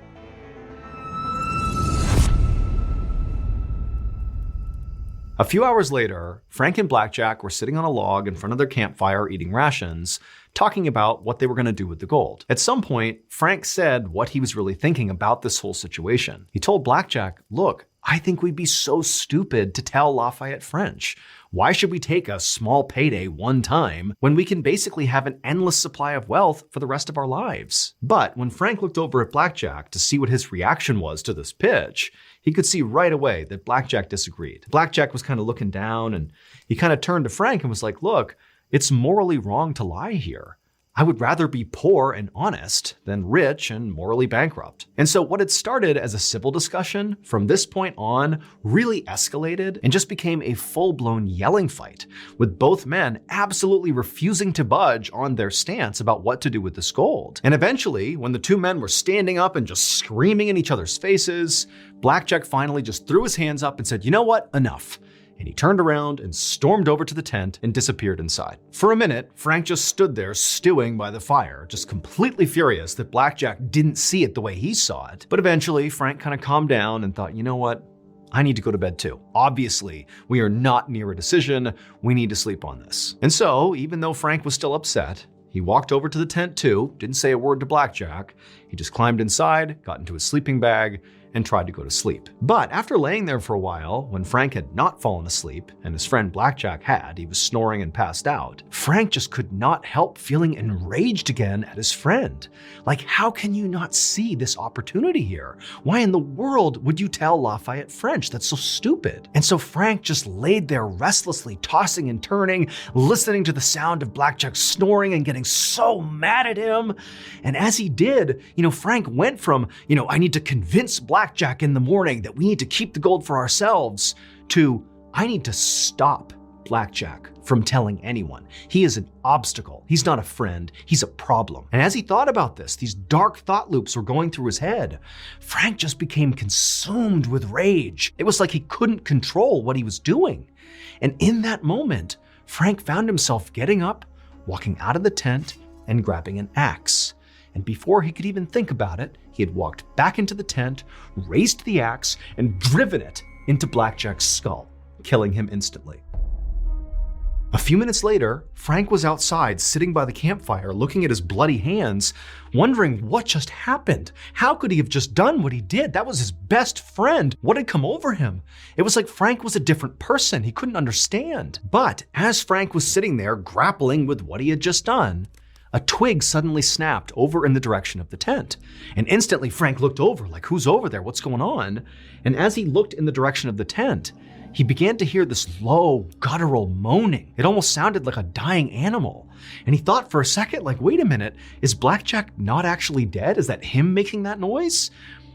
A: A few hours later, Frank and Blackjack were sitting on a log in front of their campfire eating rations, talking about what they were going to do with the gold. At some point, Frank said what he was really thinking about this whole situation. He told Blackjack, "Look, I think we'd be so stupid to tell Lafayette French. Why should we take a small payday one time when we can basically have an endless supply of wealth for the rest of our lives?" But when Frank looked over at Blackjack to see what his reaction was to this pitch, he could see right away that Blackjack disagreed. Blackjack was kind of looking down and he kind of turned to Frank and was like, "Look, it's morally wrong to lie here. I would rather be poor and honest than rich and morally bankrupt. And so what had started as a civil discussion from this point on really escalated and just became a full-blown yelling fight, with both men absolutely refusing to budge on their stance about what to do with this gold. And eventually, when the two men were standing up and just screaming in each other's faces, Blackjack finally just threw his hands up and said, "You know what? Enough." And he turned around and stormed over to the tent and disappeared inside. For a minute, Frank just stood there stewing by the fire, just completely furious that Blackjack didn't see it the way he saw it. But eventually, Frank kind of calmed down and thought, you know what? I need to go to bed too. Obviously, we are not near a decision. We need to sleep on this. And so, even though Frank was still upset, he walked over to the tent too, didn't say a word to Blackjack. He just climbed inside, got into his sleeping bag, and tried to go to sleep. But after laying there for a while, when Frank had not fallen asleep, and his friend Blackjack had, he was snoring and passed out, Frank just could not help feeling enraged again at his friend. Like, how can you not see this opportunity here? Why in the world would you tell Lafayette French? That's so stupid. And so Frank just laid there restlessly, tossing and turning, listening to the sound of Blackjack snoring and getting so mad at him. And as he did, Frank went from, I need to convince Blackjack in the morning that we need to keep the gold for ourselves, to I need to stop Blackjack from telling anyone. He is an obstacle. He's not a friend. He's a problem. And as he thought about this, these dark thought loops were going through his head. Frank just became consumed with rage. It was like he couldn't control what he was doing. And in that moment, Frank found himself getting up, walking out of the tent, and grabbing an axe. And before he could even think about it, he had walked back into the tent, raised the axe, and driven it into Blackjack's skull, killing him instantly. A few minutes later, Frank was outside sitting by the campfire looking at his bloody hands, wondering what just happened. How could he have just done what he did? That was his best friend. What had come over him? It was like Frank was a different person. He couldn't understand. But as Frank was sitting there grappling with what he had just done, a twig suddenly snapped over in the direction of the tent. And instantly Frank looked over, like, who's over there? What's going on? And as he looked in the direction of the tent, he began to hear this low, guttural moaning. It almost sounded like a dying animal. And he thought for a second, like, wait a minute, is Blackjack not actually dead? Is that him making that noise?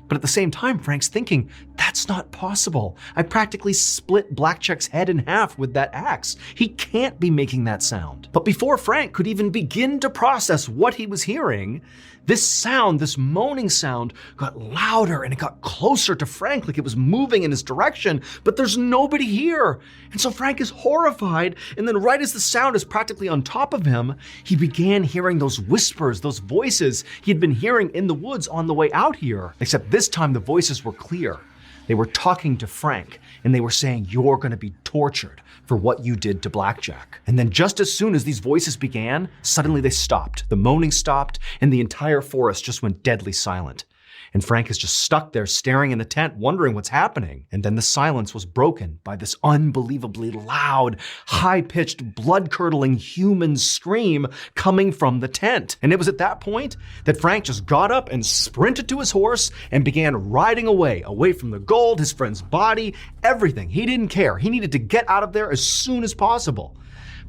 A: But at the same time, Frank's thinking, that's not possible. I practically split Blackjack's head in half with that axe. He can't be making that sound. But before Frank could even begin to process what he was hearing, this sound, this moaning sound, got louder and it got closer to Frank, like it was moving in his direction, but there's nobody here. And so Frank is horrified, and then right as the sound is practically on top of him, he began hearing those whispers, those voices he had been hearing in the woods on the way out here. Except this time the voices were clear. They were talking to Frank, and they were saying, you're gonna be tortured for what you did to Blackjack. And then just as soon as these voices began, suddenly they stopped. The moaning stopped, and the entire forest just went deadly silent. And Frank is just stuck there staring in the tent, wondering what's happening. And then the silence was broken by this unbelievably loud, high-pitched, blood-curdling human scream coming from the tent. And it was at that point that Frank just got up and sprinted to his horse and began riding away from the gold, his friend's body, everything. He didn't care. He needed to get out of there as soon as possible.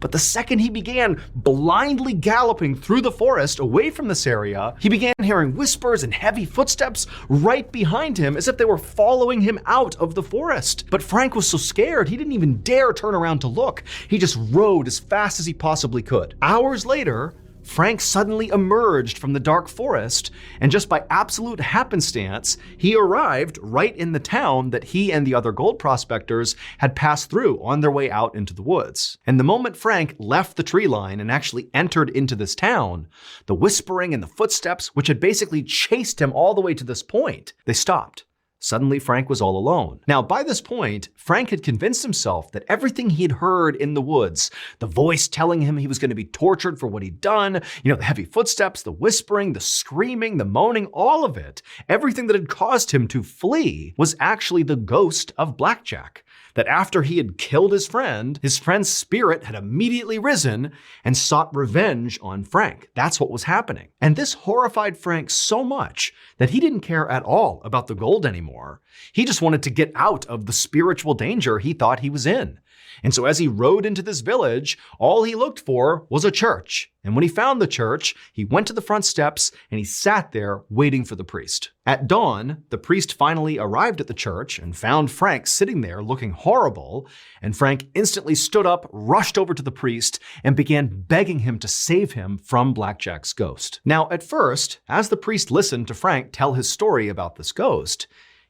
A: But the second he began blindly galloping through the forest away from this area, he began hearing whispers and heavy footsteps right behind him as if they were following him out of the forest. But Frank was so scared, he didn't even dare turn around to look. He just rode as fast as he possibly could. Hours later, Frank suddenly emerged from the dark forest, and just by absolute happenstance, he arrived right in the town that he and the other gold prospectors had passed through on their way out into the woods. And the moment Frank left the tree line and actually entered into this town, the whispering and the footsteps, which had basically chased him all the way to this point, they stopped. Suddenly, Frank was all alone. Now, by this point, Frank had convinced himself that everything he had heard in the woods, the voice telling him he was going to be tortured for what he'd done, the heavy footsteps, the whispering, the screaming, the moaning, all of it, everything that had caused him to flee was actually the ghost of Blackjack. That after he had killed his friend's spirit had immediately risen and sought revenge on Frank. That's what was happening. And this horrified Frank so much that he didn't care at all about the gold anymore. He just wanted to get out of the spiritual danger he thought he was in. And so as he rode into this village, all he looked for was a church. And when he found the church, he went to the front steps and he sat there waiting for the priest. At dawn, the priest finally arrived at the church and found Frank sitting there looking horrible. And Frank instantly stood up, rushed over to the priest, and began begging him to save him from Blackjack's ghost. Now, at first, as the priest listened to Frank tell his story about this ghost,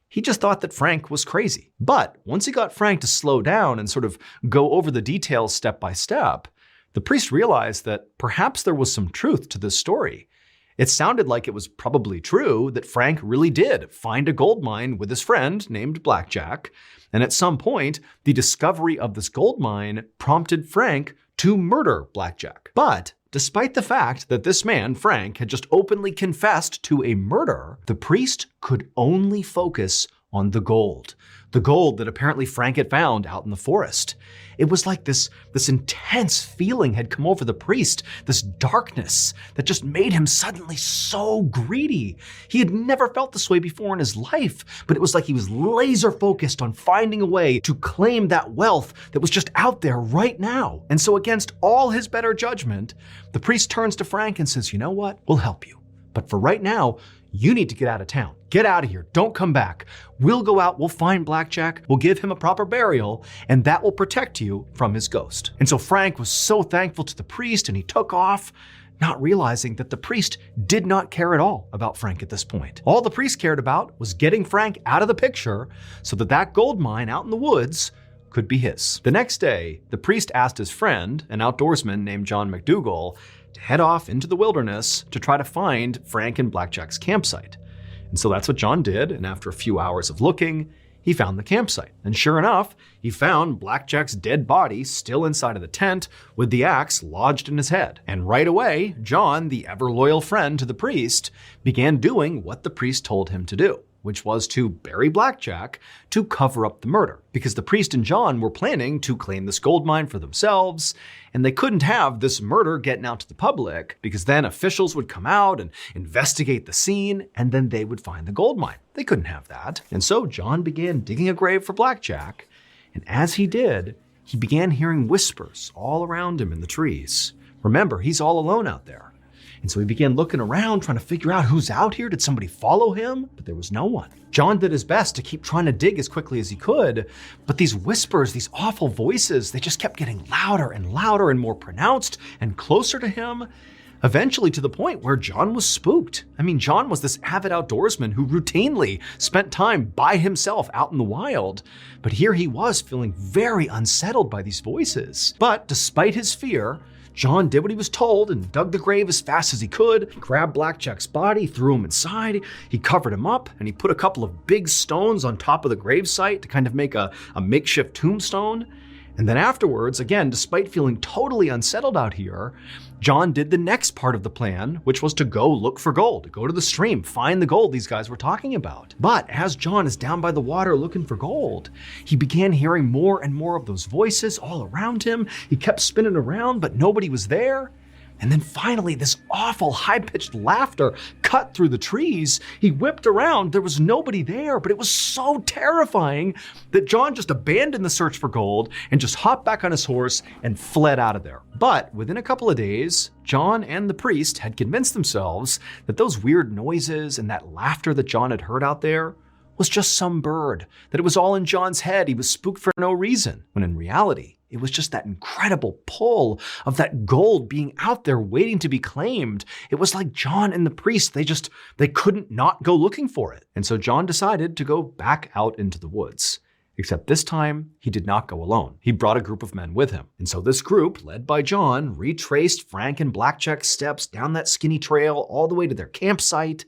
A: he just thought that Frank was crazy. But once he got Frank to slow down and sort of go over the details step by step, the priest realized that perhaps there was some truth to this story. It sounded like it was probably true that Frank really did find a gold mine with his friend named Blackjack, and at some point, the discovery of this gold mine prompted Frank to murder Blackjack. But despite the fact that this man, Frank, had just openly confessed to a murder, the priest could only focus on the gold that apparently Frank had found out in the forest. It was like this intense feeling had come over the priest, this darkness that just made him suddenly so greedy. He had never felt this way before in his life, but it was like he was laser focused on finding a way to claim that wealth that was just out there right now. And so against all his better judgment, the priest turns to Frank and says, "You know what? We'll help you. But for right now, you need to get out of town. Get out of here. Don't come back. We'll go out, we'll find Blackjack, we'll give him a proper burial, and that will protect you from his ghost." And so Frank was so thankful to the priest and he took off, not realizing that the priest did not care at all about Frank at this point. All the priest cared about was getting Frank out of the picture so that that gold mine out in the woods could be his. The next day, the priest asked his friend, an outdoorsman named John McDougall, to head off into the wilderness to try to find Frank and Blackjack's campsite. And so that's what John did, and after a few hours of looking, he found the campsite. And sure enough, he found Blackjack's dead body still inside of the tent with the axe lodged in his head. And right away, John, the ever-loyal friend to the priest, began doing what the priest told him to do, which was to bury Blackjack to cover up the murder. Because the priest and John were planning to claim this gold mine for themselves, and they couldn't have this murder getting out to the public, because then officials would come out and investigate the scene, and then they would find the gold mine. They couldn't have that. And so John began digging a grave for Blackjack, and as he did, he began hearing whispers all around him in the trees. Remember, he's all alone out there. And so he began looking around, trying to figure out who's out here. Did somebody follow him? But there was no one. John did his best to keep trying to dig as quickly as he could, but these whispers, these awful voices, they just kept getting louder and louder and more pronounced and closer to him, eventually to the point where John was spooked. I mean, John was this avid outdoorsman who routinely spent time by himself out in the wild, but here he was feeling very unsettled by these voices. But despite his fear, John did what he was told and dug the grave as fast as he could. He grabbed Blackjack's body, threw him inside, he covered him up, and he put a couple of big stones on top of the gravesite to kind of make a makeshift tombstone. And then afterwards, again, despite feeling totally unsettled out here, John did the next part of the plan, which was to go look for gold, go to the stream, find the gold these guys were talking about. But as John is down by the water looking for gold, he began hearing more and more of those voices all around him. He kept spinning around, but nobody was there. And then finally, this awful high-pitched laughter cut through the trees. He whipped around, there was nobody there, but it was so terrifying that John just abandoned the search for gold and just hopped back on his horse and fled out of there. But within a couple of days, John and the priest had convinced themselves that those weird noises and that laughter that John had heard out there was just some bird, that it was all in John's head. He was spooked for no reason, when in reality, it was just that incredible pull of that gold being out there waiting to be claimed. It was like John and the priest, they couldn't not go looking for it. And so John decided to go back out into the woods. Except this time, he did not go alone. He brought a group of men with him. And so this group, led by John, retraced Frank and Blackjack's steps down that skinny trail all the way to their campsite.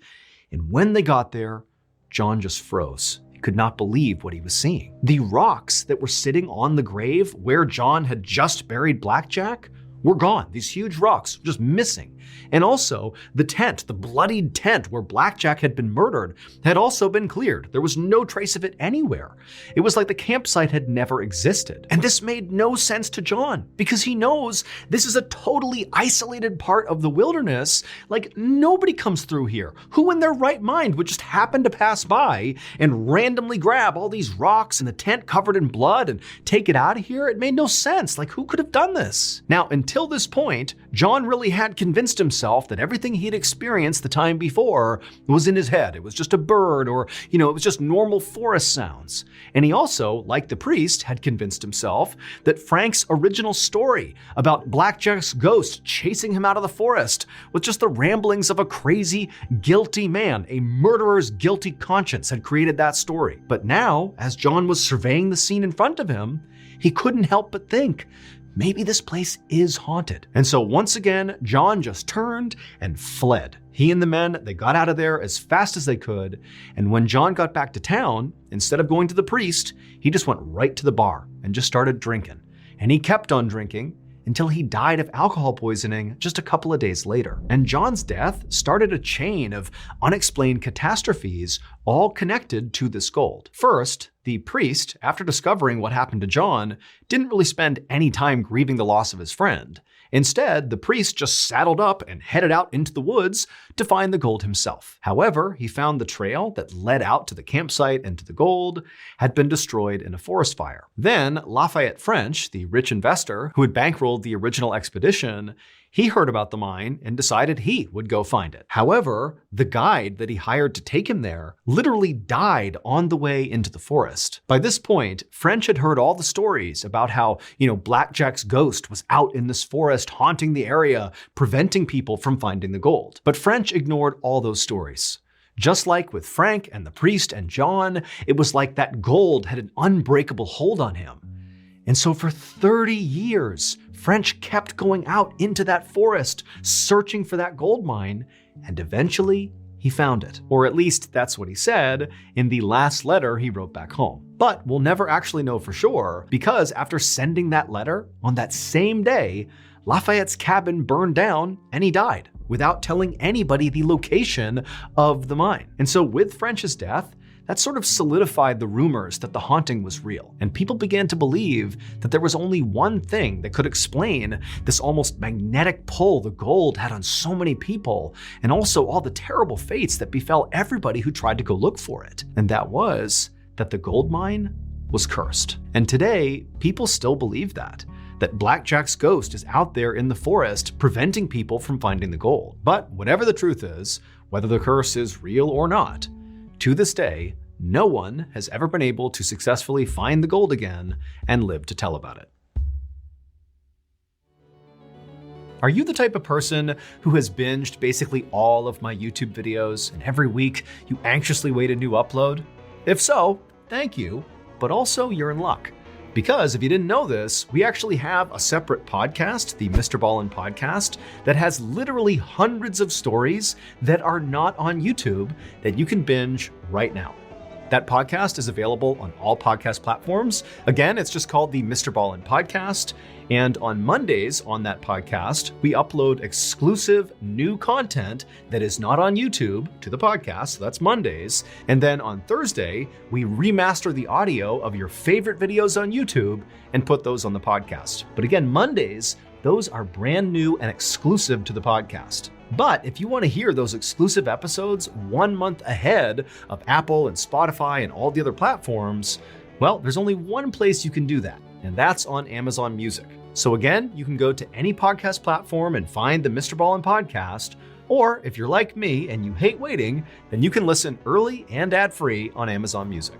A: And when they got there, John just froze. He could not believe what he was seeing. The rocks that were sitting on the grave where John had just buried Blackjack were gone. These huge rocks just missing. And also, the tent, the bloodied tent where Blackjack had been murdered, had also been cleared. There was no trace of it anywhere. It was like the campsite had never existed. And this made no sense to John, because he knows this is a totally isolated part of the wilderness. Like, nobody comes through here. Who in their right mind would just happen to pass by and randomly grab all these rocks and the tent covered in blood and take it out of here? It made no sense. Like, who could have done this? Now, until this point, John really had convinced himself that everything he'd experienced the time before was in his head. It was just a bird, or, it was just normal forest sounds. And he also, like the priest, had convinced himself that Frank's original story about Blackjack's ghost chasing him out of the forest was just the ramblings of a crazy, guilty man. A murderer's guilty conscience had created that story. But now, as John was surveying the scene in front of him, he couldn't help but think, maybe this place is haunted. And so once again, John just turned and fled. He and the men, they got out of there as fast as they could. And when John got back to town, instead of going to the priest, he just went right to the bar and just started drinking. And he kept on drinking until he died of alcohol poisoning just a couple of days later. And John's death started a chain of unexplained catastrophes, all connected to this gold. First, the priest, after discovering what happened to John, didn't really spend any time grieving the loss of his friend. Instead, the priest just saddled up and headed out into the woods to find the gold himself. However, he found the trail that led out to the campsite and to the gold had been destroyed in a forest fire. Then, Lafayette French, the rich investor who had bankrolled the original expedition, he heard about the mine and decided he would go find it. However, the guide that he hired to take him there literally died on the way into the forest. By this point, French had heard all the stories about how, Blackjack's ghost was out in this forest haunting the area, preventing people from finding the gold. But French ignored all those stories. Just like with Frank and the priest and John, it was like that gold had an unbreakable hold on him. And so for 30 years, French kept going out into that forest, searching for that gold mine, and eventually he found it. Or at least that's what he said in the last letter he wrote back home. But we'll never actually know for sure, because after sending that letter on that same day, Lafayette's cabin burned down and he died without telling anybody the location of the mine. And so with French's death, that sort of solidified the rumors that the haunting was real. And people began to believe that there was only one thing that could explain this almost magnetic pull the gold had on so many people, and also all the terrible fates that befell everybody who tried to go look for it. And that was that the gold mine was cursed. And today, people still believe that Blackjack's ghost is out there in the forest preventing people from finding the gold. But whatever the truth is, whether the curse is real or not, to this day, no one has ever been able to successfully find the gold again and live to tell about it. Are you the type of person who has binged basically all of my YouTube videos, and every week you anxiously wait a new upload? If so, thank you, but also you're in luck. Because if you didn't know this, we actually have a separate podcast, the MrBallen podcast, that has literally hundreds of stories that are not on YouTube that you can binge right now. That podcast is available on all podcast platforms. Again, it's just called the MrBallen Podcast. And on Mondays on that podcast, we upload exclusive new content that is not on YouTube to the podcast. So that's Mondays. And then on Thursday, we remaster the audio of your favorite videos on YouTube and put those on the podcast. But again, Mondays, those are brand new and exclusive to the podcast. But if you want to hear those exclusive episodes 1 month ahead of Apple and Spotify and all the other platforms, well, there's only one place you can do that, and that's on Amazon Music. So again, you can go to any podcast platform and find the MrBallen podcast, or if you're like me and you hate waiting, then you can listen early and ad-free on Amazon Music.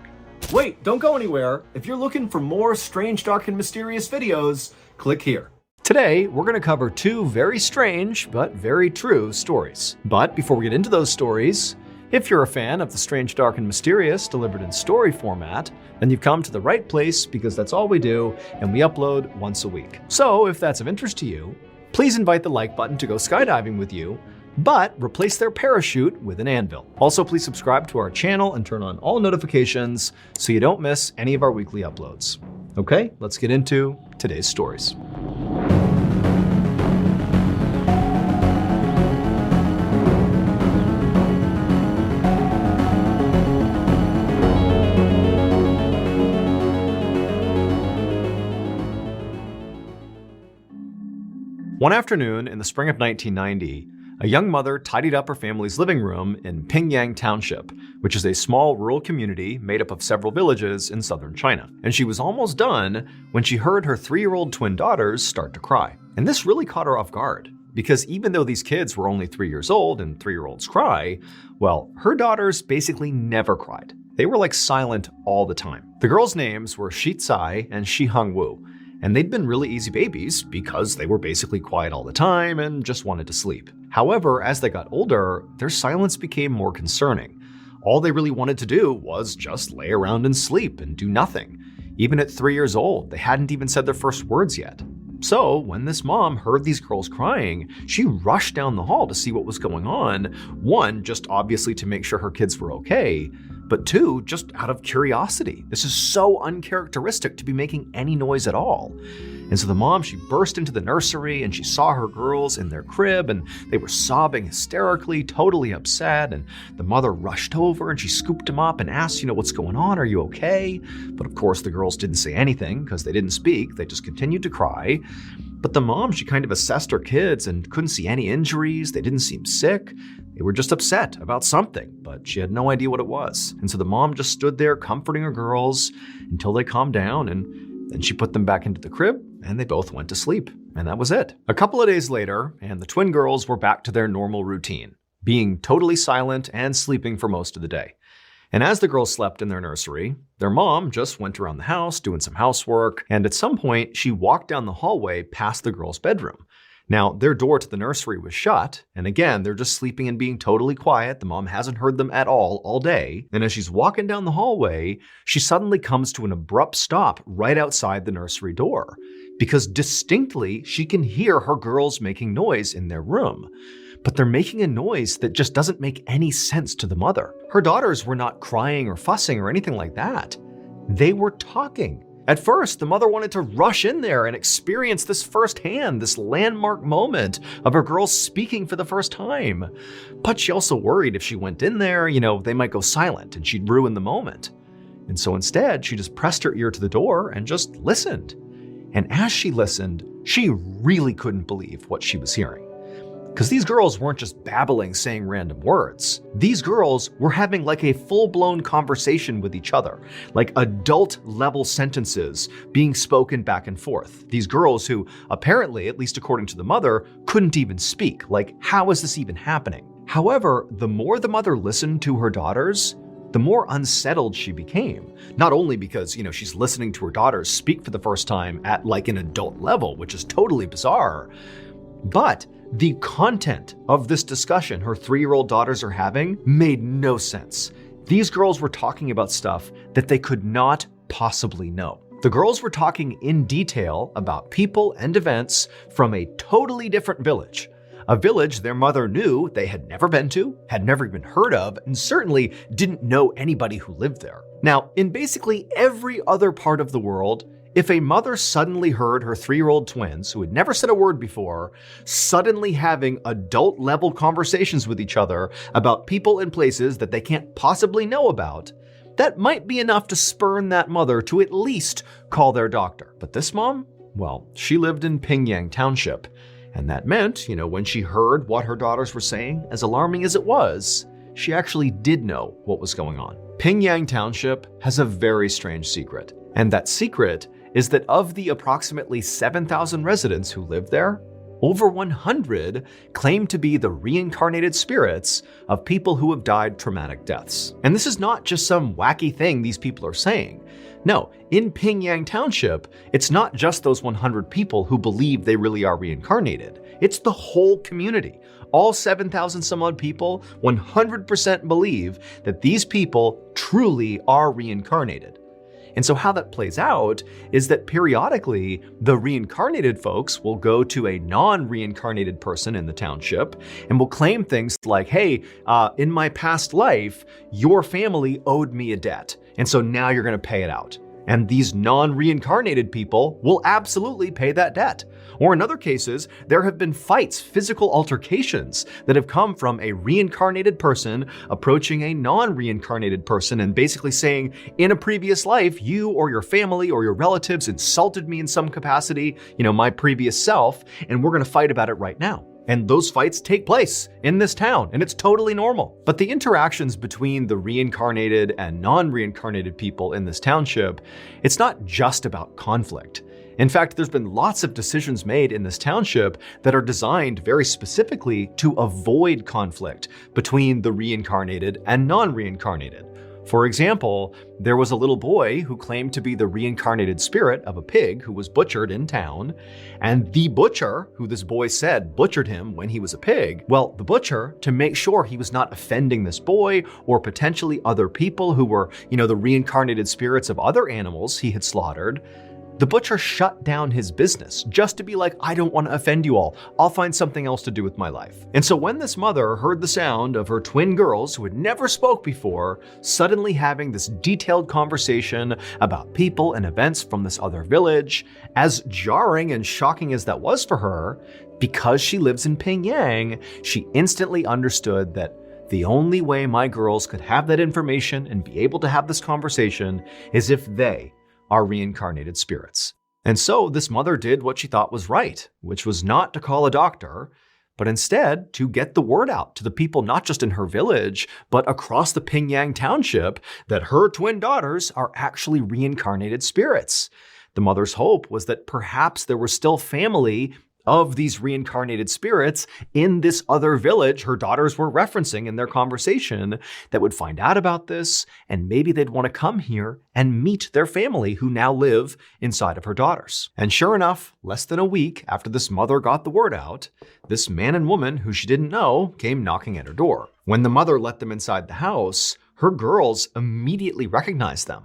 A: Wait, don't go anywhere. If you're looking for more strange, dark, and mysterious videos, click here. Today, we're going to cover 2 very strange but very true stories. But before we get into those stories, if you're a fan of the strange, dark, and mysterious delivered in story format, then you've come to the right place, because that's all we do, and we upload once a week. So if that's of interest to you, please invite the like button to go skydiving with you, but replace their parachute with an anvil. Also, please subscribe to our channel and turn on all notifications so you don't miss any of our weekly uploads. Okay, let's get into today's stories. One afternoon in the spring of 1990, a young mother tidied up her family's living room in Pingyang Township, which is a small rural community made up of several villages in southern China. And she was almost done when she heard her 3-year-old twin daughters start to cry. And this really caught her off guard, because even though these kids were only 3 years old and 3-year-olds cry, well, her daughters basically never cried. They were like silent all the time. The girls' names were Shi Tsai and Shi Hongwu, and they'd been really easy babies because they were basically quiet all the time and just wanted to sleep. However, as they got older, their silence became more concerning. All they really wanted to do was just lay around and sleep and do nothing. Even at 3 years old, they hadn't even said their first words yet. So when this mom heard these girls crying, she rushed down the hall to see what was going on. One, just obviously to make sure her kids were okay, but two, just out of curiosity. This is so uncharacteristic to be making any noise at all. And so the mom, she burst into the nursery and she saw her girls in their crib and they were sobbing hysterically, totally upset. And the mother rushed over and she scooped them up and asked, what's going on? Are you okay? But of course the girls didn't say anything because they didn't speak. They just continued to cry. But the mom, she kind of assessed her kids and couldn't see any injuries. They didn't seem sick. They were just upset about something, but she had no idea what it was. And so the mom just stood there comforting her girls until they calmed down, and then she put them back into the crib and they both went to sleep. And that was it. A couple of days later, and the twin girls were back to their normal routine, being totally silent and sleeping for most of the day. And as the girls slept in their nursery, their mom just went around the house doing some housework, and at some point she walked down the hallway past the girls' bedroom. Now, their door to the nursery was shut, and again, they're just sleeping and being totally quiet. The mom hasn't heard them at all day. And as she's walking down the hallway, she suddenly comes to an abrupt stop right outside the nursery door, because distinctly she can hear her girls making noise in their room. But they're making a noise that just doesn't make any sense to the mother. Her daughters were not crying or fussing or anything like that. They were talking. At first, the mother wanted to rush in there and experience this firsthand, this landmark moment of her girls speaking for the first time. But she also worried if she went in there, they might go silent and she'd ruin the moment. And so instead, she just pressed her ear to the door and just listened. And as she listened, she really couldn't believe what she was hearing. Because these girls weren't just babbling, saying random words. These girls were having like a full-blown conversation with each other, like adult-level sentences being spoken back and forth. These girls who apparently, at least according to the mother, couldn't even speak. Like, how is this even happening? However, the more the mother listened to her daughters, the more unsettled she became. Not only because, she's listening to her daughters speak for the first time at like an adult level, which is totally bizarre, but the content of this discussion her 3-year-old daughters are having made no sense. These girls were talking about stuff that they could not possibly know. The girls were talking in detail about people and events from a totally different village. A village their mother knew they had never been to, had never even heard of, and certainly didn't know anybody who lived there. Now, in basically every other part of the world, if a mother suddenly heard her 3-year-old twins, who had never said a word before, suddenly having adult-level conversations with each other about people and places that they can't possibly know about, that might be enough to spurn that mother to at least call their doctor. But this mom? Well, she lived in Pingyang Township, and that meant, when she heard what her daughters were saying, as alarming as it was, she actually did know what was going on. Pingyang Township has a very strange secret, and that secret is that of the approximately 7,000 residents who live there, over 100 claim to be the reincarnated spirits of people who have died traumatic deaths. And this is not just some wacky thing these people are saying. No, in Pingyang Township, it's not just those 100 people who believe they really are reincarnated. It's the whole community. All 7,000 some odd people 100% believe that these people truly are reincarnated. And so how that plays out is that periodically, the reincarnated folks will go to a non-reincarnated person in the township and will claim things like, hey, in my past life, your family owed me a debt, and so now you're going to pay it out. And these non-reincarnated people will absolutely pay that debt. Or in other cases, there have been fights, physical altercations that have come from a reincarnated person approaching a non-reincarnated person and basically saying, in a previous life, you or your family or your relatives insulted me in some capacity, my previous self, and we're going to fight about it right now. And those fights take place in this town, and it's totally normal. But the interactions between the reincarnated and non-reincarnated people in this township, it's not just about conflict. In fact, there's been lots of decisions made in this township that are designed very specifically to avoid conflict between the reincarnated and non-reincarnated. For example, there was a little boy who claimed to be the reincarnated spirit of a pig who was butchered in town, and the butcher, who this boy said butchered him when he was a pig, well, the butcher, to make sure he was not offending this boy or potentially other people who were, the reincarnated spirits of other animals he had slaughtered, the butcher shut down his business just to be like, I don't want to offend you all. I'll find something else to do with my life. And so when this mother heard the sound of her twin girls who had never spoke before suddenly having this detailed conversation about people and events from this other village, as jarring and shocking as that was for her, because she lives in Pyongyang, she instantly understood that the only way my girls could have that information and be able to have this conversation is if they are reincarnated spirits. And so this mother did what she thought was right, which was not to call a doctor, but instead to get the word out to the people not just in her village, but across the Pyongyang township that her twin daughters are actually reincarnated spirits. The mother's hope was that perhaps there was still family of these reincarnated spirits in this other village her daughters were referencing in their conversation that would find out about this, and maybe they'd want to come here and meet their family who now live inside of her daughters. And sure enough, less than a week after this mother got the word out, this man and woman who she didn't know came knocking at her door. When the mother let them inside the house, her girls immediately recognized them.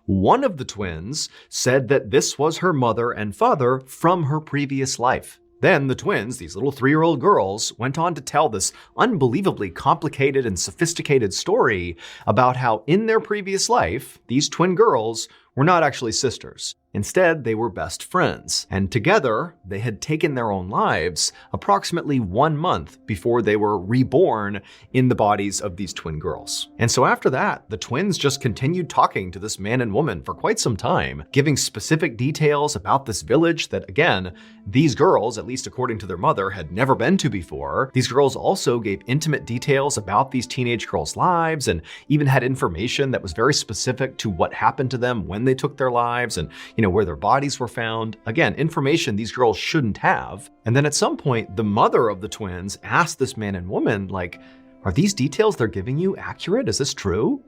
A: One of the twins said that this was her mother and father from her previous life. Then the twins, these little 3-year-old girls, went on to tell this unbelievably complicated and sophisticated story about how in their previous life, these twin girls were not actually sisters. Instead, they were best friends, and together they had taken their own lives approximately 1 month before they were reborn in the bodies of these twin girls. And so after that, the twins just continued talking to this man and woman for quite some time, giving specific details about this village that, again, these girls, at least according to their mother, had never been to before. These girls also gave intimate details about these teenage girls' lives and even had information that was very specific to what happened to them when they took their lives and, where their bodies were found. Again, information these girls shouldn't have. And then at some point, the mother of the twins asked this man and woman, are these details they're giving you accurate? Is this true?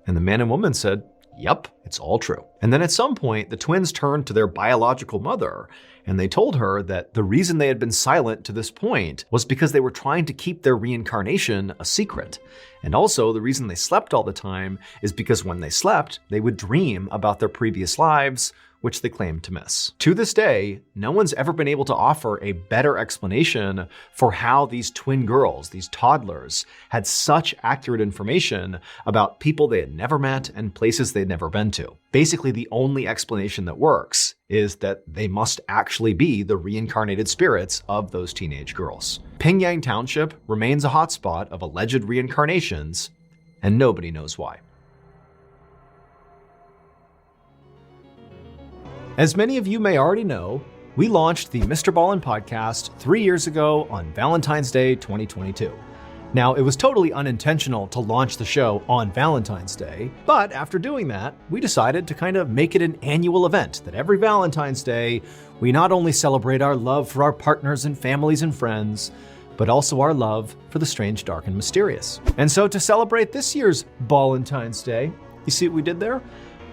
A: And the man and woman said, yep, it's all true. And then at some point, the twins turned to their biological mother and they told her that the reason they had been silent to this point was because they were trying to keep their reincarnation a secret. And also the reason they slept all the time is because when they slept, they would dream about their previous lives, which they claimed to miss. To this day, no one's ever been able to offer a better explanation for how these twin girls, these toddlers, had such accurate information about people they had never met and places they'd never been to. Basically, the only explanation that works is that they must actually be the reincarnated spirits of those teenage girls. Pyongyang Township remains a hotspot of alleged reincarnations, and nobody knows why. As many of you may already know, we launched the MrBallen podcast 3 years ago on Valentine's Day 2022. Now, it was totally unintentional to launch the show on Valentine's Day, but after doing that, we decided to kind of make it an annual event that every Valentine's Day, we not only celebrate our love for our partners and families and friends, but also our love for the strange, dark, and mysterious. And so to celebrate this year's Valentine's Day, you see what we did there?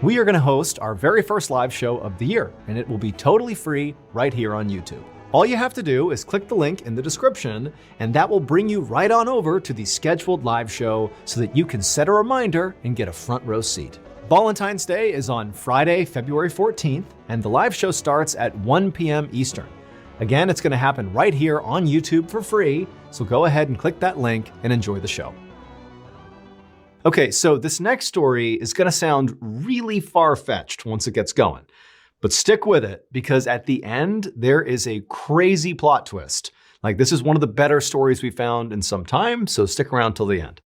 A: We are going to host our very first live show of the year, and it will be totally free right here on YouTube. All you have to do is click the link in the description, and that will bring you right on over to the scheduled live show so that you can set a reminder and get a front row seat. Valentine's Day is on Friday, February 14th, and the live show starts at 1 p.m. Eastern. Again, it's going to happen right here on YouTube for free, so go ahead and click that link and enjoy the show. Okay, so this next story is going to sound really far-fetched once it gets going. But stick with it, because at the end, there is a crazy plot twist. Like, this is one of the better stories we found in some time, so stick around till the end.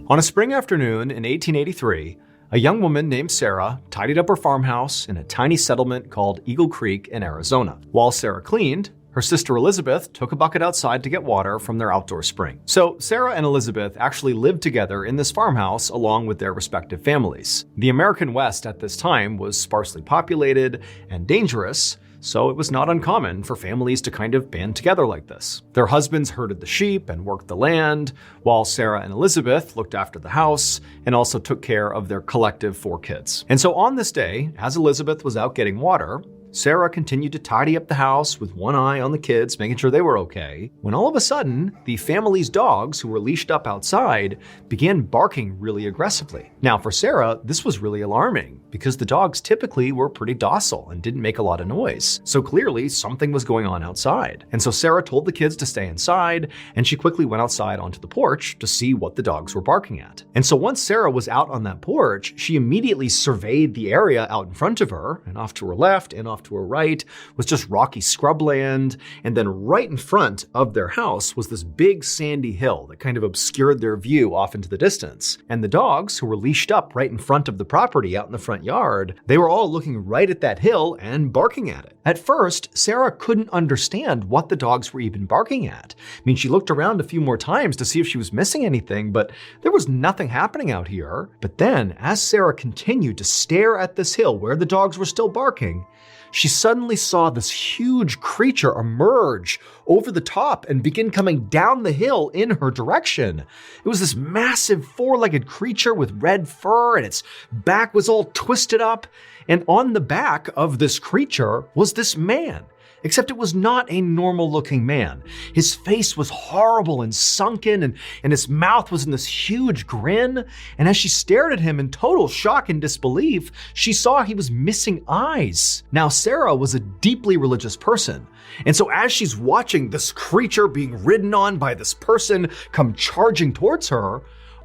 A: On a spring afternoon in 1883, a young woman named Sarah tidied up her farmhouse in a tiny settlement called Eagle Creek in Arizona. While Sarah cleaned, her sister Elizabeth took a bucket outside to get water from their outdoor spring. So Sarah and Elizabeth actually lived together in this farmhouse along with their respective families. The American West at this time was sparsely populated and dangerous, so it was not uncommon for families to kind of band together like this. Their husbands herded the sheep and worked the land, while Sarah and Elizabeth looked after the house and also took care of their collective 4 kids. And so on this day, as Elizabeth was out getting water, Sarah continued to tidy up the house with one eye on the kids, making sure they were okay, when all of a sudden, the family's dogs, who were leashed up outside, began barking really aggressively. Now, for Sarah, this was really alarming, because the dogs typically were pretty docile and didn't make a lot of noise. So clearly, something was going on outside. And so Sarah told the kids to stay inside, and she quickly went outside onto the porch to see what the dogs were barking at. And so once Sarah was out on that porch, she immediately surveyed the area out in front of her, and off to her left and off to her right was just rocky scrubland, and then right in front of their house was this big sandy hill that kind of obscured their view off into the distance. And the dogs, who were leashed up right in front of the property out in the front yard, they were all looking right at that hill and barking at it. At first, Sarah couldn't understand what the dogs were even barking at. I mean, she looked around a few more times to see if she was missing anything, but there was nothing happening out here. But then, as Sarah continued to stare at this hill where the dogs were still barking, she suddenly saw this huge creature emerge over the top and begin coming down the hill in her direction. It was this massive 4-legged creature with red fur, and its back was all twisted up. And on the back of this creature was this man. Except it was not a normal-looking man. His face was horrible and sunken, and his mouth was in this huge grin. And as she stared at him in total shock and disbelief, she saw he was missing eyes. Now, Sarah was a deeply religious person. And so as she's watching this creature being ridden on by this person come charging towards her,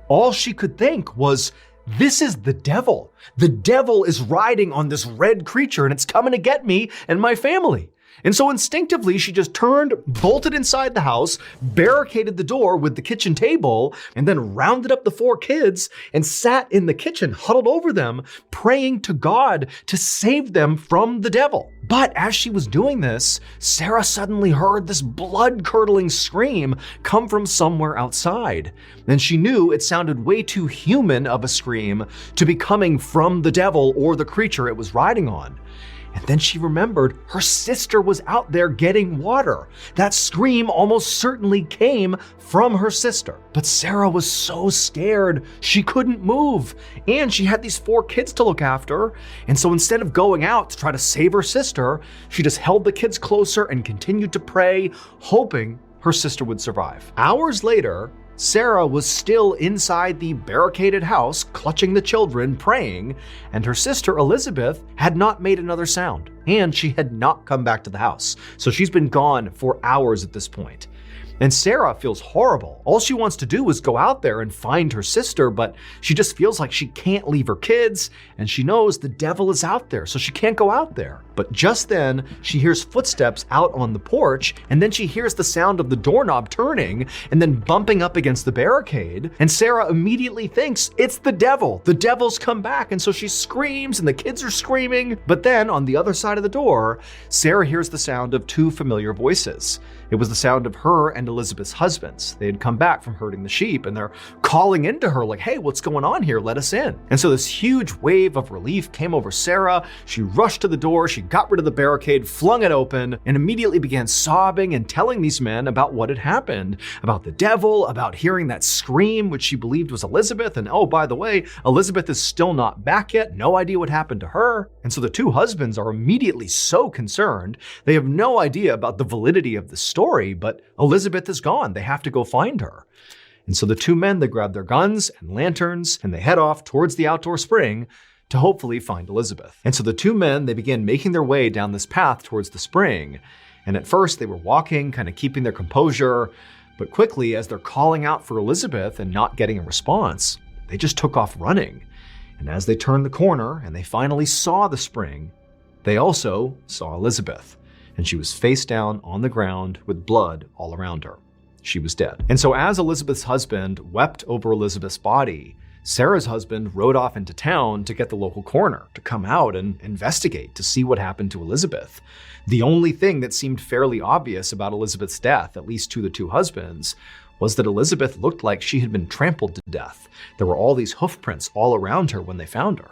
A: all she could think was, this is the devil. The devil is riding on this red creature, and it's coming to get me and my family. And so instinctively, she just turned, bolted inside the house, barricaded the door with the kitchen table, and then rounded up the 4 kids and sat in the kitchen, huddled over them, praying to God to save them from the devil. But as she was doing this, Sarah suddenly heard this blood-curdling scream come from somewhere outside. And she knew it sounded way too human of a scream to be coming from the devil or the creature it was riding on. And then she remembered her sister was out there getting water. That scream almost certainly came from her sister. But Sarah was so scared, she couldn't move. And she had these 4 kids to look after. And so instead of going out to try to save her sister, she just held the kids closer and continued to pray, hoping her sister would survive. Hours later, Sarah was still inside the barricaded house, clutching the children, praying, and her sister Elizabeth had not made another sound, and she had not come back to the house. So she's been gone for hours at this point. And Sarah feels horrible. All she wants to do is go out there and find her sister, but she just feels like she can't leave her kids, and she knows the devil is out there, so she can't go out there. But just then, she hears footsteps out on the porch, and then she hears the sound of the doorknob turning and then bumping up against the barricade, and Sarah immediately thinks it's the devil. The devil's come back, and so she screams, and the kids are screaming. But then, on the other side of the door, Sarah hears the sound of 2 familiar voices. It was the sound of her and Elizabeth's husbands. They had come back from herding the sheep, and they're calling into her like, hey, what's going on here? Let us in. And so this huge wave of relief came over Sarah. She rushed to the door, she got rid of the barricade, flung it open, and immediately began sobbing and telling these men about what had happened, about the devil, about hearing that scream, which she believed was Elizabeth. And oh, by the way, Elizabeth is still not back yet. No idea what happened to her. And so the 2 husbands are immediately so concerned. They have no idea about the validity of the story, but Elizabeth is gone. They have to go find her. And so the 2 men, they grab their guns and lanterns, and they head off towards the outdoor spring to hopefully find Elizabeth. And so the 2 men, they begin making their way down this path towards the spring. And at first they were walking, kind of keeping their composure, but quickly, as they're calling out for Elizabeth and not getting a response, they just took off running. And as they turned the corner and they finally saw the spring, they also saw Elizabeth. And she was face down on the ground with blood all around her. She was dead. And so as Elizabeth's husband wept over Elizabeth's body, Sarah's husband rode off into town to get the local coroner to come out and investigate to see what happened to Elizabeth. The only thing that seemed fairly obvious about Elizabeth's death, at least to the two husbands, was that Elizabeth looked like she had been trampled to death. There were all these hoof prints all around her when they found her.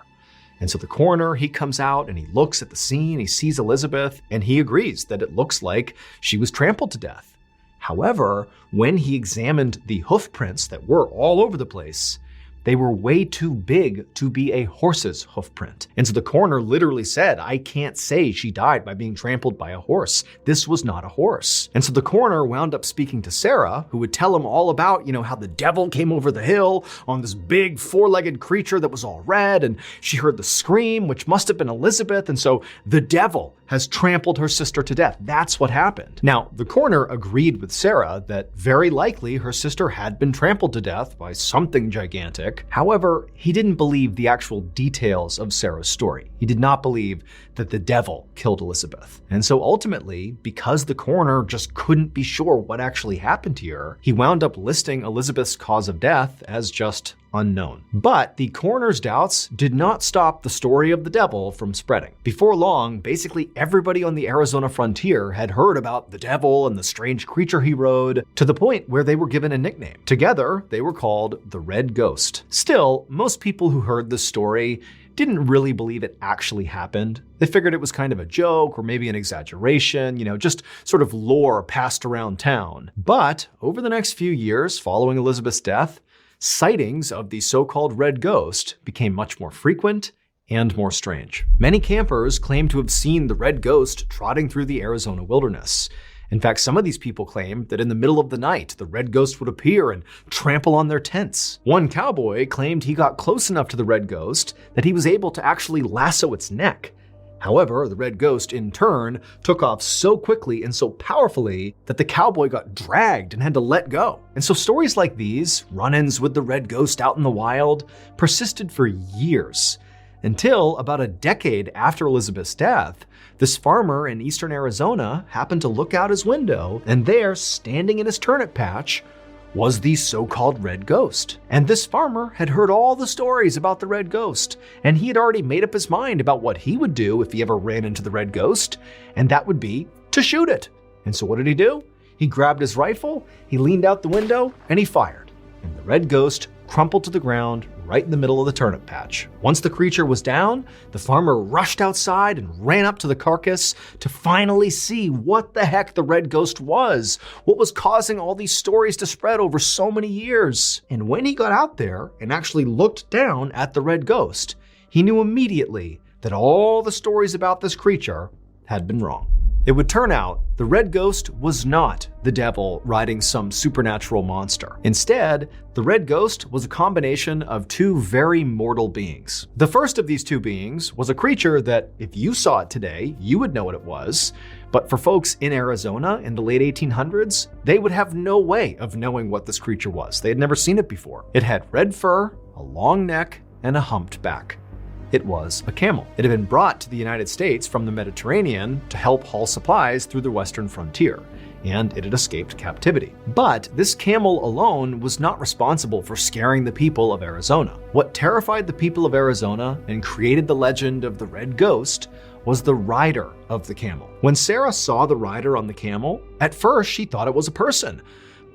A: And so the coroner, he comes out and he looks at the scene, he sees Elizabeth, and he agrees that it looks like she was trampled to death. However, when he examined the hoof prints that were all over the place, they were way too big to be a horse's hoof print. And so the coroner literally said, I can't say she died by being trampled by a horse. This was not a horse. And so the coroner wound up speaking to Sarah, who would tell him all about, how the devil came over the hill on this big four-legged creature that was all red, and she heard the scream, which must have been Elizabeth, and so the devil has trampled her sister to death. That's what happened. Now, the coroner agreed with Sarah that very likely her sister had been trampled to death by something gigantic. However, he didn't believe the actual details of Sarah's story. He did not believe that the devil killed Elizabeth. And so ultimately, because the coroner just couldn't be sure what actually happened here, he wound up listing Elizabeth's cause of death as just unknown. But the coroner's doubts did not stop the story of the devil from spreading. Before long, basically everybody on the Arizona frontier had heard about the devil and the strange creature he rode, to the point where they were given a nickname. Together, they were called the Red Ghost. Still, most people who heard this story didn't really believe it actually happened. They figured it was kind of a joke or maybe an exaggeration, just sort of lore passed around town. But over the next few years following Elizabeth's death, sightings of the so-called Red Ghost became much more frequent and more strange. Many campers claim to have seen the Red Ghost trotting through the Arizona wilderness. In fact, some of these people claim that in the middle of the night, the Red Ghost would appear and trample on their tents. One cowboy claimed he got close enough to the Red Ghost that he was able to actually lasso its neck. However, the Red Ghost, in turn, took off so quickly and so powerfully that the cowboy got dragged and had to let go. And so stories like these, run-ins with the Red Ghost out in the wild, persisted for years, until about a decade after Elizabeth's death, this farmer in eastern Arizona happened to look out his window, and there, standing in his turnip patch, was the so-called Red Ghost. And this farmer had heard all the stories about the Red Ghost, and he had already made up his mind about what he would do if he ever ran into the Red Ghost, and that would be to shoot it. And so what did he do? He grabbed his rifle, he leaned out the window, and he fired. And the Red Ghost crumpled to the ground right in the middle of the turnip patch. Once the creature was down, the farmer rushed outside and ran up to the carcass to finally see what the heck the Red Ghost was, what was causing all these stories to spread over so many years. And when he got out there and actually looked down at the Red Ghost, he knew immediately that all the stories about this creature had been wrong. It would turn out the Red Ghost was not the devil riding some supernatural monster. Instead, the Red Ghost was a combination of two very mortal beings. The first of these two beings was a creature that, if you saw it today, you would know what it was. But for folks in Arizona in the late 1800s, they would have no way of knowing what this creature was. They had never seen it before. It had red fur, a long neck, and a humped back. It was a camel. It had been brought to the United States from the Mediterranean to help haul supplies through the western frontier, and it had escaped captivity. But this camel alone was not responsible for scaring the people of Arizona. What terrified the people of Arizona and created the legend of the Red Ghost was the rider of the camel. When Sarah saw the rider on the camel, at first she thought it was a person.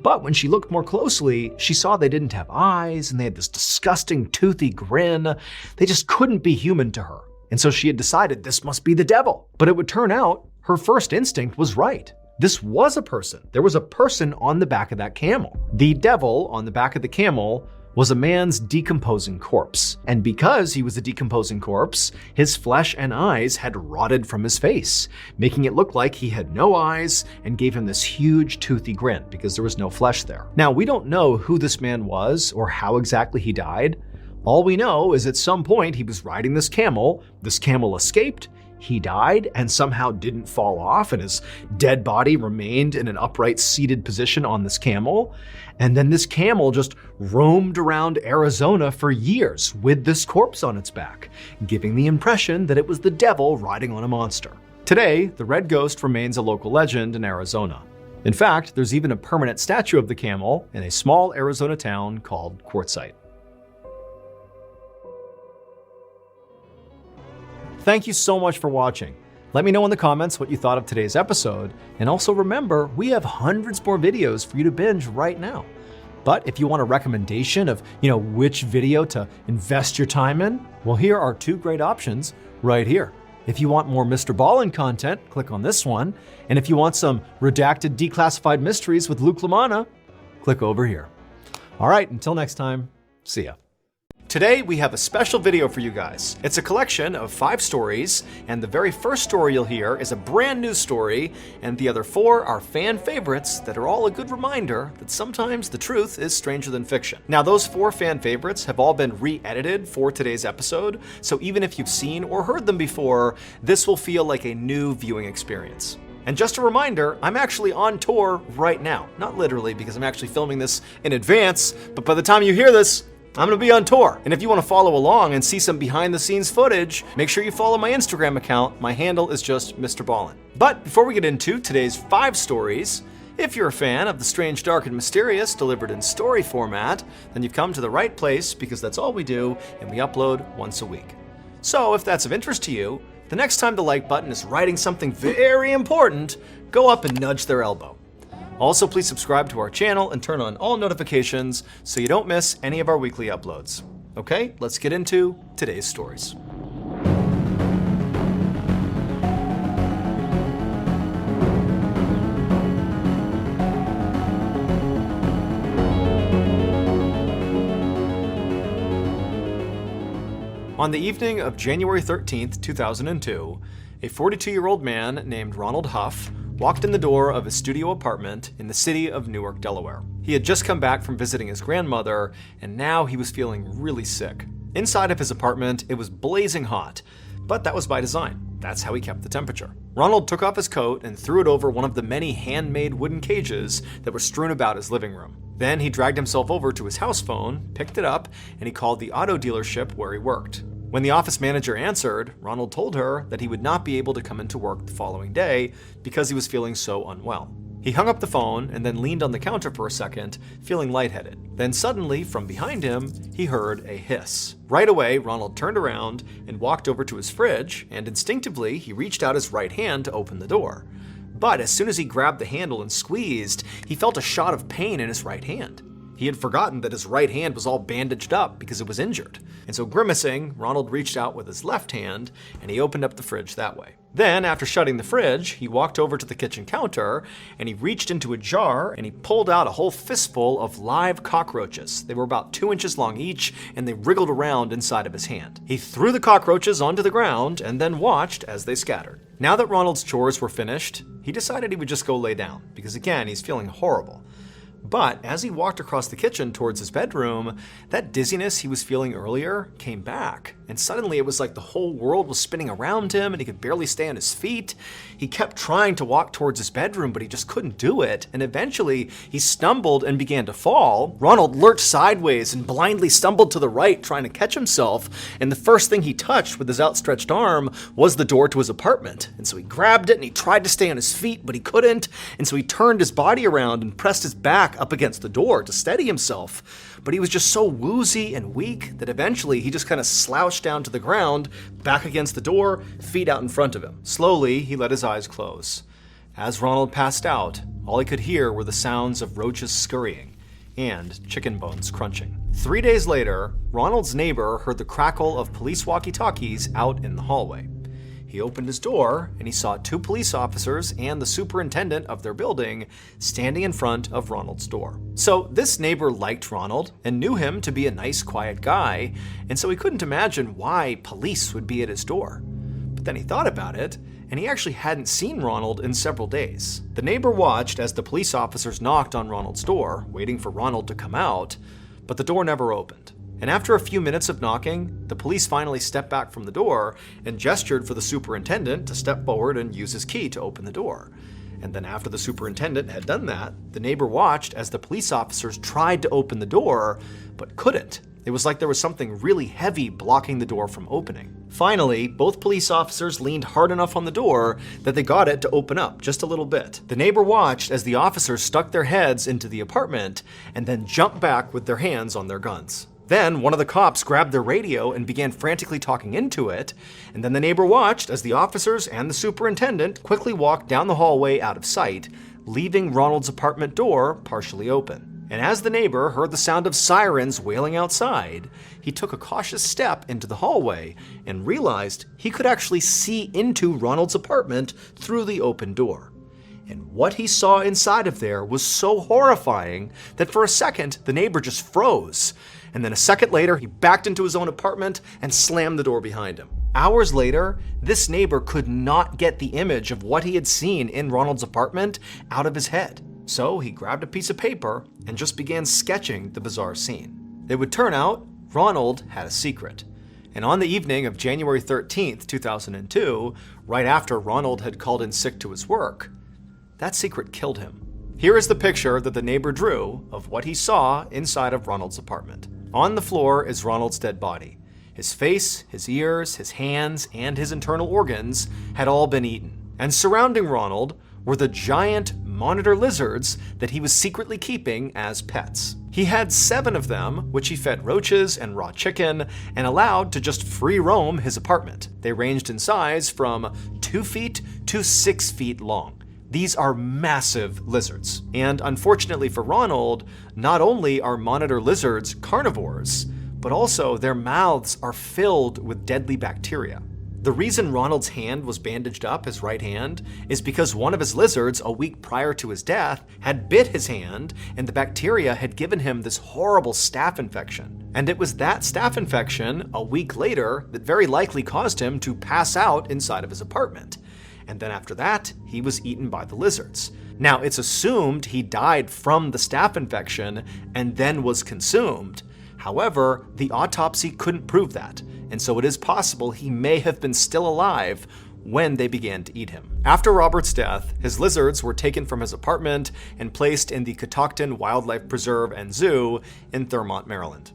A: But when she looked more closely, she saw they didn't have eyes and they had this disgusting toothy grin. They just couldn't be human to her. And so she had decided this must be the devil. But it would turn out her first instinct was right. This was a person. There was a person on the back of that camel. The devil on the back of the camel was a man's decomposing corpse. And because he was a decomposing corpse, his flesh and eyes had rotted from his face, making it look like he had no eyes and gave him this huge toothy grin because there was no flesh there. Now, we don't know who this man was or how exactly he died. All we know is at some point he was riding this camel escaped, he died and somehow didn't fall off and his dead body remained in an upright seated position on this camel. And then this camel just roamed around Arizona for years with this corpse on its back, giving the impression that it was the devil riding on a monster. Today, the red ghost remains a local legend in Arizona. In fact, there's even a permanent statue of the camel in a small Arizona town called Quartzsite. Thank you so much for watching. Let me know in the comments what you thought of today's episode, and also remember, we have hundreds more videos for you to binge right now. But if you want a recommendation of, which video to invest your time in, well, here are 2 great options right here. If you want more MrBallen content, click on this one. And if you want some redacted declassified mysteries with Luke LaManna, click over here. All right, until next time, see ya. Today, we have a special video for you guys. It's a collection of 5 stories, and the very first story you'll hear is a brand new story, and the other 4 are fan favorites that are all a good reminder that sometimes the truth is stranger than fiction. Now, those 4 fan favorites have all been re-edited for today's episode, so even if you've seen or heard them before, this will feel like a new viewing experience. And just a reminder, I'm actually on tour right now. Not literally, because I'm actually filming this in advance, but by the time you hear this, I'm gonna be on tour. And if you wanna follow along and see some behind the scenes footage, make sure you follow my Instagram account. My handle is just MrBallen. But before we get into today's 5 stories, if you're a fan of the strange, dark, and mysterious delivered in story format, then you've come to the right place because that's all we do and we upload once a week. So if that's of interest to you, the next time the like button is writing something very important, go up and nudge their elbow. Also, please subscribe to our channel and turn on all notifications so you don't miss any of our weekly uploads. Okay, let's get into today's stories. On the evening of January 13th, 2002, a 42-year-old man named Ronald Huff walked in the door of his studio apartment in the city of Newark, Delaware. He had just come back from visiting his grandmother, and now he was feeling really sick. Inside of his apartment, it was blazing hot, but that was by design. That's how he kept the temperature. Ronald took off his coat and threw it over one of the many handmade wooden cages that were strewn about his living room. Then he dragged himself over to his house phone, picked it up, and he called the auto dealership where he worked. When the office manager answered, Ronald told her that he would not be able to come into work the following day because he was feeling so unwell. He hung up the phone and then leaned on the counter for a second, feeling lightheaded. Then suddenly, from behind him, he heard a hiss. Right away, Ronald turned around and walked over to his fridge, and instinctively, he reached out his right hand to open the door. But as soon as he grabbed the handle and squeezed, he felt a shot of pain in his right hand. He had forgotten that his right hand was all bandaged up because it was injured. And so grimacing, Ronald reached out with his left hand and he opened up the fridge that way. Then, after shutting the fridge, he walked over to the kitchen counter and he reached into a jar and he pulled out a whole fistful of live cockroaches. They were about 2 inches long each and they wriggled around inside of his hand. He threw the cockroaches onto the ground and then watched as they scattered. Now that Ronald's chores were finished, he decided he would just go lay down because again, he's feeling horrible. But as he walked across the kitchen towards his bedroom, that dizziness he was feeling earlier came back. And suddenly it was like the whole world was spinning around him and he could barely stay on his feet. He kept trying to walk towards his bedroom, but he just couldn't do it. And eventually he stumbled and began to fall. Ronald lurched sideways and blindly stumbled to the right, trying to catch himself. And the first thing he touched with his outstretched arm was the door to his apartment. And so he grabbed it and he tried to stay on his feet, but he couldn't. And so he turned his body around and pressed his back up against the door to steady himself. But he was just so woozy and weak that eventually he just kind of slouched down to the ground, back against the door, feet out in front of him. Slowly, he let his eyes close. As Ronald passed out, all he could hear were the sounds of roaches scurrying and chicken bones crunching. 3 days later, Ronald's neighbor heard the crackle of police walkie-talkies out in the hallway. He opened his door and he saw 2 police officers and the superintendent of their building standing in front of Ronald's door. So this neighbor liked Ronald and knew him to be a nice, quiet guy, and so he couldn't imagine why police would be at his door. But then he thought about it, and he actually hadn't seen Ronald in several days. The neighbor watched as the police officers knocked on Ronald's door, waiting for Ronald to come out, but the door never opened. And after a few minutes of knocking, the police finally stepped back from the door and gestured for the superintendent to step forward and use his key to open the door. And then after the superintendent had done that, the neighbor watched as the police officers tried to open the door, but couldn't. It was like there was something really heavy blocking the door from opening. Finally, both police officers leaned hard enough on the door that they got it to open up just a little bit. The neighbor watched as the officers stuck their heads into the apartment and then jumped back with their hands on their guns. Then one of the cops grabbed their radio and began frantically talking into it, and then the neighbor watched as the officers and the superintendent quickly walked down the hallway out of sight, leaving Ronald's apartment door partially open. And as the neighbor heard the sound of sirens wailing outside, he took a cautious step into the hallway and realized he could actually see into Ronald's apartment through the open door. And what he saw inside of there was so horrifying that for a second, the neighbor just froze. And then a second later, he backed into his own apartment and slammed the door behind him. Hours later, this neighbor could not get the image of what he had seen in Ronald's apartment out of his head. So he grabbed a piece of paper and just began sketching the bizarre scene. It would turn out Ronald had a secret. And on the evening of January 13th, 2002, right after Ronald had called in sick to his work, that secret killed him. Here is the picture that the neighbor drew of what he saw inside of Ronald's apartment. On the floor is Ronald's dead body. His face, his ears, his hands, and his internal organs had all been eaten. And surrounding Ronald were the giant monitor lizards that he was secretly keeping as pets. He had 7 of them, which he fed roaches and raw chicken and allowed to just free roam his apartment. They ranged in size from 2 feet to 6 feet long. These are massive lizards. And unfortunately for Ronald, not only are monitor lizards carnivores, but also their mouths are filled with deadly bacteria. The reason Ronald's hand was bandaged up, his right hand, is because one of his lizards, a week prior to his death, had bit his hand, and the bacteria had given him this horrible staph infection. And it was that staph infection, a week later, that very likely caused him to pass out inside of his apartment. And then after that, he was eaten by the lizards. Now, it's assumed he died from the staph infection and then was consumed. However, the autopsy couldn't prove that, and so it is possible he may have been still alive when they began to eat him. After Robert's death, his lizards were taken from his apartment and placed in the Catoctin Wildlife Preserve and Zoo in Thurmont, Maryland.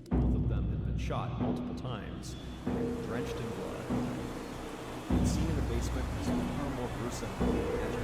A: Both of them had been shot multiple times, drenched in blood. The scene in the basement was far more gruesome than the imagined.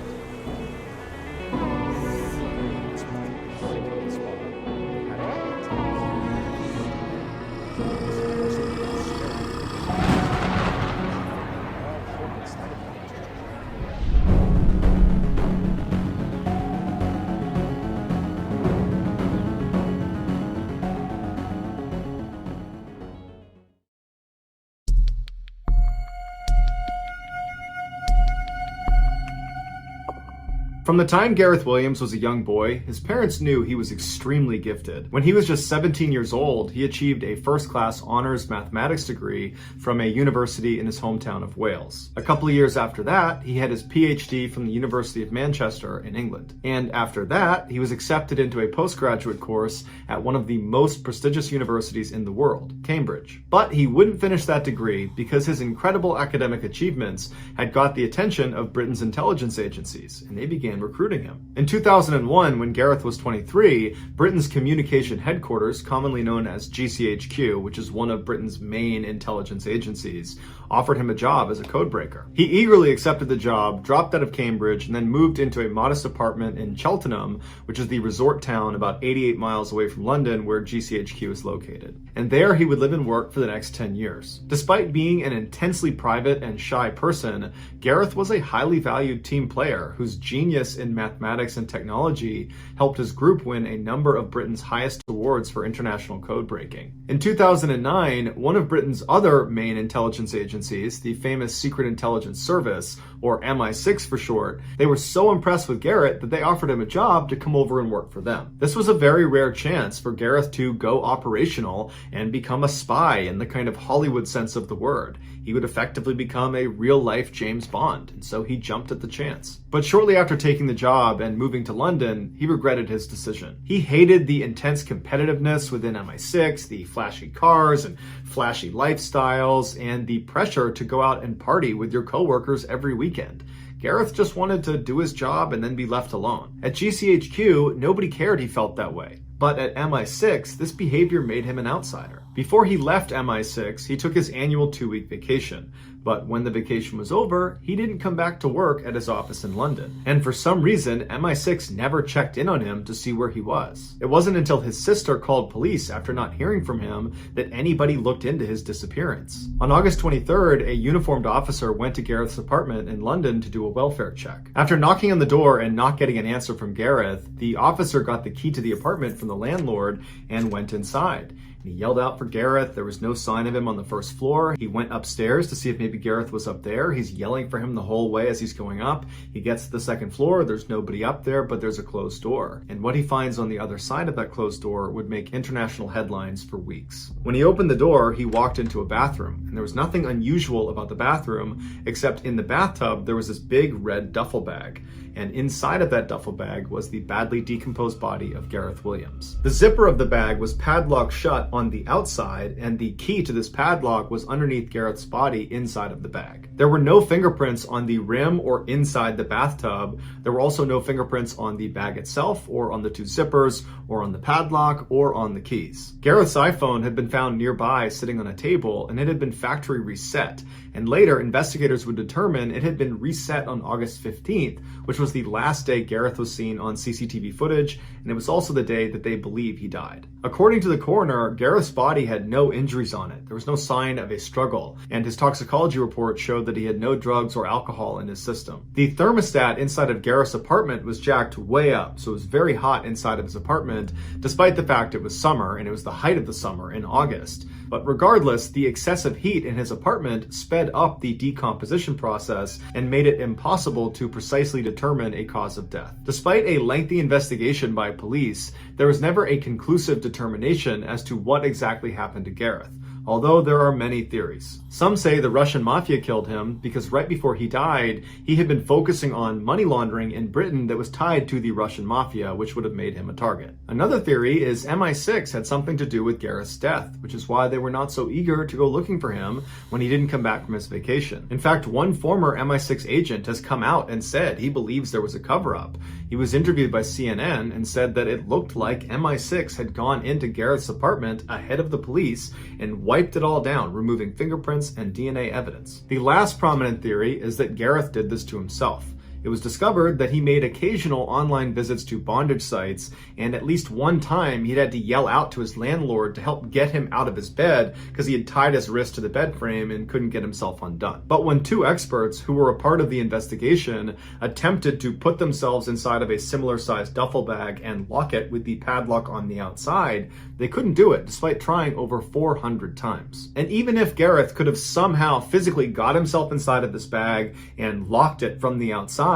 A: From the time Gareth Williams was a young boy, his parents knew he was extremely gifted. When he was just 17 years old, he achieved a first-class honors mathematics degree from a university in his hometown of Wales. A couple of years after that, he had his PhD from the University of Manchester in England. And after that, he was accepted into a postgraduate course at one of the most prestigious universities in the world, Cambridge. But he wouldn't finish that degree because his incredible academic achievements had got the attention of Britain's intelligence agencies, and they began recruiting him. In 2001, when Gareth was 23, Britain's communication headquarters, commonly known as GCHQ, which is one of Britain's main intelligence agencies, offered him a job as a codebreaker. He eagerly accepted the job, dropped out of Cambridge, and then moved into a modest apartment in Cheltenham, which is the resort town about 88 miles away from London, where GCHQ is located. And there he would live and work for the next 10 years. Despite being an intensely private and shy person, Gareth was a highly valued team player whose genius in mathematics and technology helped his group win a number of Britain's highest awards for international code breaking. In 2009, one of Britain's other main intelligence agencies, the famous Secret Intelligence Service, or MI6 for short, they were so impressed with Gareth that they offered him a job to come over and work for them. This was a very rare chance for Gareth to go operational and become a spy in the kind of Hollywood sense of the word. He would effectively become a real-life James Bond, and so he jumped at the chance. But shortly after taking the job and moving to London, he regretted his decision. He hated the intense competitiveness within MI6, the flashy cars and flashy lifestyles, and the pressure to go out and party with your coworkers every weekend. Gareth just wanted to do his job and then be left alone. At GCHQ, nobody cared he felt that way. But at MI6, this behavior made him an outsider. Before he left MI6, he took his annual 2-week vacation. But when the vacation was over, he didn't come back to work at his office in London. And for some reason, MI6 never checked in on him to see where he was. It wasn't until his sister called police after not hearing from him that anybody looked into his disappearance. On August 23rd, a uniformed officer went to Gareth's apartment in London to do a welfare check. After knocking on the door and not getting an answer from Gareth, the officer got the key to the apartment from the landlord and went inside. He yelled out for Gareth. There was no sign of him on the first floor. He went upstairs to see if maybe Gareth was up there. He's yelling for him the whole way as he's going up. He gets to the second floor. There's nobody up there, but there's a closed door. And what he finds on the other side of that closed door would make international headlines for weeks. When he opened the door, he walked into a bathroom, and there was nothing unusual about the bathroom, except in the bathtub, there was this big red duffel bag. And inside of that duffel bag was the badly decomposed body of Gareth Williams. The zipper of the bag was padlocked shut on the outside, and the key to this padlock was underneath Gareth's body inside of the bag. There were no fingerprints on the rim or inside the bathtub. There were also no fingerprints on the bag itself, or on the 2 zippers, or on the padlock, or on the keys. Gareth's iPhone had been found nearby sitting on a table, and it had been factory reset. And later, investigators would determine it had been reset on August 15th, which was the last day Gareth was seen on CCTV footage, and it was also the day that they believe he died. According to the coroner, Gareth's body had no injuries on it. There was no sign of a struggle, and his toxicology report showed that he had no drugs or alcohol in his system. The thermostat inside of Gareth's apartment was jacked way up, so it was very hot inside of his apartment, despite the fact it was summer, and it was the height of the summer in August. But regardless, the excessive heat in his apartment sped up the decomposition process and made it impossible to precisely determine a cause of death. Despite a lengthy investigation by police, there was never a conclusive determination as to what exactly happened to Gareth, although there are many theories. Some say the Russian mafia killed him because right before he died, he had been focusing on money laundering in Britain that was tied to the Russian mafia, which would have made him a target. Another theory is MI6 had something to do with Gareth's death, which is why they were not so eager to go looking for him when he didn't come back from his vacation. In fact, one former MI6 agent has come out and said he believes there was a cover-up. He was interviewed by CNN and said that it looked like MI6 had gone into Gareth's apartment ahead of the police and wiped it all down, removing fingerprints and DNA evidence. The last prominent theory is that Gareth did this to himself. It was discovered that he made occasional online visits to bondage sites, and at least one time he'd had to yell out to his landlord to help get him out of his bed because he had tied his wrist to the bed frame and couldn't get himself undone. But when 2 experts who were a part of the investigation attempted to put themselves inside of a similar sized duffel bag and lock it with the padlock on the outside, they couldn't do it despite trying over 400 times. And even if Gareth could have somehow physically got himself inside of this bag and locked it from the outside,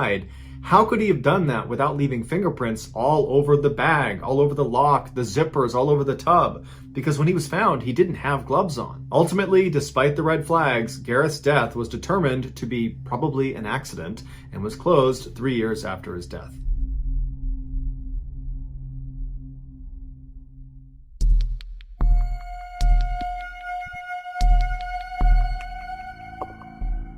A: how could he have done that without leaving fingerprints all over the bag, all over the lock, the zippers, all over the tub? Because when he was found, he didn't have gloves on. Ultimately, despite the red flags, Gareth's death was determined to be probably an accident and was closed 3 years after his death.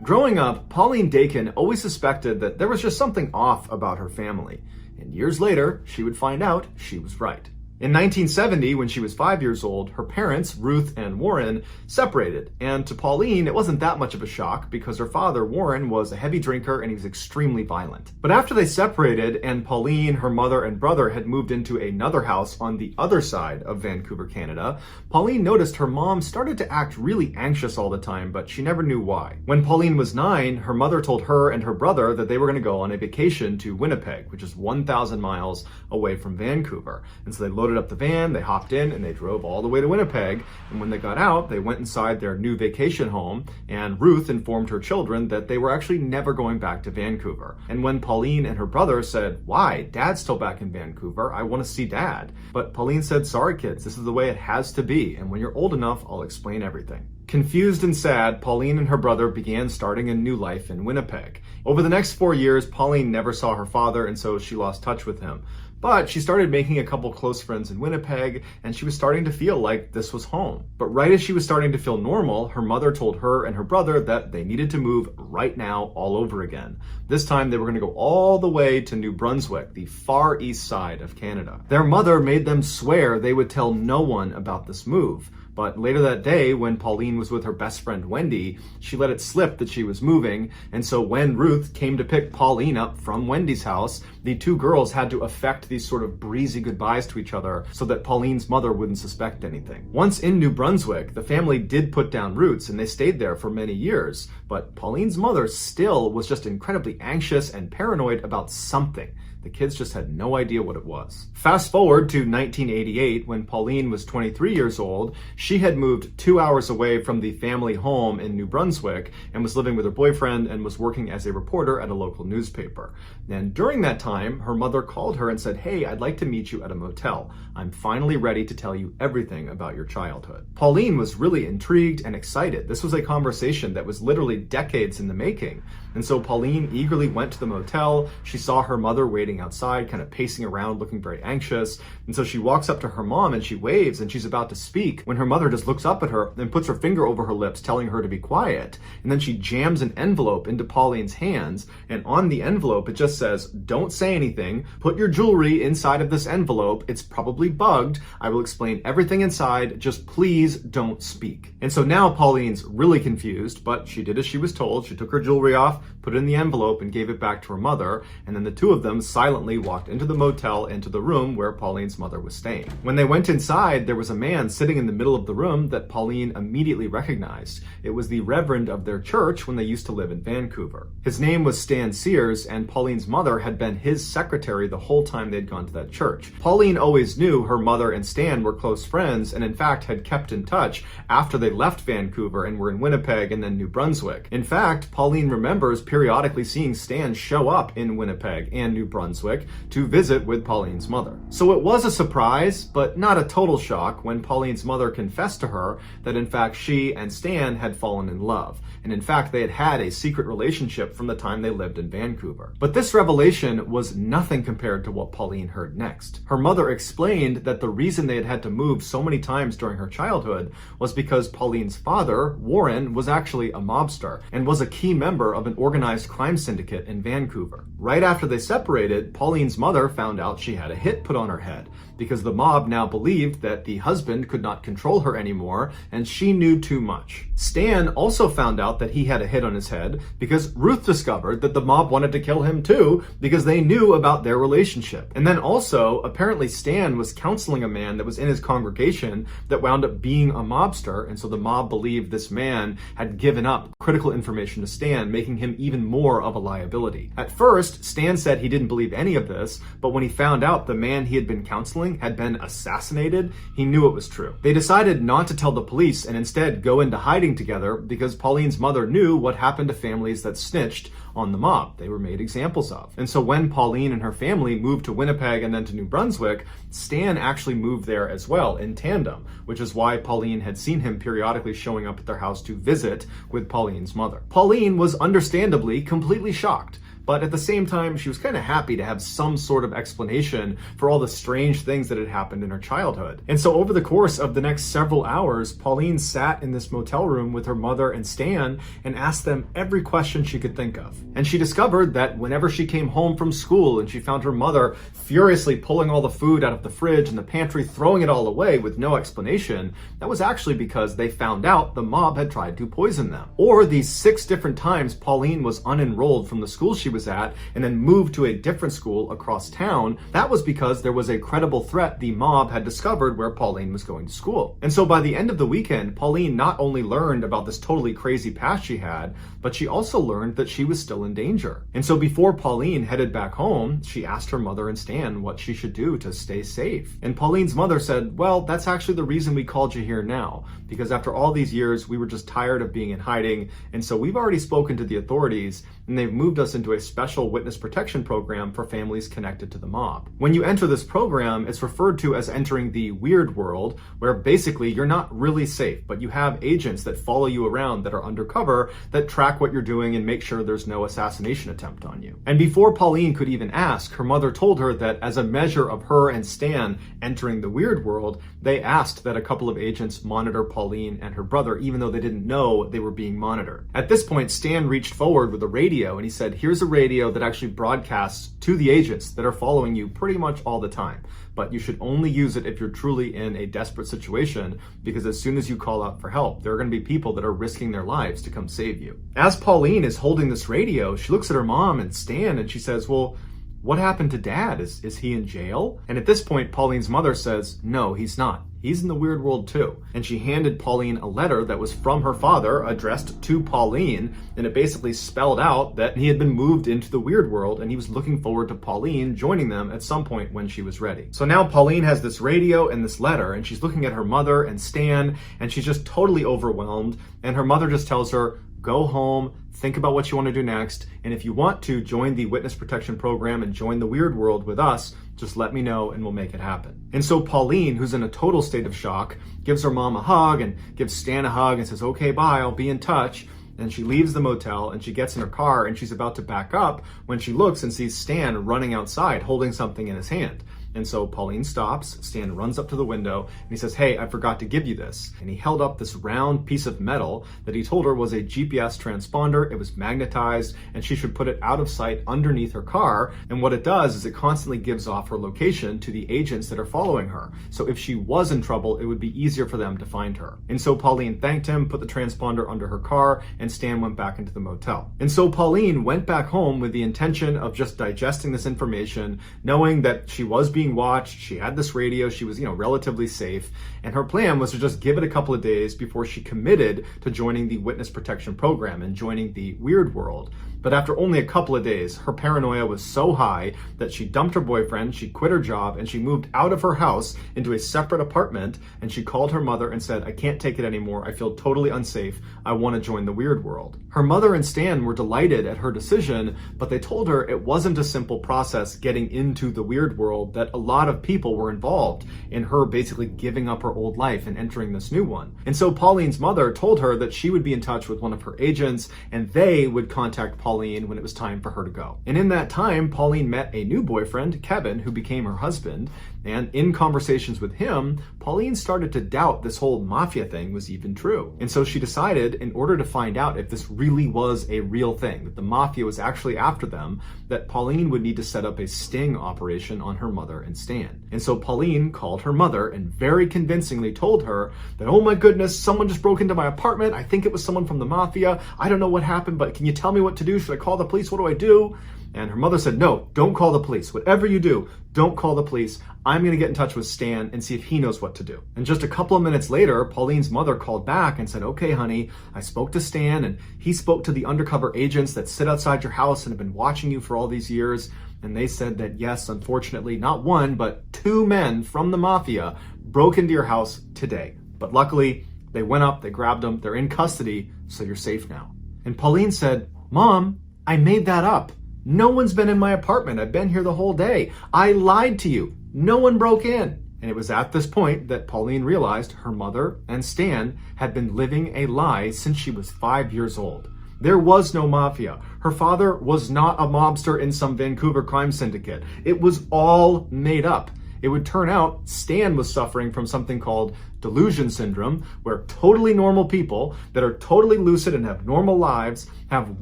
A: Growing up, Pauline Dakin always suspected that there was just something off about her family, and years later, she would find out she was right. In 1970, when she was 5 years old, her parents, Ruth and Warren, separated, and to Pauline, it wasn't that much of a shock because her father, Warren, was a heavy drinker and he was extremely violent. But after they separated and Pauline, her mother, and brother had moved into another house on the other side of Vancouver, Canada, Pauline noticed her mom started to act really anxious all the time, but she never knew why. When Pauline was 9, her mother told her and her brother that they were going to go on a vacation to Winnipeg, which is 1,000 miles away from Vancouver, and so they loaded loaded up the van, they hopped in, and they drove all the way to Winnipeg. And when they got out, they went inside their new vacation home, and Ruth informed her children that they were actually never going back to Vancouver. And when Pauline and her brother said, "Why? Dad's still back in Vancouver. I want to see Dad." But Pauline said, "Sorry, kids, this is the way it has to be, and when you're old enough, I'll explain everything." Confused and sad, Pauline and her brother began starting a new life in Winnipeg. Over the next 4 years, Pauline never saw her father, and so she lost touch with him. But she started making a couple close friends in Winnipeg, and she was starting to feel like this was home. But right as she was starting to feel normal, her mother told her and her brother that they needed to move right now all over again. This time they were going to go all the way to New Brunswick, the far east side of Canada. Their mother made them swear they would tell no one about this move. But later that day, when Pauline was with her best friend Wendy, she let it slip that she was moving, and so when Ruth came to pick Pauline up from Wendy's house, the two girls had to effect these sort of breezy goodbyes to each other so that Pauline's mother wouldn't suspect anything. Once in New Brunswick, the family did put down roots, and they stayed there for many years, but Pauline's mother still was just incredibly anxious and paranoid about something. The kids just had no idea what it was. Fast forward to 1988, when Pauline was 23 years old. She had moved 2 hours away from the family home in New Brunswick and was living with her boyfriend and was working as a reporter at a local newspaper. And during that time, her mother called her and said, "Hey, I'd like to meet you at a motel. I'm finally ready to tell you everything about your childhood." Pauline was really intrigued and excited. This was a conversation that was literally decades in the making. And so Pauline eagerly went to the motel. She saw her mother waiting outside, kind of pacing around, looking very anxious. And so she walks up to her mom and she waves, and she's about to speak when her mother just looks up at her and puts her finger over her lips, telling her to be quiet. And then she jams an envelope into Pauline's hands. And on the envelope, it just says, "Don't say anything. Put your jewelry inside of this envelope. It's probably bugged. I will explain everything inside. Just please don't speak." And so now Pauline's really confused, but she did as she was told. She took her jewelry off, put it in the envelope, and gave it back to her mother. And then the two of them silently walked into the motel, into the room where Pauline's mother was staying. When they went inside, there was a man sitting in the middle of the room that Pauline immediately recognized. It was the reverend of their church when they used to live in Vancouver. His name was Stan Sears, and Pauline's mother had been his secretary the whole time they'd gone to that church. Pauline always knew her mother and Stan were close friends, and in fact had kept in touch after they left Vancouver and were in Winnipeg and then New Brunswick. In fact, Pauline remembers periodically seeing Stan show up in Winnipeg and New Brunswick to visit with Pauline's mother. So it was a surprise, but not a total shock, when Pauline's mother confessed to her that in fact she and Stan had fallen in love. And in fact, they had had a secret relationship from the time they lived in Vancouver. But this revelation was nothing compared to what Pauline heard next. Her mother explained that the reason they had had to move so many times during her childhood was because Pauline's father, Warren, was actually a mobster and was a key member of an organized crime syndicate in Vancouver. Right after they separated, Pauline's mother found out she had a hit put on her head because the mob now believed that the husband could not control her anymore and she knew too much. Stan also found out that he had a hit on his head because Ruth discovered that the mob wanted to kill him too because they knew about their relationship. And then also, apparently Stan was counseling a man that was in his congregation that wound up being a mobster, and so the mob believed this man had given up critical information to Stan, making him even more of a liability. At first, Stan said he didn't believe any of this, but when he found out the man he had been counseling had been assassinated, he knew it was true. They decided not to tell the police and instead go into hiding together because Pauline's mother knew what happened to families that snitched on the mob. They were made examples of. And so when Pauline and her family moved to Winnipeg and then to New Brunswick, Stan actually moved there as well in tandem, which is why Pauline had seen him periodically showing up at their house to visit with Pauline's mother. Pauline was understandably completely shocked. But at the same time, she was kind of happy to have some sort of explanation for all the strange things that had happened in her childhood. And so over the course of the next several hours, Pauline sat in this motel room with her mother and Stan and asked them every question she could think of. And she discovered that whenever she came home from school and she found her mother furiously pulling all the food out of the fridge and the pantry, throwing it all away with no explanation, that was actually because they found out the mob had tried to poison them. Or these 6 different times Pauline was unenrolled from the school she was was at and then moved to a different school across town, that was because there was a credible threat the mob had discovered where Pauline was going to school. And so by the end of the weekend, Pauline not only learned about this totally crazy past she had, but she also learned that she was still in danger. And so before Pauline headed back home, she asked her mother and Stan what she should do to stay safe. And Pauline's mother said, well, that's actually the reason we called you here now, because after all these years, we were just tired of being in hiding. And so we've already spoken to the authorities, and they've moved us into a special witness protection program for families connected to the mob. When you enter this program, it's referred to as entering the weird world, where basically you're not really safe, but you have agents that follow you around that are undercover that track what you're doing and make sure there's no assassination attempt on you. And before Pauline could even ask, her mother told her that as a measure of her and Stan entering the weird world, they asked that a couple of agents monitor Pauline and her brother, even though they didn't know they were being monitored. At this point, Stan reached forward with a radio and he said, here's a radio that actually broadcasts to the agents that are following you pretty much all the time. But you should only use it if you're truly in a desperate situation, because as soon as you call out for help, there are going to be people that are risking their lives to come save you. As Pauline is holding this radio, she looks at her mom and Stan and she says, well, what happened to Dad? Is he in jail? And at this point, Pauline's mother says, no, he's not. He's in the weird world too. And she handed Pauline a letter that was from her father addressed to Pauline, and it basically spelled out that he had been moved into the weird world and he was looking forward to Pauline joining them at some point when she was ready. So now Pauline has this radio and this letter, and she's looking at her mother and Stan, and she's just totally overwhelmed, and her mother just tells her, go home, think about what you want to do next, and if you want to join the witness protection program and join the weird world with us, just let me know and we'll make it happen. And so Pauline, who's in a total state of shock, gives her mom a hug and gives Stan a hug and says, okay, bye, I'll be in touch. And she leaves the motel and she gets in her car and she's about to back up when she looks and sees Stan running outside holding something in his hand. And so Pauline stops, Stan runs up to the window, and he says, hey, I forgot to give you this. And he held up this round piece of metal that he told her was a GPS transponder. It was magnetized, and she should put it out of sight underneath her car. And what it does is it constantly gives off her location to the agents that are following her. So if she was in trouble, it would be easier for them to find her. And so Pauline thanked him, put the transponder under her car, and Stan went back into the motel. And so Pauline went back home with the intention of just digesting this information, knowing that she was being watched, she had this radio, she was, relatively safe, and her plan was to just give it a couple of days before she committed to joining the witness protection program and joining the weird world. But after only a couple of days, her paranoia was so high that she dumped her boyfriend, she quit her job, and she moved out of her house into a separate apartment, and she called her mother and said, I can't take it anymore, I feel totally unsafe, I want to join the weird world. Her mother and Stan were delighted at her decision, but they told her it wasn't a simple process getting into the weird world, that a lot of people were involved in her basically giving up her old life and entering this new one. And so Pauline's mother told her that she would be in touch with one of her agents, and they would contact Pauline when it was time for her to go. And in that time, Pauline met a new boyfriend, Kevin, who became her husband. And in conversations with him, Pauline started to doubt this whole mafia thing was even true. And so she decided, in order to find out if this really was a real thing, that the mafia was actually after them, that Pauline would need to set up a sting operation on her mother and Stan. And so Pauline called her mother and very convincingly told her that, oh my goodness, someone just broke into my apartment. I think it was someone from the mafia. I don't know what happened, but can you tell me what to do? Should I call the police? What do I do? And her mother said, no, don't call the police. Whatever you do, don't call the police. I'm going to get in touch with Stan and see if he knows what to do. And just a couple of minutes later, Pauline's mother called back and said, okay, honey, I spoke to Stan and he spoke to the undercover agents that sit outside your house and have been watching you for all these years. And they said that, yes, unfortunately, not one, but two men from the mafia broke into your house today. But luckily, they went up, they grabbed them, they're in custody, so you're safe now. And Pauline said, Mom, I made that up. No one's been in my apartment. I've been here the whole day. I lied to you. No one broke in. And it was at this point that Pauline realized her mother and Stan had been living a lie since she was 5 years old. There was no mafia. Her father was not a mobster in some Vancouver crime syndicate. It was all made up. It would turn out Stan was suffering from something called delusion syndrome, where totally normal people that are totally lucid and have normal lives have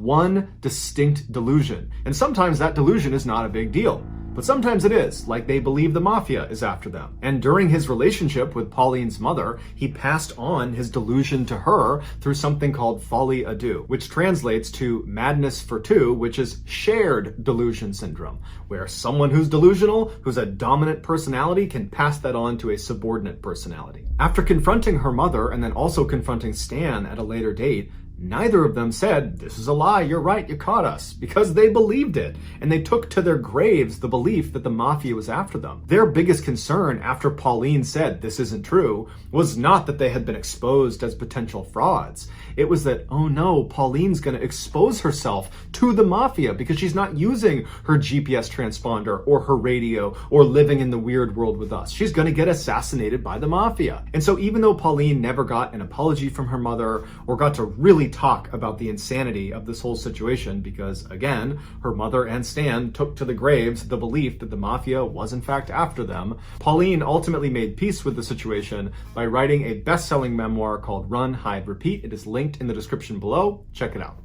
A: one distinct delusion. And sometimes that delusion is not a big deal. But sometimes it is, like they believe the mafia is after them. And during his relationship with Pauline's mother, he passed on his delusion to her through something called folie à deux, which translates to madness for two, which is shared delusion syndrome, where someone who's delusional, who's a dominant personality, can pass that on to a subordinate personality. After confronting her mother and then also confronting Stan at a later date, neither of them said, "This is a lie, you're right, you caught us," because they believed it, and they took to their graves the belief that the mafia was after them. Their biggest concern after Pauline said this isn't true was not that they had been exposed as potential frauds. It was that, oh no, Pauline's gonna expose herself to the mafia because she's not using her GPS transponder or her radio or living in the weird world with us. She's gonna get assassinated by the mafia. And so even though Pauline never got an apology from her mother or got to really talk about the insanity of this whole situation, because again, her mother and Stan took to the graves the belief that the mafia was in fact after them, Pauline ultimately made peace with the situation by writing a best-selling memoir called Run, Hide, Repeat. It is linked in the description below. Check it out.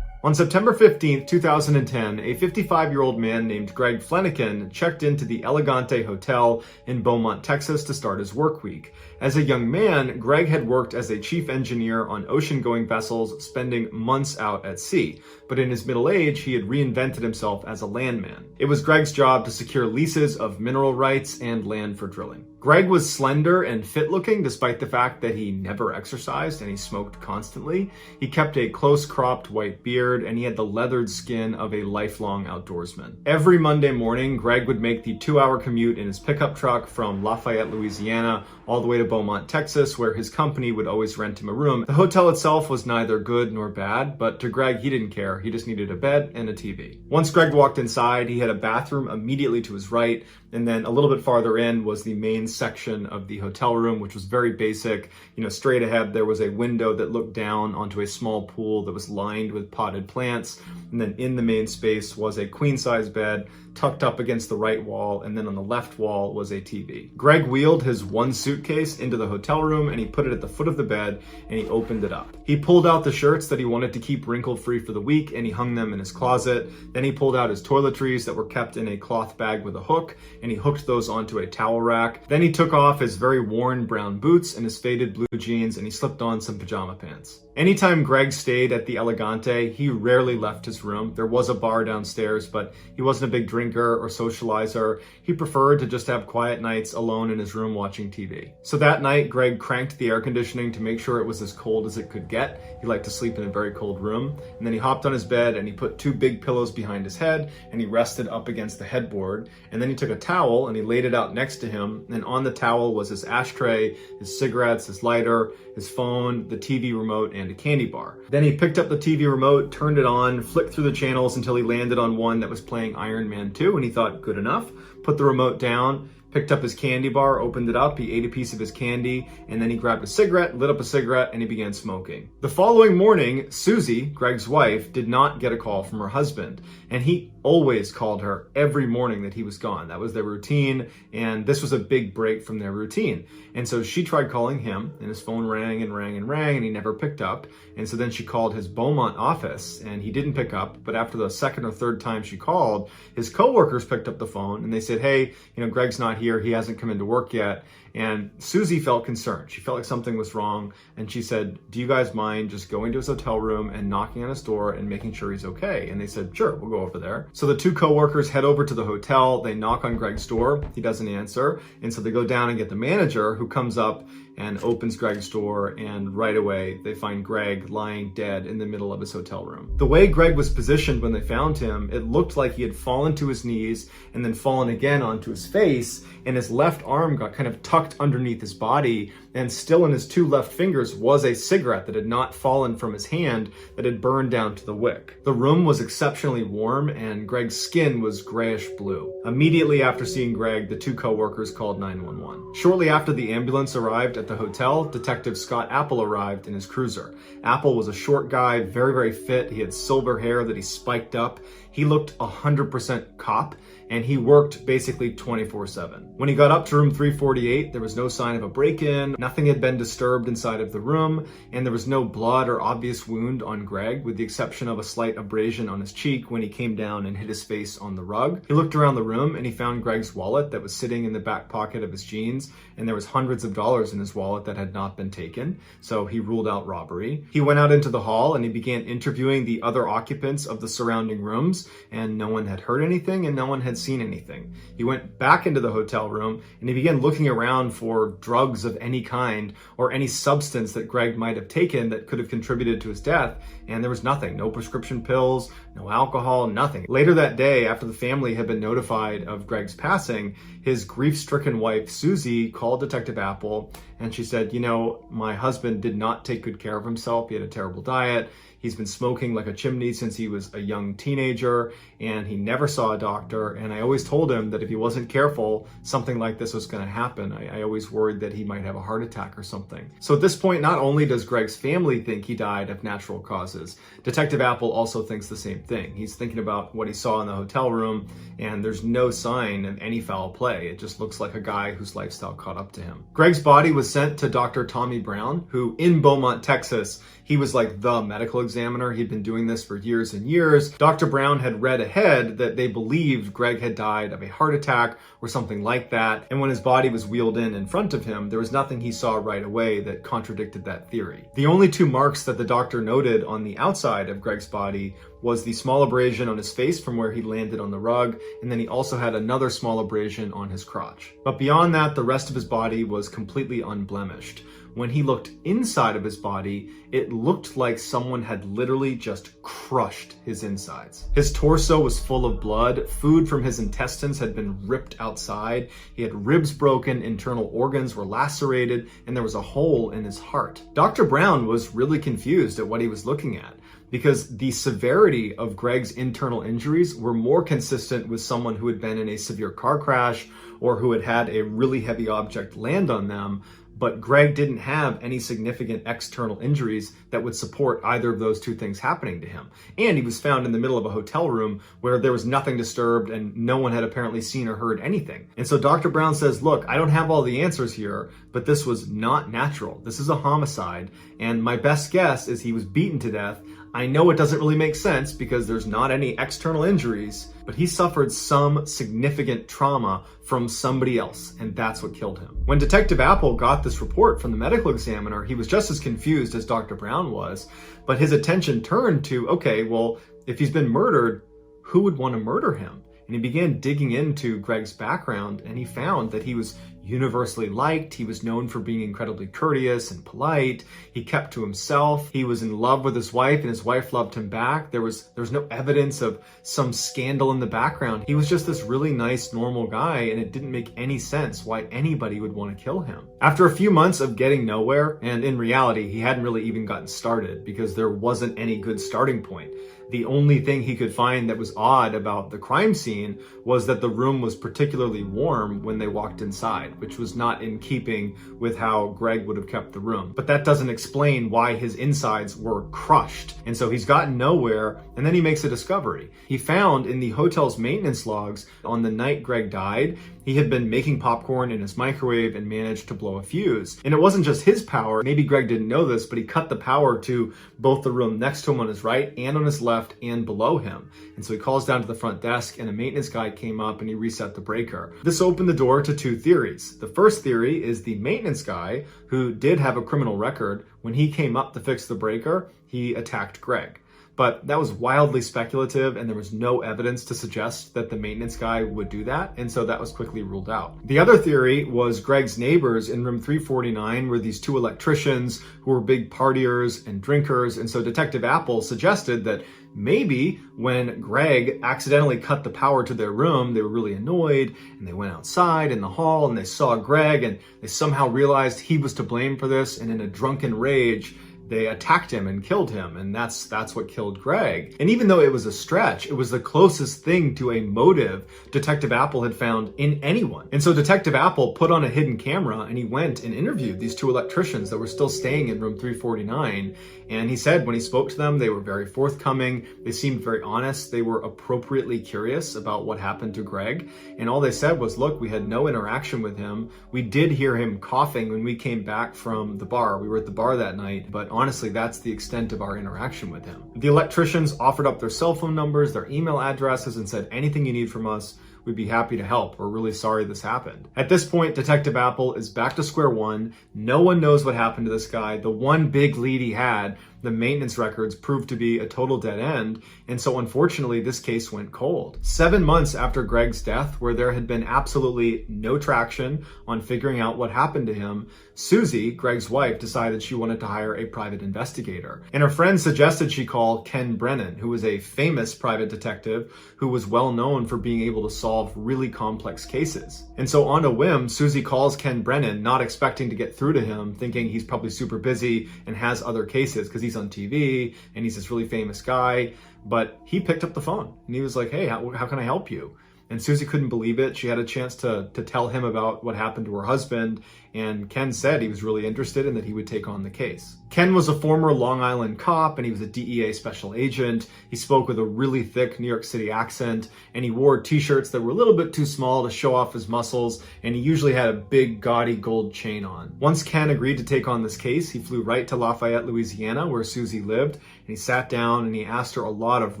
A: On September 15th, 2010, a 55-year-old man named Greg Flanagan checked into the Elegante Hotel in Beaumont, Texas to start his work week. As a young man, Greg had worked as a chief engineer on ocean-going vessels, spending months out at sea. But in his middle age, he had reinvented himself as a landman. It was Greg's job to secure leases of mineral rights and land for drilling. Greg was slender and fit-looking despite the fact that he never exercised and he smoked constantly. He kept a close-cropped white beard and he had the leathered skin of a lifelong outdoorsman. Every Monday morning, Greg would make the 2-hour commute in his pickup truck from Lafayette, Louisiana, all the way to Beaumont, Texas, where his company would always rent him a room. The hotel itself was neither good nor bad, but to Greg, he didn't care. He just needed a bed and a TV. Once Greg walked inside, he had a bathroom immediately to his right, and then a little bit farther in was the main section of the hotel room, which was very basic. Straight ahead, there was a window that looked down onto a small pool that was lined with potted plants. And then in the main space was a queen-size bed tucked up against the right wall, and then on the left wall was a TV. Greg wheeled his one suitcase into the hotel room and he put it at the foot of the bed and he opened it up. He pulled out the shirts that he wanted to keep wrinkle-free for the week and he hung them in his closet. Then he pulled out his toiletries that were kept in a cloth bag with a hook and he hooked those onto a towel rack. Then he took off his very worn brown boots and his faded blue jeans and he slipped on some pajama pants. Anytime Greg stayed at the Elegante, he rarely left his room. There was a bar downstairs, but he wasn't a big drinker or socializer. He preferred to just have quiet nights alone in his room watching TV. So that night, Greg cranked the air conditioning to make sure it was as cold as it could get. He liked to sleep in a very cold room. And then he hopped on his bed and he put 2 big pillows behind his head and he rested up against the headboard. And then he took a towel and he laid it out next to him. And on the towel was his ashtray, his cigarettes, his lighter, his phone, the TV remote, and a candy bar. Then he picked up the TV remote, turned it on, flicked through the channels until he landed on one that was playing Iron Man 2, and he thought, good enough, put the remote down, picked up his candy bar, opened it up, he ate a piece of his candy, and then he grabbed a cigarette, lit up a cigarette, and he began smoking. The following morning, Susie, Greg's wife, did not get a call from her husband, and he always called her every morning that he was gone. That was their routine, and this was a big break from their routine. And so she tried calling him, and his phone rang and rang and rang, and he never picked up. And so then she called his Beaumont office, and he didn't pick up. But after the second or third time she called, his coworkers picked up the phone, and they said, hey, Greg's not here. He hasn't come into work yet. And Susie felt concerned. She felt like something was wrong. And she said, do you guys mind just going to his hotel room and knocking on his door and making sure he's okay? And they said, sure, we'll go over there. So the 2 coworkers head over to the hotel. They knock on Greg's door. He doesn't answer. And so they go down and get the manager, who comes up and opens Greg's door, and right away they find Greg lying dead in the middle of his hotel room. The way Greg was positioned when they found him, it looked like he had fallen to his knees and then fallen again onto his face, and his left arm got kind of tucked underneath his body, and still in his 2 left fingers was a cigarette that had not fallen from his hand that had burned down to the wick. The room was exceptionally warm and Greg's skin was grayish blue. Immediately after seeing Greg, the 2 coworkers called 911. Shortly after the ambulance arrived at the hotel, Detective Scott Apple arrived in his cruiser. Apple was a short guy, very, very fit. He had silver hair that he spiked up. He looked 100% cop, and he worked basically 24/7. When he got up to room 348, night. There was no sign of a break-in. Nothing had been disturbed inside of the room, and there was no blood or obvious wound on Greg, with the exception of a slight abrasion on his cheek when he came down and hit his face on the rug. He looked around the room and he found Greg's wallet that was sitting in the back pocket of his jeans, and there was hundreds of dollars in his wallet that had not been taken, so he ruled out robbery. He went out into the hall and he began interviewing the other occupants of the surrounding rooms, and no one had heard anything and no one had seen anything. He went back into the hotel room and he began looking around for drugs of any kind or any substance that Greg might have taken that could have contributed to his death, and there was nothing. No prescription pills, no alcohol, nothing. Later that day, after the family had been notified of Greg's passing, his grief-stricken wife, Susie, called Detective Apple, and she said, you know, my husband did not take good care of himself. He had a terrible diet. He's been smoking like a chimney since he was a young teenager, and he never saw a doctor. And I always told him that if he wasn't careful, something like this was going to happen. I always worried that he might have a heart attack or something. So at this point, not only does Greg's family think he died of natural causes, Detective Apple also thinks the same thing. He's thinking about what he saw in the hotel room, and there's no sign of any foul play. It just looks like a guy whose lifestyle caught up to him. Greg's body was sent to Dr. Tommy Brown, who in Beaumont, Texas, he was like the medical examiner. He'd been doing this for years and years. Dr. Brown had read ahead that they believed Greg had died of a heart attack or something like that. And when his body was wheeled in front of him, there was nothing he saw right away that contradicted that theory. The only two marks that the doctor noted on the outside of Greg's body was the small abrasion on his face from where he landed on the rug, and then he also had another small abrasion on his crotch. But beyond that, the rest of his body was completely unblemished. When he looked inside of his body, it looked like someone had literally just crushed his insides. His torso was full of blood. Food from his intestines had been ripped outside. He had ribs broken, internal organs were lacerated, and there was a hole in his heart. Dr. Brown was really confused at what he was looking at, because the severity of Greg's internal injuries were more consistent with someone who had been in a severe car crash or who had had a really heavy object land on them. But Greg didn't have any significant external injuries that would support either of those two things happening to him. And he was found in the middle of a hotel room where there was nothing disturbed and no one had apparently seen or heard anything. And so Dr. Brown says, look, I don't have all the answers here, but this was not natural. This is a homicide. And my best guess is he was beaten to death. I know it doesn't really make sense because there's not any external injuries, but he suffered some significant trauma from somebody else, and that's what killed him. When Detective Apple got this report from the medical examiner, he was just as confused as Dr. Brown was, but his attention turned to, okay, well, if he's been murdered, who would want to murder him? And he began digging into Greg's background, and he found that he was universally liked. He was known for being incredibly courteous and polite. He kept to himself. He was in love with his wife, and his wife loved him back. There was no evidence of some scandal in the background. He was just this really nice, normal guy, and it didn't make any sense why anybody would want to kill him. After a few months of getting nowhere, and in reality, he hadn't really even gotten started because there wasn't any good starting point. The only thing he could find that was odd about the crime scene was that the room was particularly warm when they walked inside, which was not in keeping with how Greg would have kept the room. But that doesn't explain why his insides were crushed. And so he's gotten nowhere, and then he makes a discovery. He found in the hotel's maintenance logs on the night Greg died, he had been making popcorn in his microwave and managed to blow a fuse. And it wasn't just his power. Maybe Greg didn't know this, but he cut the power to both the room next to him on his right and on his left and below him. And so he calls down to the front desk, and a maintenance guy came up and he reset the breaker. This opened the door to two theories. The first theory is the maintenance guy, who did have a criminal record, when he came up to fix the breaker, he attacked Greg. But that was wildly speculative, and there was no evidence to suggest that the maintenance guy would do that, and so that was quickly ruled out. The other theory was Greg's neighbors in room 349 were these two electricians who were big partiers and drinkers, and so Detective Apple suggested that maybe when Greg accidentally cut the power to their room, they were really annoyed, and they went outside in the hall, and they saw Greg, and they somehow realized he was to blame for this, and in a drunken rage, they attacked him and killed him, and that's what killed Greg. And even though it was a stretch, it was the closest thing to a motive Detective Apple had found in anyone. And so Detective Apple put on a hidden camera and he went and interviewed these two electricians that were still staying in room 349. And he said when he spoke to them, they were very forthcoming. They seemed very honest. They were appropriately curious about what happened to Greg. And all they said was, look, we had no interaction with him. We did hear him coughing when we came back from the bar. We were at the bar that night, but honestly, that's the extent of our interaction with him. The electricians offered up their cell phone numbers, their email addresses, and said, anything you need from us, we'd be happy to help. We're really sorry this happened. At this point, Detective Apple is back to square one. No one knows what happened to this guy. The one big lead he had, the maintenance records, proved to be a total dead end. And so unfortunately, this case went cold. 7 months after Greg's death, where there had been absolutely no traction on figuring out what happened to him, Susie, Greg's wife, decided she wanted to hire a private investigator. And her friend suggested she call Ken Brennan, who was a famous private detective who was well known for being able to solve really complex cases. And so on a whim, Susie calls Ken Brennan, not expecting to get through to him, thinking he's probably super busy and has other cases because he's on TV and he's this really famous guy. But he picked up the phone and he was like, hey, how can I help you? And Susie couldn't believe it. She had a chance to tell him about what happened to her husband, and Ken said he was really interested and that he would take on the case. Ken was a former Long Island cop, and he was a DEA special agent. He spoke with a really thick New York City accent, and he wore t-shirts that were a little bit too small to show off his muscles, and he usually had a big, gaudy gold chain on. Once Ken agreed to take on this case, he flew right to Lafayette, Louisiana, where Susie lived, and he sat down and he asked her a lot of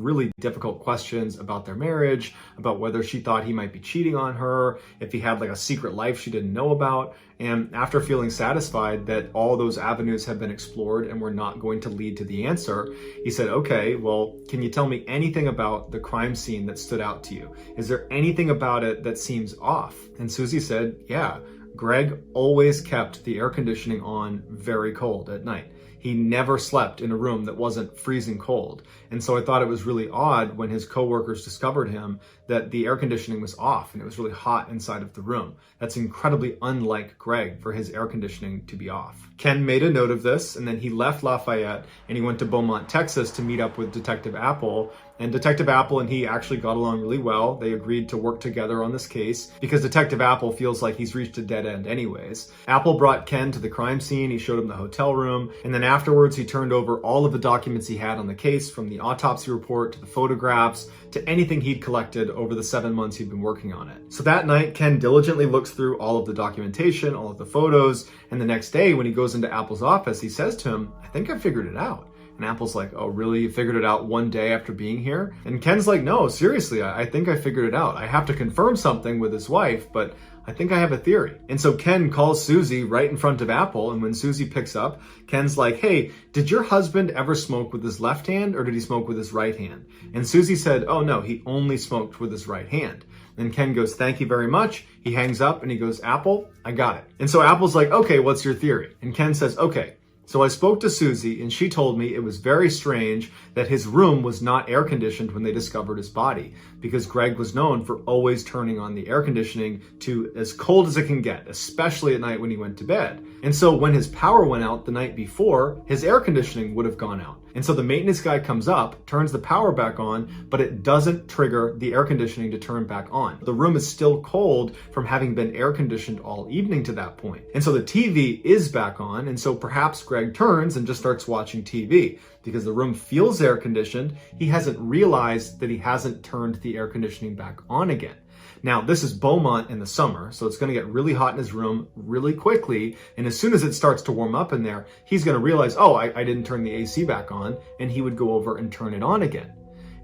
A: really difficult questions about their marriage, about whether she thought he might be cheating on her, if he had like a secret life she didn't know about. And after feeling satisfied that all those avenues have been explored and were not going to lead to the answer, he said, okay, well, can you tell me anything about the crime scene that stood out to you? Is there anything about it that seems off? And Susie said, yeah, Greg always kept the air conditioning on very cold at night. He never slept in a room that wasn't freezing cold. And so I thought it was really odd when his coworkers discovered him that the air conditioning was off and it was really hot inside of the room. That's incredibly unlike Greg for his air conditioning to be off. Ken made a note of this, and then he left Lafayette and he went to Beaumont, Texas to meet up with Detective Apple. And Detective Apple and he actually got along really well. They agreed to work together on this case because Detective Apple feels like he's reached a dead end anyways. Apple brought Ken to the crime scene. He showed him the hotel room. And then afterwards, he turned over all of the documents he had on the case, from the autopsy report to the photographs to anything he'd collected over the 7 months he'd been working on it. So that night, Ken diligently looks through all of the documentation, all of the photos. And the next day, when he goes into Apple's office, he says to him, I think I figured it out. And Apple's like, oh, really? You figured it out one day after being here? And Ken's like, no, seriously, I think I figured it out. I have to confirm something with his wife, but I think I have a theory. And so Ken calls Susie right in front of Apple. And when Susie picks up, Ken's like, hey, did your husband ever smoke with his left hand or did he smoke with his right hand? And Susie said, oh, no, he only smoked with his right hand. And Ken goes, thank you very much. He hangs up and he goes, Apple, I got it. And so Apple's like, okay, what's your theory? And Ken says, okay. So I spoke to Susie and she told me it was very strange that his room was not air conditioned when they discovered his body, because Greg was known for always turning on the air conditioning to as cold as it can get, especially at night when he went to bed. And so when his power went out the night before, his air conditioning would have gone out. And so the maintenance guy comes up, turns the power back on, but it doesn't trigger the air conditioning to turn back on. The room is still cold from having been air conditioned all evening to that point. And so the TV is back on, and so perhaps Greg turns and just starts watching TV. Because the room feels air conditioned, he hasn't realized that he hasn't turned the air conditioning back on again. Now, this is Beaumont in the summer, so it's going to get really hot in his room really quickly. And as soon as it starts to warm up in there, he's going to realize, oh, I didn't turn the AC back on, and he would go over and turn it on again.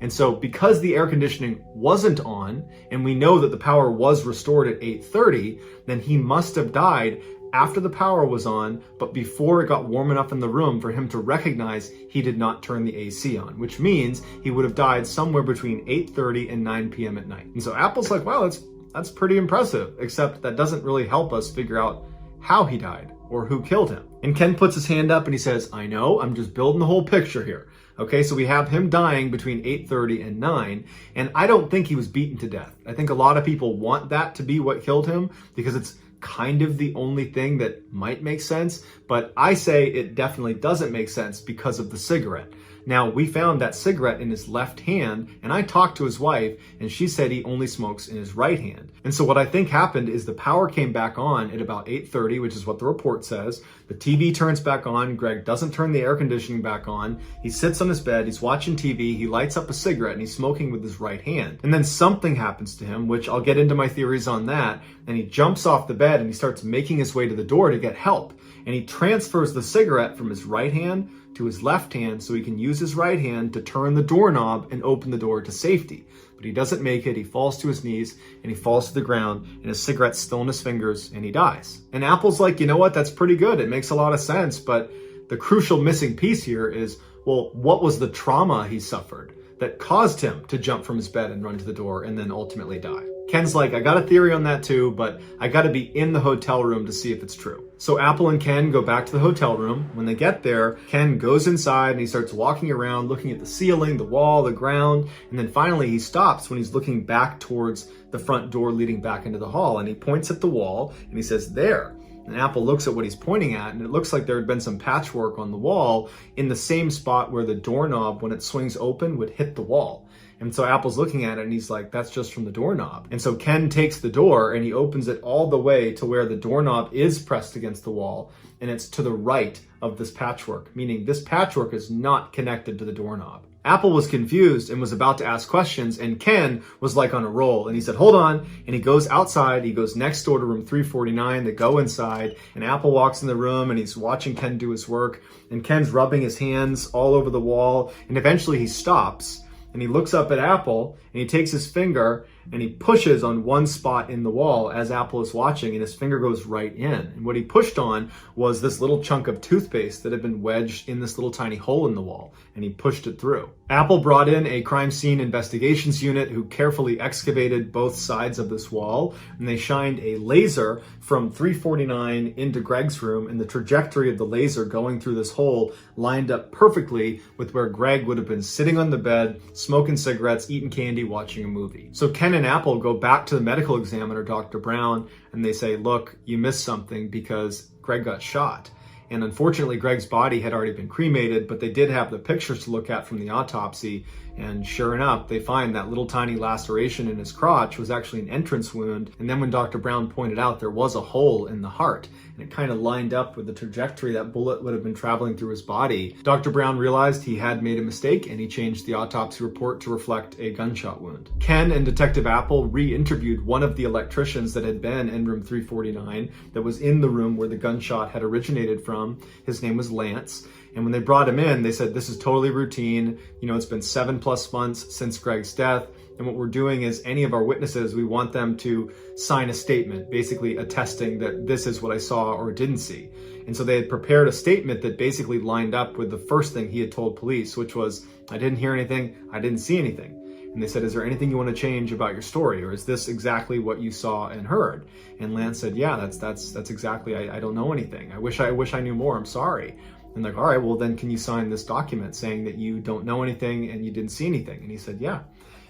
A: And so because the air conditioning wasn't on, and we know that the power was restored at 8:30, then he must have died after the power was on, but before it got warm enough in the room for him to recognize he did not turn the AC on, which means he would have died somewhere between 8:30 and 9 p.m. at night. And so Apple's like, wow, that's pretty impressive, except that doesn't really help us figure out how he died or who killed him. And Ken puts his hand up and he says, I know, I'm just building the whole picture here. Okay, so we have him dying between 8:30 and 9, and I don't think he was beaten to death. I think a lot of people want that to be what killed him because it's kind of the only thing that might make sense, but I say it definitely doesn't make sense because of the cigarette. Now, we found that cigarette in his left hand, and I talked to his wife, and she said he only smokes in his right hand. And so what I think happened is the power came back on at about 8:30, which is what the report says. The TV turns back on. Greg doesn't turn the air conditioning back on. He sits on his bed. He's watching TV. He lights up a cigarette, and he's smoking with his right hand. And then something happens to him, which I'll get into my theories on that. And he jumps off the bed, and he starts making his way to the door to get help. And he transfers the cigarette from his right hand to his left hand so he can use his right hand to turn the doorknob and open the door to safety. But he doesn't make it. He falls to his knees and he falls to the ground, and his cigarette's still in his fingers, and he dies. And Apple's like, you know what? That's pretty good. It makes a lot of sense. But the crucial missing piece here is, well, what was the trauma he suffered that caused him to jump from his bed and run to the door and then ultimately die? Ken's like, I got a theory on that too, but I got to be in the hotel room to see if it's true. So Apple and Ken go back to the hotel room. When they get there, Ken goes inside and he starts walking around, looking at the ceiling, the wall, the ground, and then finally he stops when he's looking back towards the front door leading back into the hall, and he points at the wall and he says, there. And Apple looks at what he's pointing at, and it looks like there had been some patchwork on the wall in the same spot where the doorknob, when it swings open, would hit the wall. And so Apple's looking at it and he's like, that's just from the doorknob. And so Ken takes the door and he opens it all the way to where the doorknob is pressed against the wall, and it's to the right of this patchwork, meaning this patchwork is not connected to the doorknob. Apple was confused and was about to ask questions, and Ken was like on a roll, and he said, hold on, and he goes outside. He goes next door to room 349. They go inside, and Apple walks in the room and he's watching Ken do his work, and Ken's rubbing his hands all over the wall, and eventually he stops and he looks up at Apple and he takes his finger and he pushes on one spot in the wall as Apple is watching, and his finger goes right in. And what he pushed on was this little chunk of toothpaste that had been wedged in this little tiny hole in the wall, and he pushed it through. Apple brought in a crime scene investigations unit who carefully excavated both sides of this wall, and they shined a laser from 349 into Greg's room, and the trajectory of the laser going through this hole lined up perfectly with where Greg would have been sitting on the bed, smoking cigarettes, eating candy, watching a movie. So Ken and Apple go back to the medical examiner, Dr. Brown, and they say, look, you missed something because Greg got shot. And unfortunately, Greg's body had already been cremated, but they did have the pictures to look at from the autopsy. And sure enough, they find that little tiny laceration in his crotch was actually an entrance wound. And then when Dr. Brown pointed out, there was a hole in the heart, and it kind of lined up with the trajectory that bullet would have been traveling through his body. Dr. Brown realized he had made a mistake, and he changed the autopsy report to reflect a gunshot wound. Ken and Detective Apple re-interviewed one of the electricians that had been in room 349 that was in the room where the gunshot had originated from. His name was Lance. And when they brought him in, they said, this is totally routine. You know, it's been 7+ months since Greg's death. And what we're doing is any of our witnesses, we want them to sign a statement, basically attesting that this is what I saw or didn't see. And so they had prepared a statement that basically lined up with the first thing he had told police, which was, I didn't hear anything, I didn't see anything. And they said, is there anything you want to change about your story? Or is this exactly what you saw and heard? And Lance said, yeah, that's exactly, I don't know anything. I wish I knew more, I'm sorry. And like, all right, well then can you sign this document saying that you don't know anything and you didn't see anything? And he said, yeah.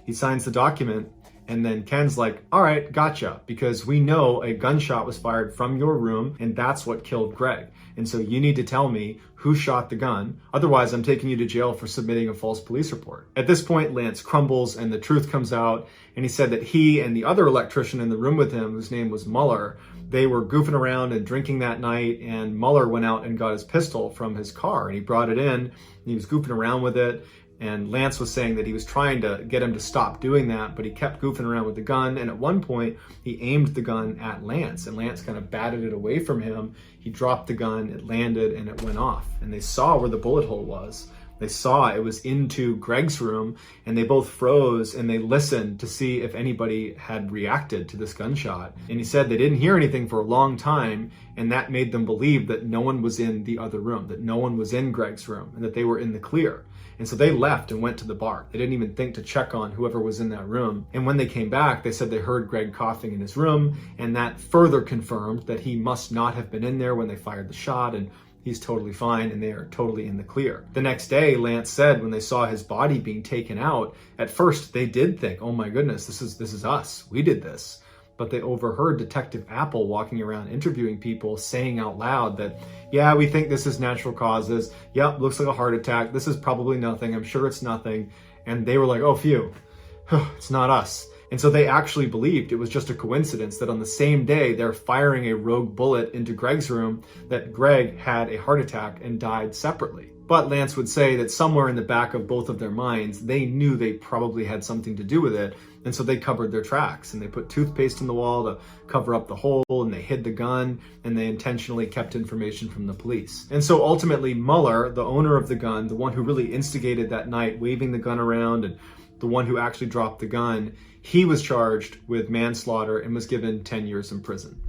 A: He signs the document, and then Ken's like, all right, gotcha, because we know a gunshot was fired from your room and that's what killed Greg. And so you need to tell me who shot the gun. Otherwise, I'm taking you to jail for submitting a false police report. At this point, Lance crumbles and the truth comes out. And he said that he and the other electrician in the room with him, whose name was Muller, they were goofing around and drinking that night. And Muller went out and got his pistol from his car and he brought it in and he was goofing around with it. And Lance was saying that he was trying to get him to stop doing that, but he kept goofing around with the gun. And at one point, he aimed the gun at Lance, and Lance kind of batted it away from him. He dropped the gun, it landed, and it went off. And they saw where the bullet hole was. They saw it was into Greg's room, and they both froze and they listened to see if anybody had reacted to this gunshot. And he said they didn't hear anything for a long time, and that made them believe that no one was in the other room, that no one was in Greg's room, and that they were in the clear. And so they left and went to the bar. They didn't even think to check on whoever was in that room. And when they came back, they said they heard Greg coughing in his room, and that further confirmed that he must not have been in there when they fired the shot, and he's totally fine and they are totally in the clear. The next day, Lance said when they saw his body being taken out, at first they did think, oh my goodness, this is us. We did this. but they overheard Detective Apple walking around interviewing people saying out loud that, yeah, we think this is natural causes. Yep, looks like a heart attack. This is probably nothing. I'm sure it's nothing. And they were like, oh, phew, it's not us. And so they actually believed it was just a coincidence that on the same day they're firing a rogue bullet into Greg's room, that Greg had a heart attack and died separately. But Lance would say that somewhere in the back of both of their minds, they knew they probably had something to do with it. And so they covered their tracks, and they put toothpaste in the wall to cover up the hole, and they hid the gun, and they intentionally kept information from the police. And so ultimately Mueller, the owner of the gun, the one who really instigated that night, waving the gun around, and the one who actually dropped the gun, he was charged with manslaughter and was given 10 years in prison.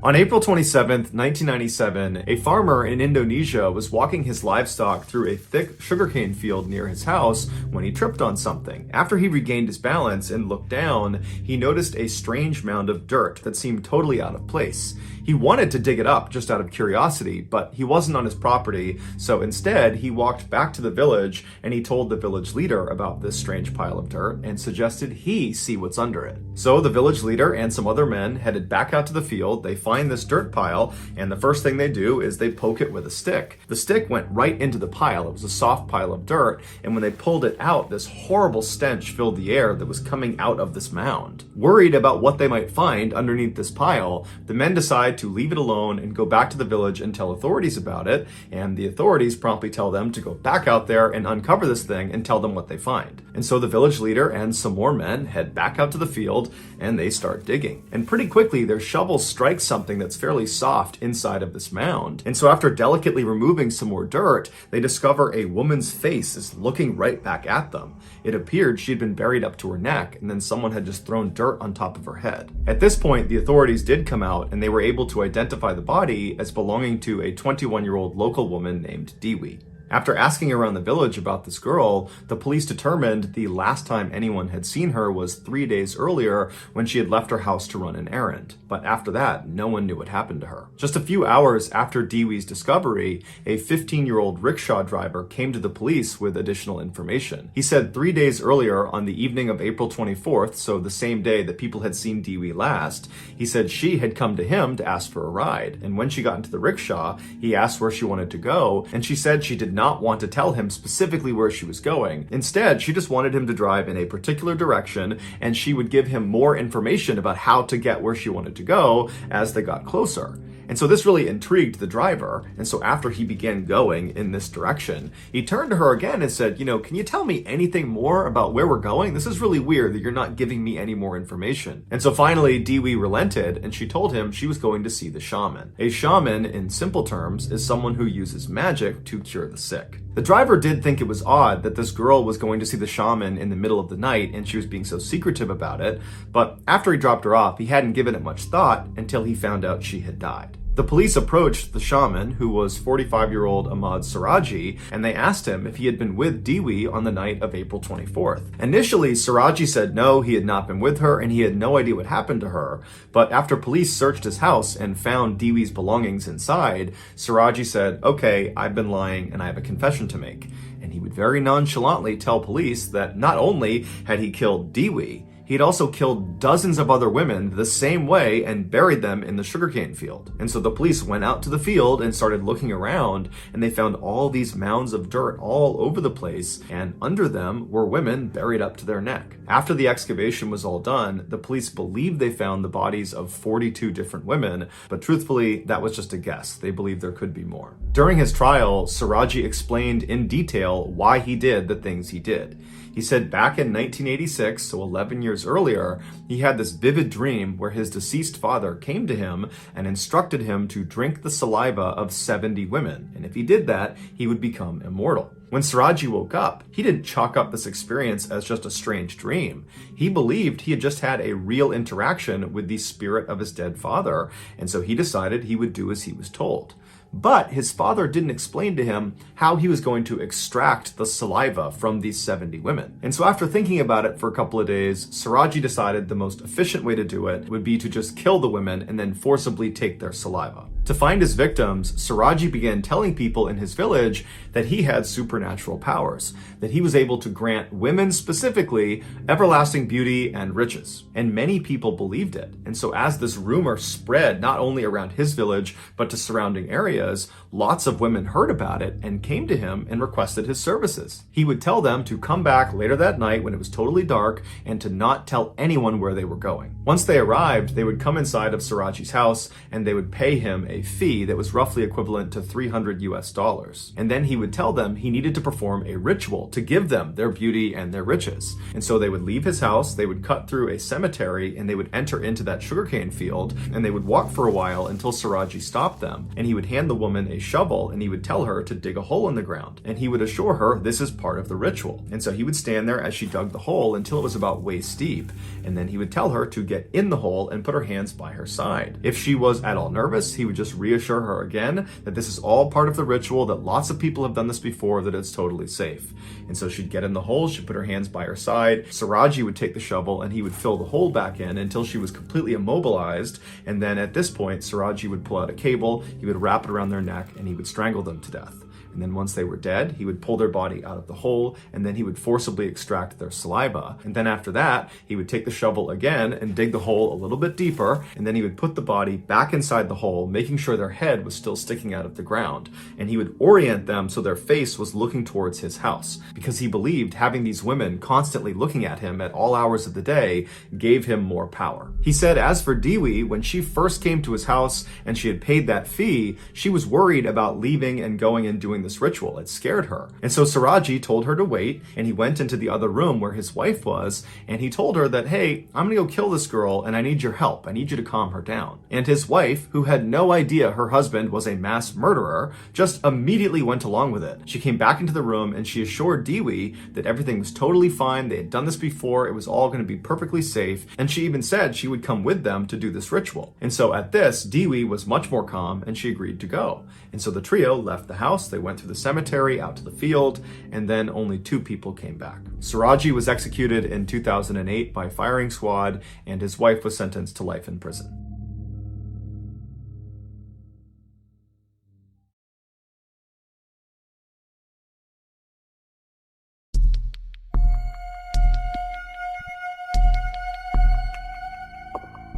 A: On April 27, 1997, a farmer in Indonesia was walking his livestock through a thick sugarcane field near his house when he tripped on something. After he regained his balance and looked down, he noticed a strange mound of dirt that seemed totally out of place. He wanted to dig it up just out of curiosity, but he wasn't on his property, so instead he walked back to the village and he told the village leader about this strange pile of dirt and suggested he see what's under it. So the village leader and some other men headed back out to the field. They find this dirt pile, and the first thing they do is they poke it with a stick. The stick went right into the pile. It was a soft pile of dirt, and when they pulled it out, this horrible stench filled the air that was coming out of this mound. Worried about what they might find underneath this pile, the men decide to leave it alone and go back to the village and tell authorities about it, and the authorities promptly tell them to go back out there and uncover this thing and tell them what they find. And so the village leader and some more men head back out to the field and they start digging. And pretty quickly their shovels strike something that's fairly soft inside of this mound. And so after delicately removing some more dirt, they discover a woman's face is looking right back at them. It appeared she'd been buried up to her neck, and then someone had just thrown dirt on top of her head. At this point, the authorities did come out and they were able to identify the body as belonging to a 21-year-old local woman named Dewey. After asking around the village about this girl, the police determined the last time anyone had seen her was 3 days earlier when she had left her house to run an errand. But after that, no one knew what happened to her. Just a few hours after Dewey's discovery, a 15-year-old rickshaw driver came to the police with additional information. He said 3 days earlier, on the evening of April 24th, so the same day that people had seen Dewey last, he said she had come to him to ask for a ride. And when she got into the rickshaw, he asked where she wanted to go, and she said she did not want to tell him specifically where she was going. Instead, she just wanted him to drive in a particular direction, and she would give him more information about how to get where she wanted to go as they got closer. And so this really intrigued the driver. And so after he began going in this direction, he turned to her again and said, can you tell me anything more about where we're going? This is really weird that you're not giving me any more information. And so finally, Dewey relented and she told him she was going to see the shaman. A shaman, in simple terms, is someone who uses magic to cure the sick. The driver did think it was odd that this girl was going to see the shaman in the middle of the night and she was being so secretive about it, but after he dropped her off, he hadn't given it much thought until he found out she had died. The police approached the shaman, who was 45-year-old Ahmad Siraji, and they asked him if he had been with Dewey on the night of April 24th. Initially, Siraji said no, he had not been with her, and he had no idea what happened to her. But after police searched his house and found Dewey's belongings inside, Siraji said, okay, I've been lying and I have a confession to make. And he would very nonchalantly tell police that not only had he killed Dewey, he had also killed dozens of other women the same way and buried them in the sugarcane field. And so the police went out to the field and started looking around, and they found all these mounds of dirt all over the place, and under them were women buried up to their neck. After the excavation was all done, the police believed they found the bodies of 42 different women, but truthfully, that was just a guess. They believed there could be more. During his trial, Siraji explained in detail why he did the things he did. He said back in 1986, so 11 years earlier, he had this vivid dream where his deceased father came to him and instructed him to drink the saliva of 70 women. And if he did that, he would become immortal. When Siraji woke up, he didn't chalk up this experience as just a strange dream. He believed he had just had a real interaction with the spirit of his dead father, and so he decided he would do as he was told. But his father didn't explain to him how he was going to extract the saliva from these 70 women. And so after thinking about it for a couple of days, Siraji decided the most efficient way to do it would be to just kill the women and then forcibly take their saliva. To find his victims, Siraji began telling people in his village that he had supernatural powers, that he was able to grant women specifically everlasting beauty and riches. And many people believed it. And so as this rumor spread not only around his village, but to surrounding areas, lots of women heard about it and came to him and requested his services. He would tell them to come back later that night when it was totally dark and to not tell anyone where they were going. Once they arrived, they would come inside of Siraji's house and they would pay him a fee that was roughly equivalent to $300. And then he would tell them he needed to perform a ritual to give them their beauty and their riches. And so they would leave his house, they would cut through a cemetery, and they would enter into that sugarcane field, and they would walk for a while until Siraji stopped them. And he would hand the woman a shovel, and he would tell her to dig a hole in the ground. And he would assure her this is part of the ritual. And so he would stand there as she dug the hole until it was about waist deep. And then he would tell her to get in the hole and put her hands by her side. If she was at all nervous, he would just reassure her again that this is all part of the ritual, that lots of people have done this before, that it's totally safe. And so she'd get in the hole, she'd put her hands by her side, Siraji would take the shovel and he would fill the hole back in until she was completely immobilized. And then at this point, Siraji would pull out a cable, he would wrap it around their neck, and he would strangle them to death. And then once they were dead, he would pull their body out of the hole, and then he would forcibly extract their saliva. And then after that, he would take the shovel again and dig the hole a little bit deeper, and then he would put the body back inside the hole, making sure their head was still sticking out of the ground. And he would orient them so their face was looking towards his house, because he believed having these women constantly looking at him at all hours of the day gave him more power. He said as for Dewi, when she first came to his house and she had paid that fee, she was worried about leaving and going and doing this ritual. It scared her. And so Siraji told her to wait, and he went into the other room where his wife was, and he told her that, hey, I'm gonna go kill this girl and I need your help. I need you to calm her down. And his wife, who had no idea her husband was a mass murderer, just immediately went along with it. She came back into the room and she assured Dewi that everything was totally fine. They had done this before. It was all going to be perfectly safe. And she even said she would come with them to do this ritual. And so at this, Dewi was much more calm and she agreed to go. And so the trio left the house. They went through the cemetery out to the field, and then only 2 people came back. Siraji was executed in 2008 by firing squad, and his wife was sentenced to life in prison.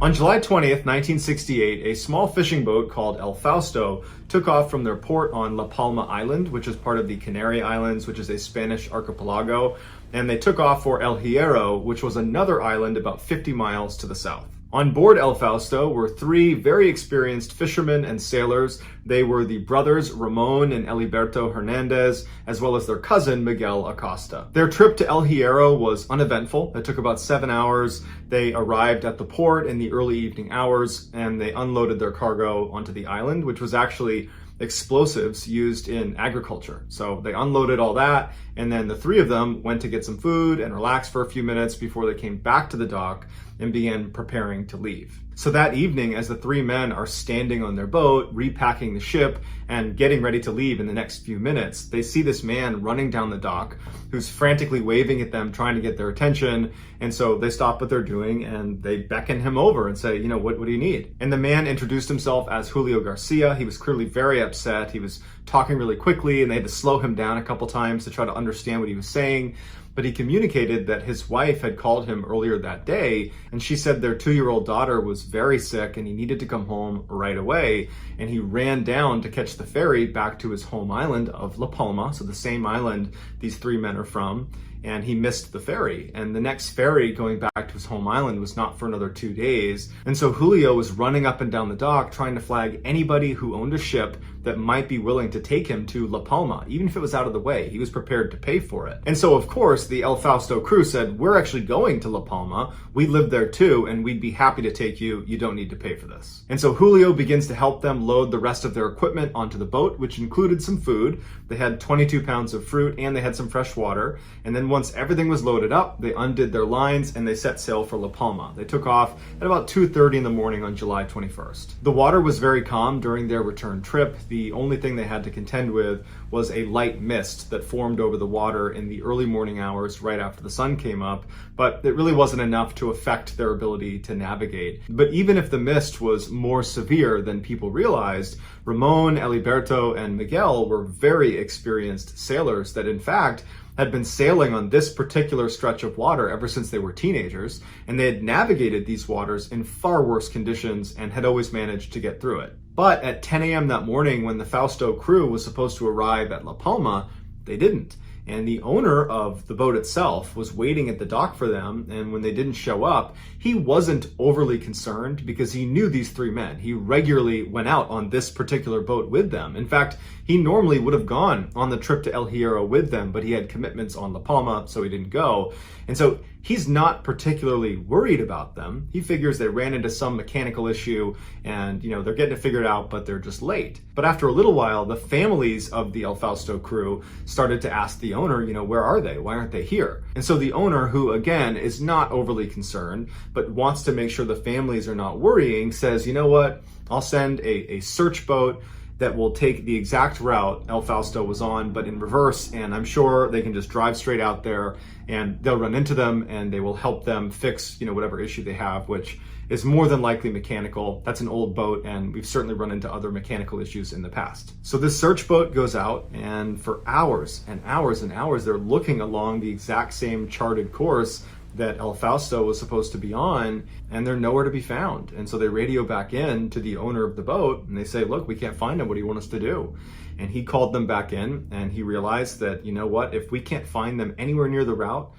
A: On July 20th, 1968, a small fishing boat called El Fausto took off from their port on La Palma Island, which is part of the Canary Islands, which is a Spanish archipelago, and they took off for El Hierro, which was another island about 50 miles to the south. On board El Fausto were 3 very experienced fishermen and sailors. They were the brothers Ramon and Eliberto Hernandez, as well as their cousin Miguel Acosta. Their trip to El Hierro was uneventful. It took about 7 hours. They arrived at the port in the early evening hours, and they unloaded their cargo onto the island, which was actually explosives used in agriculture. So they unloaded all that, and then the 3 of them went to get some food and relax for a few minutes before they came back to the dock and began preparing to leave. So that evening, as the 3 men are standing on their boat, repacking the ship and getting ready to leave in the next few minutes, they see this man running down the dock who's frantically waving at them, trying to get their attention. And so they stop what they're doing and they beckon him over and say, what do you need? And the man introduced himself as Julio Garcia. He was clearly very upset. He was talking really quickly and they had to slow him down a couple times to try to understand what he was saying. But he communicated that his wife had called him earlier that day, and she said their 2-year-old daughter was very sick and he needed to come home right away. And he ran down to catch the ferry back to his home island of La Palma, so the same island these 3 men are from, and he missed the ferry. And the next ferry going back to his home island was not for another 2 days. And so Julio was running up and down the dock trying to flag anybody who owned a ship that might be willing to take him to La Palma, even if it was out of the way. He was prepared to pay for it. And so, of course, the El Fausto crew said, we're actually going to La Palma. We live there too, and we'd be happy to take you. You don't need to pay for this. And so Julio begins to help them load the rest of their equipment onto the boat, which included some food. They had 22 pounds of fruit and they had some fresh water. And then once everything was loaded up, they undid their lines and they set sail for La Palma. They took off at about 2:30 in the morning on July 21st. The water was very calm during their return trip. The only thing they had to contend with was a light mist that formed over the water in the early morning hours right after the sun came up, but it really wasn't enough to affect their ability to navigate. But even if the mist was more severe than people realized, Ramon, Eliberto, and Miguel were very experienced sailors that in fact had been sailing on this particular stretch of water ever since they were teenagers, and they had navigated these waters in far worse conditions and had always managed to get through it. But at 10 a.m. that morning, when the Fausto crew was supposed to arrive at La Palma, they didn't. And the owner of the boat itself was waiting at the dock for them, and when they didn't show up, he wasn't overly concerned because he knew these three men. He regularly went out on this particular boat with them. In fact, he normally would have gone on the trip to El Hierro with them, but he had commitments on La Palma, so he didn't go. And so he's not particularly worried about them. He figures they ran into some mechanical issue and, they're getting it figured out, but they're just late. But after a little while, the families of the El Fausto crew started to ask the owner, where are they? Why aren't they here? And so the owner, who again is not overly concerned, but wants to make sure the families are not worrying, says, you know what? I'll send a search boat that will take the exact route El Fausto was on, but in reverse, and I'm sure they can just drive straight out there and they'll run into them and they will help them fix, whatever issue they have, which is more than likely mechanical. That's an old boat, and we've certainly run into other mechanical issues in the past. So this search boat goes out, and for hours and hours and hours, they're looking along the exact same charted course that El Fausto was supposed to be on, and they're nowhere to be found. And so they radio back in to the owner of the boat, and they say, look, we can't find him. What do you want us to do? And he called them back in, and he realized that, if we can't find them anywhere near the route,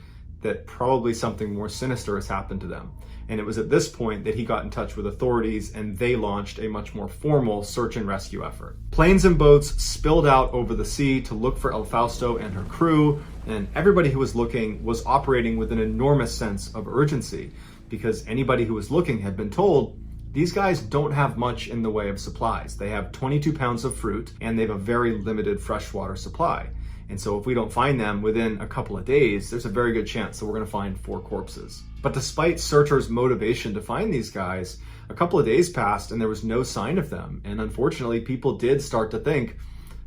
A: that probably something more sinister has happened to them. And it was at this point that he got in touch with authorities, and they launched a much more formal search and rescue effort. Planes and boats spilled out over the sea to look for El Fausto and her crew, and everybody who was looking was operating with an enormous sense of urgency, because anybody who was looking had been told, these guys don't have much in the way of supplies. They have 22 pounds of fruit, and they have a very limited freshwater supply. And so if we don't find them within a couple of days, there's a very good chance that we're going to find 4 corpses. But despite searchers' motivation to find these guys, a couple of days passed and there was no sign of them. And unfortunately, people did start to think,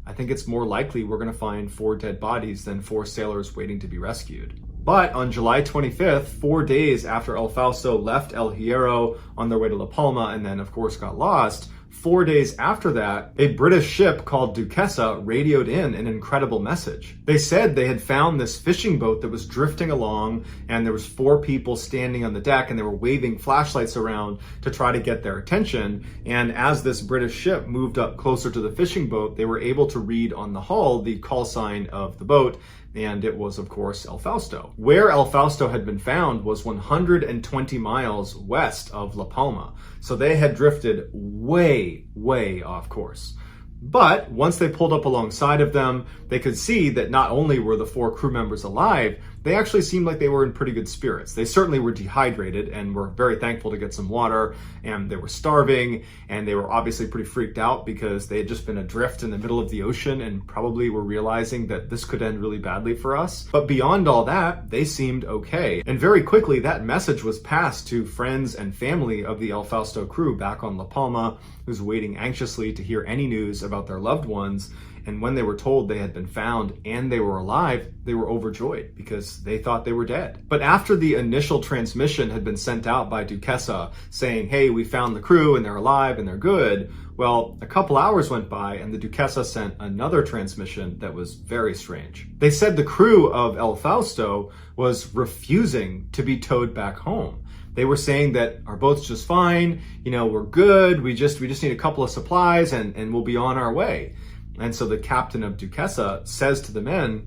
A: I think it's more likely we're going to find 4 dead bodies than 4 sailors waiting to be rescued. But on July 25th, 4 days after El Fausto left El Hierro on their way to La Palma and then, of course, got lost, 4 days after that, a British ship called Duquesa radioed in an incredible message. They said they had found this fishing boat that was drifting along, and there was 4 people standing on the deck, and they were waving flashlights around to try to get their attention. And as this British ship moved up closer to the fishing boat, they were able to read on the hull the call sign of the boat, and it was, of course, El Fausto. Where El Fausto had been found was 120 miles west of La Palma. So they had drifted way, way off course. But once they pulled up alongside of them, they could see that not only were the 4 crew members alive, they actually seemed like they were in pretty good spirits. They certainly were dehydrated and were very thankful to get some water, and they were starving, and they were obviously pretty freaked out because they had just been adrift in the middle of the ocean and probably were realizing that this could end really badly for us. But beyond all that, they seemed okay. And very quickly, that message was passed to friends and family of the El Fausto crew back on La Palma, who's waiting anxiously to hear any news about their loved ones. And when they were told they had been found and they were alive, they were overjoyed because they thought they were dead. But after the initial transmission had been sent out by Duquesa saying, hey, we found the crew and they're alive and they're good, well, a couple hours went by and the Duquesa sent another transmission that was very strange. They said the crew of El Fausto was refusing to be towed back home. They were saying that our boat's just fine, we're good, we just need a couple of supplies and we'll be on our way. And so the captain of Duquesa says to the men,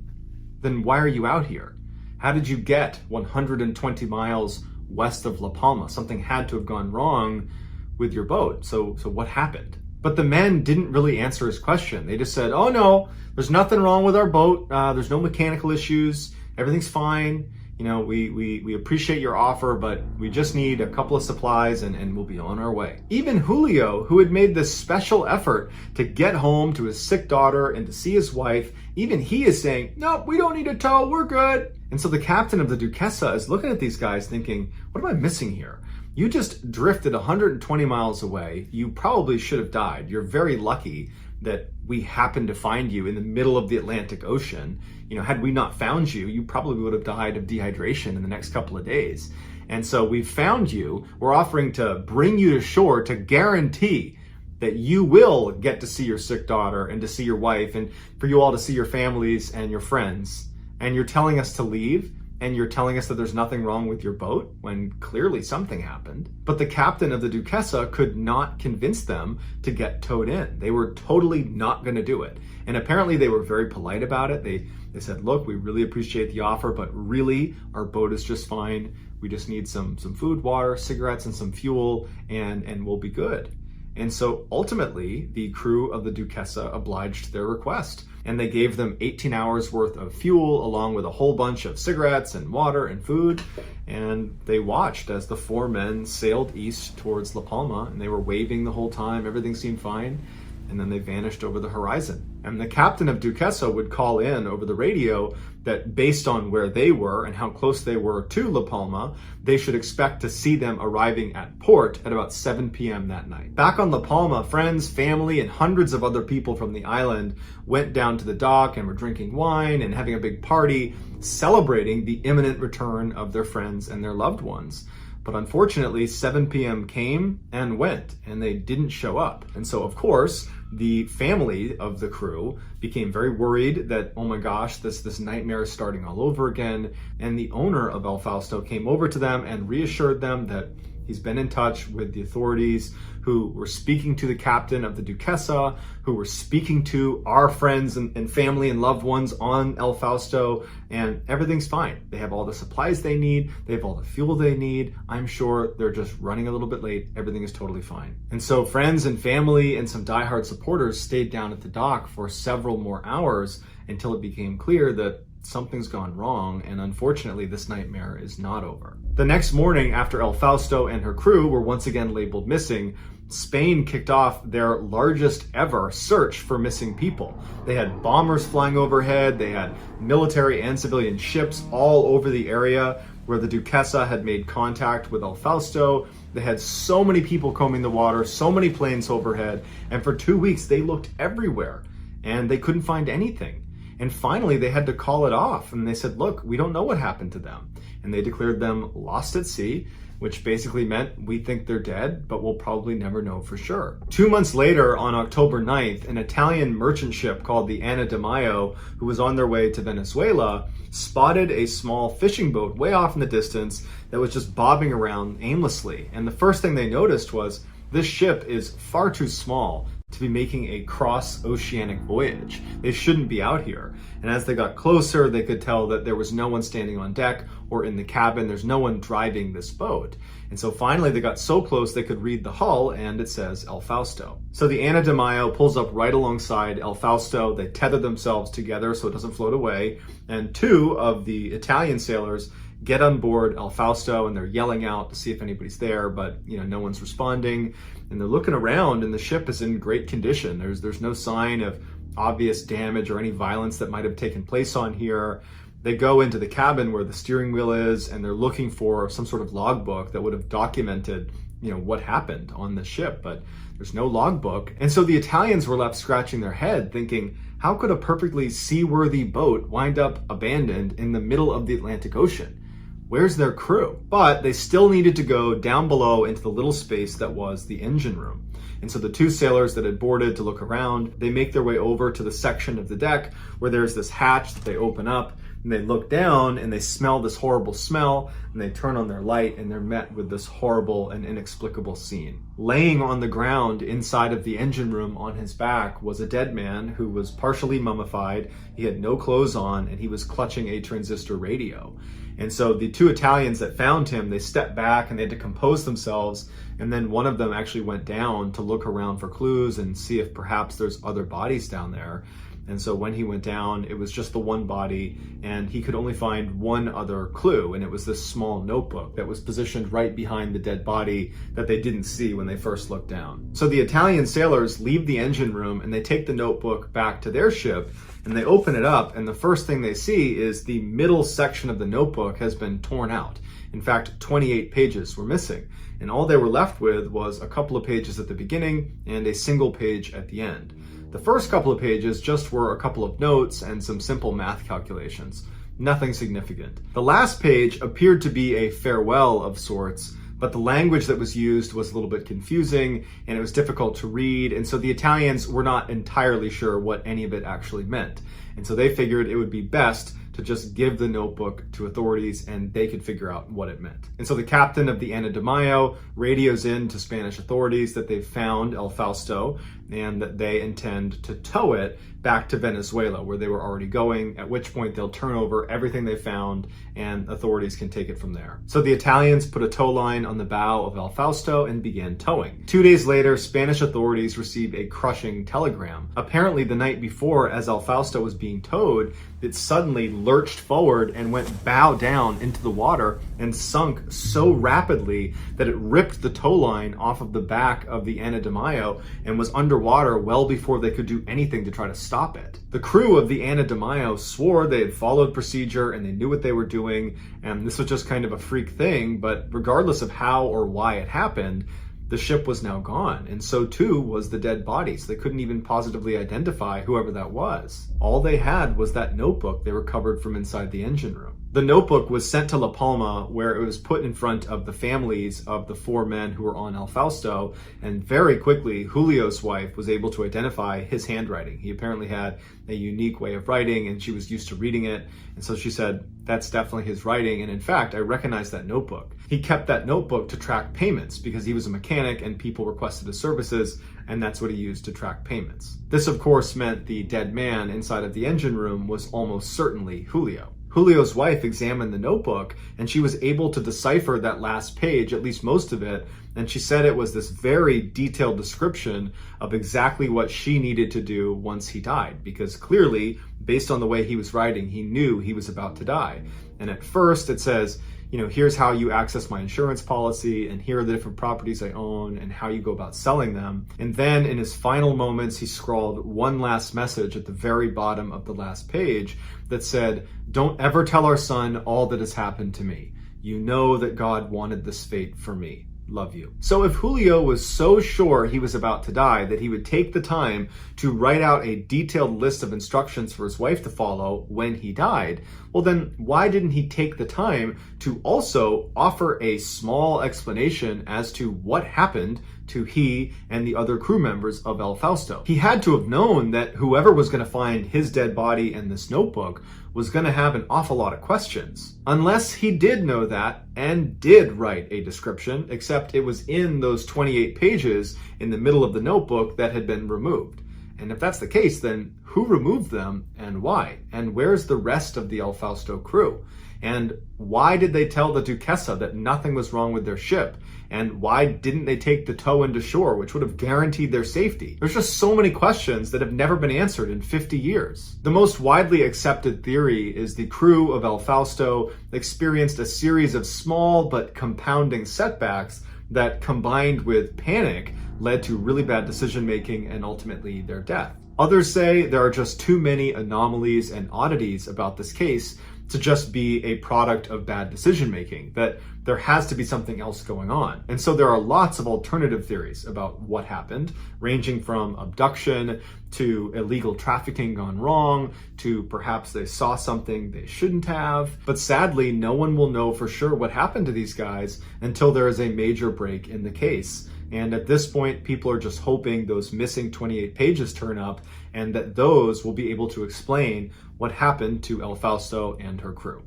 A: then why are you out here? How did you get 120 miles west of La Palma? Something had to have gone wrong with your boat. So what happened? But the men didn't really answer his question. They just said, oh no, there's nothing wrong with our boat. There's no mechanical issues. Everything's fine. We appreciate your offer, but we just need a couple of supplies and we'll be on our way. Even Julio, who had made this special effort to get home to his sick daughter and to see his wife, even he is saying, no, we don't need a tow, we're good. And so the captain of the Duquesa is looking at these guys thinking, what am I missing here? You just drifted 120 miles away. You probably should have died. You're very lucky that we happened to find you in the middle of the Atlantic Ocean. Had we not found you, you probably would have died of dehydration in the next couple of days. And so we've found you. We're offering to bring you to shore to guarantee that you will get to see your sick daughter and to see your wife and for you all to see your families and your friends. And you're telling us to leave? And you're telling us that there's nothing wrong with your boat when clearly something happened. But the captain of the Duquesa could not convince them to get towed in. They were totally not going to do it. And apparently they were very polite about it. They said, look, we really appreciate the offer, but really our boat is just fine. We just need some food, water, cigarettes, and some fuel, and we'll be good. And so ultimately, the crew of the Duquesa obliged their request, and they gave them 18 hours worth of fuel along with a whole bunch of cigarettes and water and food. And they watched as the four men sailed east towards La Palma, and they were waving the whole time. Everything seemed fine. And then they vanished over the horizon. And the captain of Duquesa would call in over the radio that based on where they were and how close they were to La Palma, they should expect to see them arriving at port at about 7 p.m. that night. Back on La Palma, friends, family, and hundreds of other people from the island went down to the dock and were drinking wine and having a big party, celebrating the imminent return of their friends and their loved ones. But unfortunately, 7 p.m. came and went, and they didn't show up. And so, of course, the family of the crew became very worried that, oh my gosh, this nightmare is starting all over again. And the owner of El Fausto came over to them and reassured them that he's been in touch with the authorities who were speaking to the captain of the Duquesa, who were speaking to our friends and family and loved ones on El Fausto, and everything's fine. They have all the supplies they need. They have all the fuel they need. I'm sure they're just running a little bit late. Everything is totally fine. And so friends and family and some diehard supporters stayed down at the dock for several more hours until it became clear that something's gone wrong, and unfortunately this nightmare is not over. The next morning, after El Fausto and her crew were once again labeled missing, Spain kicked off their largest ever search for missing people. They had bombers flying overhead, they had military and civilian ships all over the area where the Duquesa had made contact with El Fausto. They had so many people combing the water, so many planes overhead, and for 2 weeks they looked everywhere and they couldn't find anything. And finally they had to call it off, and they said, look, we don't know what happened to them. And they declared them lost at sea, which basically meant we think they're dead, but we'll probably never know for sure. 2 months later, on October 9th, an Italian merchant ship called the Anna de Mayo, who was on their way to Venezuela, spotted a small fishing boat way off in the distance that was just bobbing around aimlessly. And the first thing they noticed was this ship is far too small to be making a cross-oceanic voyage. They shouldn't be out here. And as they got closer, they could tell that there was no one standing on deck or in the cabin. There's no one driving this boat. And so finally they got so close they could read the hull, and it says El Fausto. So the Anna de Mayo pulls up right alongside El Fausto. They tether themselves together so it doesn't float away. And two of the Italian sailors get on board El Fausto, and they're yelling out to see if anybody's there, but no one's responding. And they're looking around, and the ship is in great condition. There's no sign of obvious damage or any violence that might have taken place on here. They go into the cabin where the steering wheel is, and they're looking for some sort of logbook that would have documented what happened on the ship, but there's no logbook. And so the Italians were left scratching their head thinking, how could a perfectly seaworthy boat wind up abandoned in the middle of the Atlantic Ocean? Where's their crew? But they still needed to go down below into the little space that was the engine room. And so the two sailors that had boarded to look around, they make their way over to the section of the deck where there's this hatch that they open up, and they look down and they smell this horrible smell, and they turn on their light and they're met with this horrible and inexplicable scene. Laying on the ground inside of the engine room on his back was a dead man who was partially mummified. He had no clothes on, and he was clutching a transistor radio. And so the two Italians that found him, they stepped back and they had to compose themselves. And then one of them actually went down to look around for clues and see if perhaps there's other bodies down there. And so when he went down, it was just the one body, and he could only find one other clue, and it was this small notebook that was positioned right behind the dead body that they didn't see when they first looked down. So the Italian sailors leave the engine room and they take the notebook back to their ship, and they open it up, and the first thing they see is the middle section of the notebook has been torn out. In fact, 28 pages were missing, and all they were left with was a couple of pages at the beginning and a single page at the end. The first couple of pages just were a couple of notes and some simple math calculations. Nothing significant. The last page appeared to be a farewell of sorts, but the language that was used was a little bit confusing and it was difficult to read, and so the Italians were not entirely sure what any of it actually meant. And so they figured it would be best to just give the notebook to authorities and they could figure out what it meant. And so the captain of the Ana de Mayo radios in to Spanish authorities that they've found El Fausto and that they intend to tow it back to Venezuela, where they were already going, at which point they'll turn over everything they found and authorities can take it from there. So the Italians put a tow line on the bow of El Fausto and began towing. 2 days later, Spanish authorities received a crushing telegram. Apparently the night before, as El Fausto was being towed, it suddenly lurched forward and went bow down into the water and sunk so rapidly that it ripped the tow line off of the back of the Ana de Mayo and was underwater well before they could do anything to try to stop it. The crew of the Ana de Mayo swore they had followed procedure and they knew what they were doing, and this was just kind of a freak thing, but regardless of how or why it happened, the ship was now gone, and so too was the dead body, so they couldn't even positively identify whoever that was. All they had was that notebook they recovered from inside the engine room. The notebook was sent to La Palma, where it was put in front of the families of the 4 men who were on El Fausto, and very quickly Julio's wife was able to identify his handwriting. He apparently had a unique way of writing and she was used to reading it, and so she said, that's definitely his writing, and in fact I recognize that notebook. He kept that notebook to track payments because he was a mechanic and people requested his services, and that's what he used to track payments. This of course meant the dead man inside of the engine room was almost certainly Julio. Julio's wife examined the notebook and she was able to decipher that last page, at least most of it, and she said it was this very detailed description of exactly what she needed to do once he died, because clearly, based on the way he was writing, he knew he was about to die. And at first it says, here's how you access my insurance policy, and here are the different properties I own, and how you go about selling them. And then in his final moments, he scrawled one last message at the very bottom of the last page that said, don't ever tell our son all that has happened to me. You know that God wanted this fate for me. Love you. So if Julio was so sure he was about to die that he would take the time to write out a detailed list of instructions for his wife to follow when he died, well then why didn't he take the time to also offer a small explanation as to what happened to he and the other crew members of El Fausto? He had to have known that whoever was going to find his dead body and this notebook was going to have an awful lot of questions. Unless he did know that and did write a description, except it was in those 28 pages in the middle of the notebook that had been removed. And if that's the case, then who removed them and why? And where's the rest of the El Fausto crew? And why did they tell the Duquesa that nothing was wrong with their ship? And why didn't they take the tow into shore, which would have guaranteed their safety? There's just so many questions that have never been answered in 50 years. The most widely accepted theory is the crew of El Fausto experienced a series of small but compounding setbacks that, combined with panic, led to really bad decision-making and ultimately their death. Others say there are just too many anomalies and oddities about this case to just be a product of bad decision-making, that there has to be something else going on. And so there are lots of alternative theories about what happened, ranging from abduction to illegal trafficking gone wrong, to perhaps they saw something they shouldn't have. But sadly, no one will know for sure what happened to these guys until there is a major break in the case. And at this point, people are just hoping those missing 28 pages turn up and that those will be able to explain what happened to El Fausto and her crew.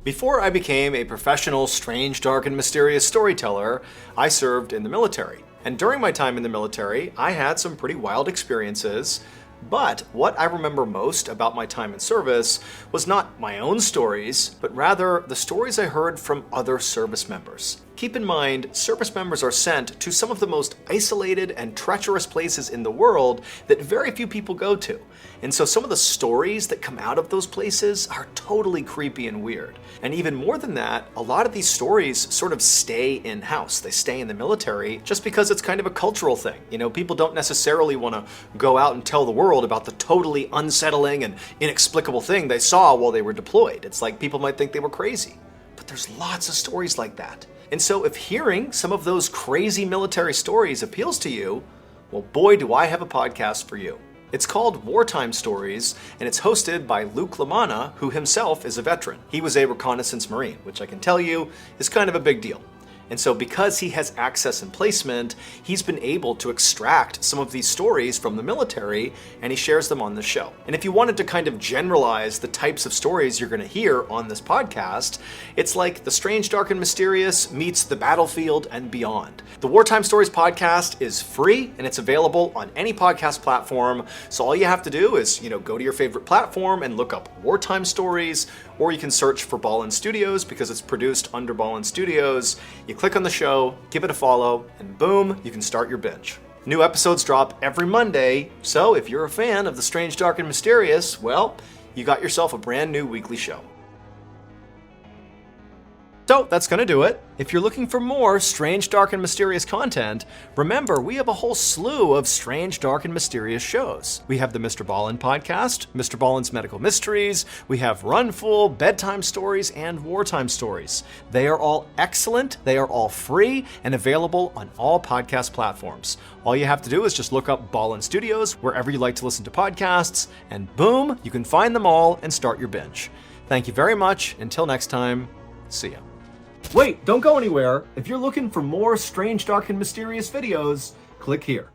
A: Before I became a professional, strange, dark, and mysterious storyteller, I served in the military. And during my time in the military, I had some pretty wild experiences. But what I remember most about my time in service was not my own stories, but rather the stories I heard from other service members. Keep in mind, service members are sent to some of the most isolated and treacherous places in the world that very few people go to. And so some of the stories that come out of those places are totally creepy and weird. And even more than that, a lot of these stories sort of stay in-house. They stay in the military just because it's kind of a cultural thing. You know, people don't necessarily want to go out and tell the world about the totally unsettling and inexplicable thing they saw while they were deployed. It's like people might think they were crazy. But there's lots of stories like that. And so if hearing some of those crazy military stories appeals to you, well, boy, do I have a podcast for you. It's called Wartime Stories, and it's hosted by Luke Lamanna, who himself is a veteran. He was a reconnaissance Marine, which I can tell you is kind of a big deal. And so because he has access and placement, he's been able to extract some of these stories from the military, and he shares them on the show. And if you wanted to kind of generalize the types of stories you're going to hear on this podcast, it's like the strange, dark, and mysterious meets the battlefield and beyond. The Wartime Stories podcast is free, and it's available on any podcast platform. So all you have to do is, go to your favorite platform and look up Wartime Stories, or you can search for Ballen Studios because it's produced under Ballen Studios. You click on the show, give it a follow, and boom, you can start your binge. New episodes drop every Monday, so if you're a fan of the strange, dark, and mysterious, well, you got yourself a brand new weekly show. So that's going to do it. If you're looking for more strange, dark, and mysterious content, remember we have a whole slew of strange, dark, and mysterious shows. We have the MrBallen podcast, MrBallen's Medical Mysteries, we have Runful, Bedtime Stories, and Wartime Stories. They are all excellent, they are all free, and available on all podcast platforms. All you have to do is just look up Ballen Studios wherever you like to listen to podcasts, and boom, you can find them all and start your binge. Thank you very much. Until next time, see ya. Wait, don't go anywhere. If you're looking for more strange, dark, and mysterious videos, click here.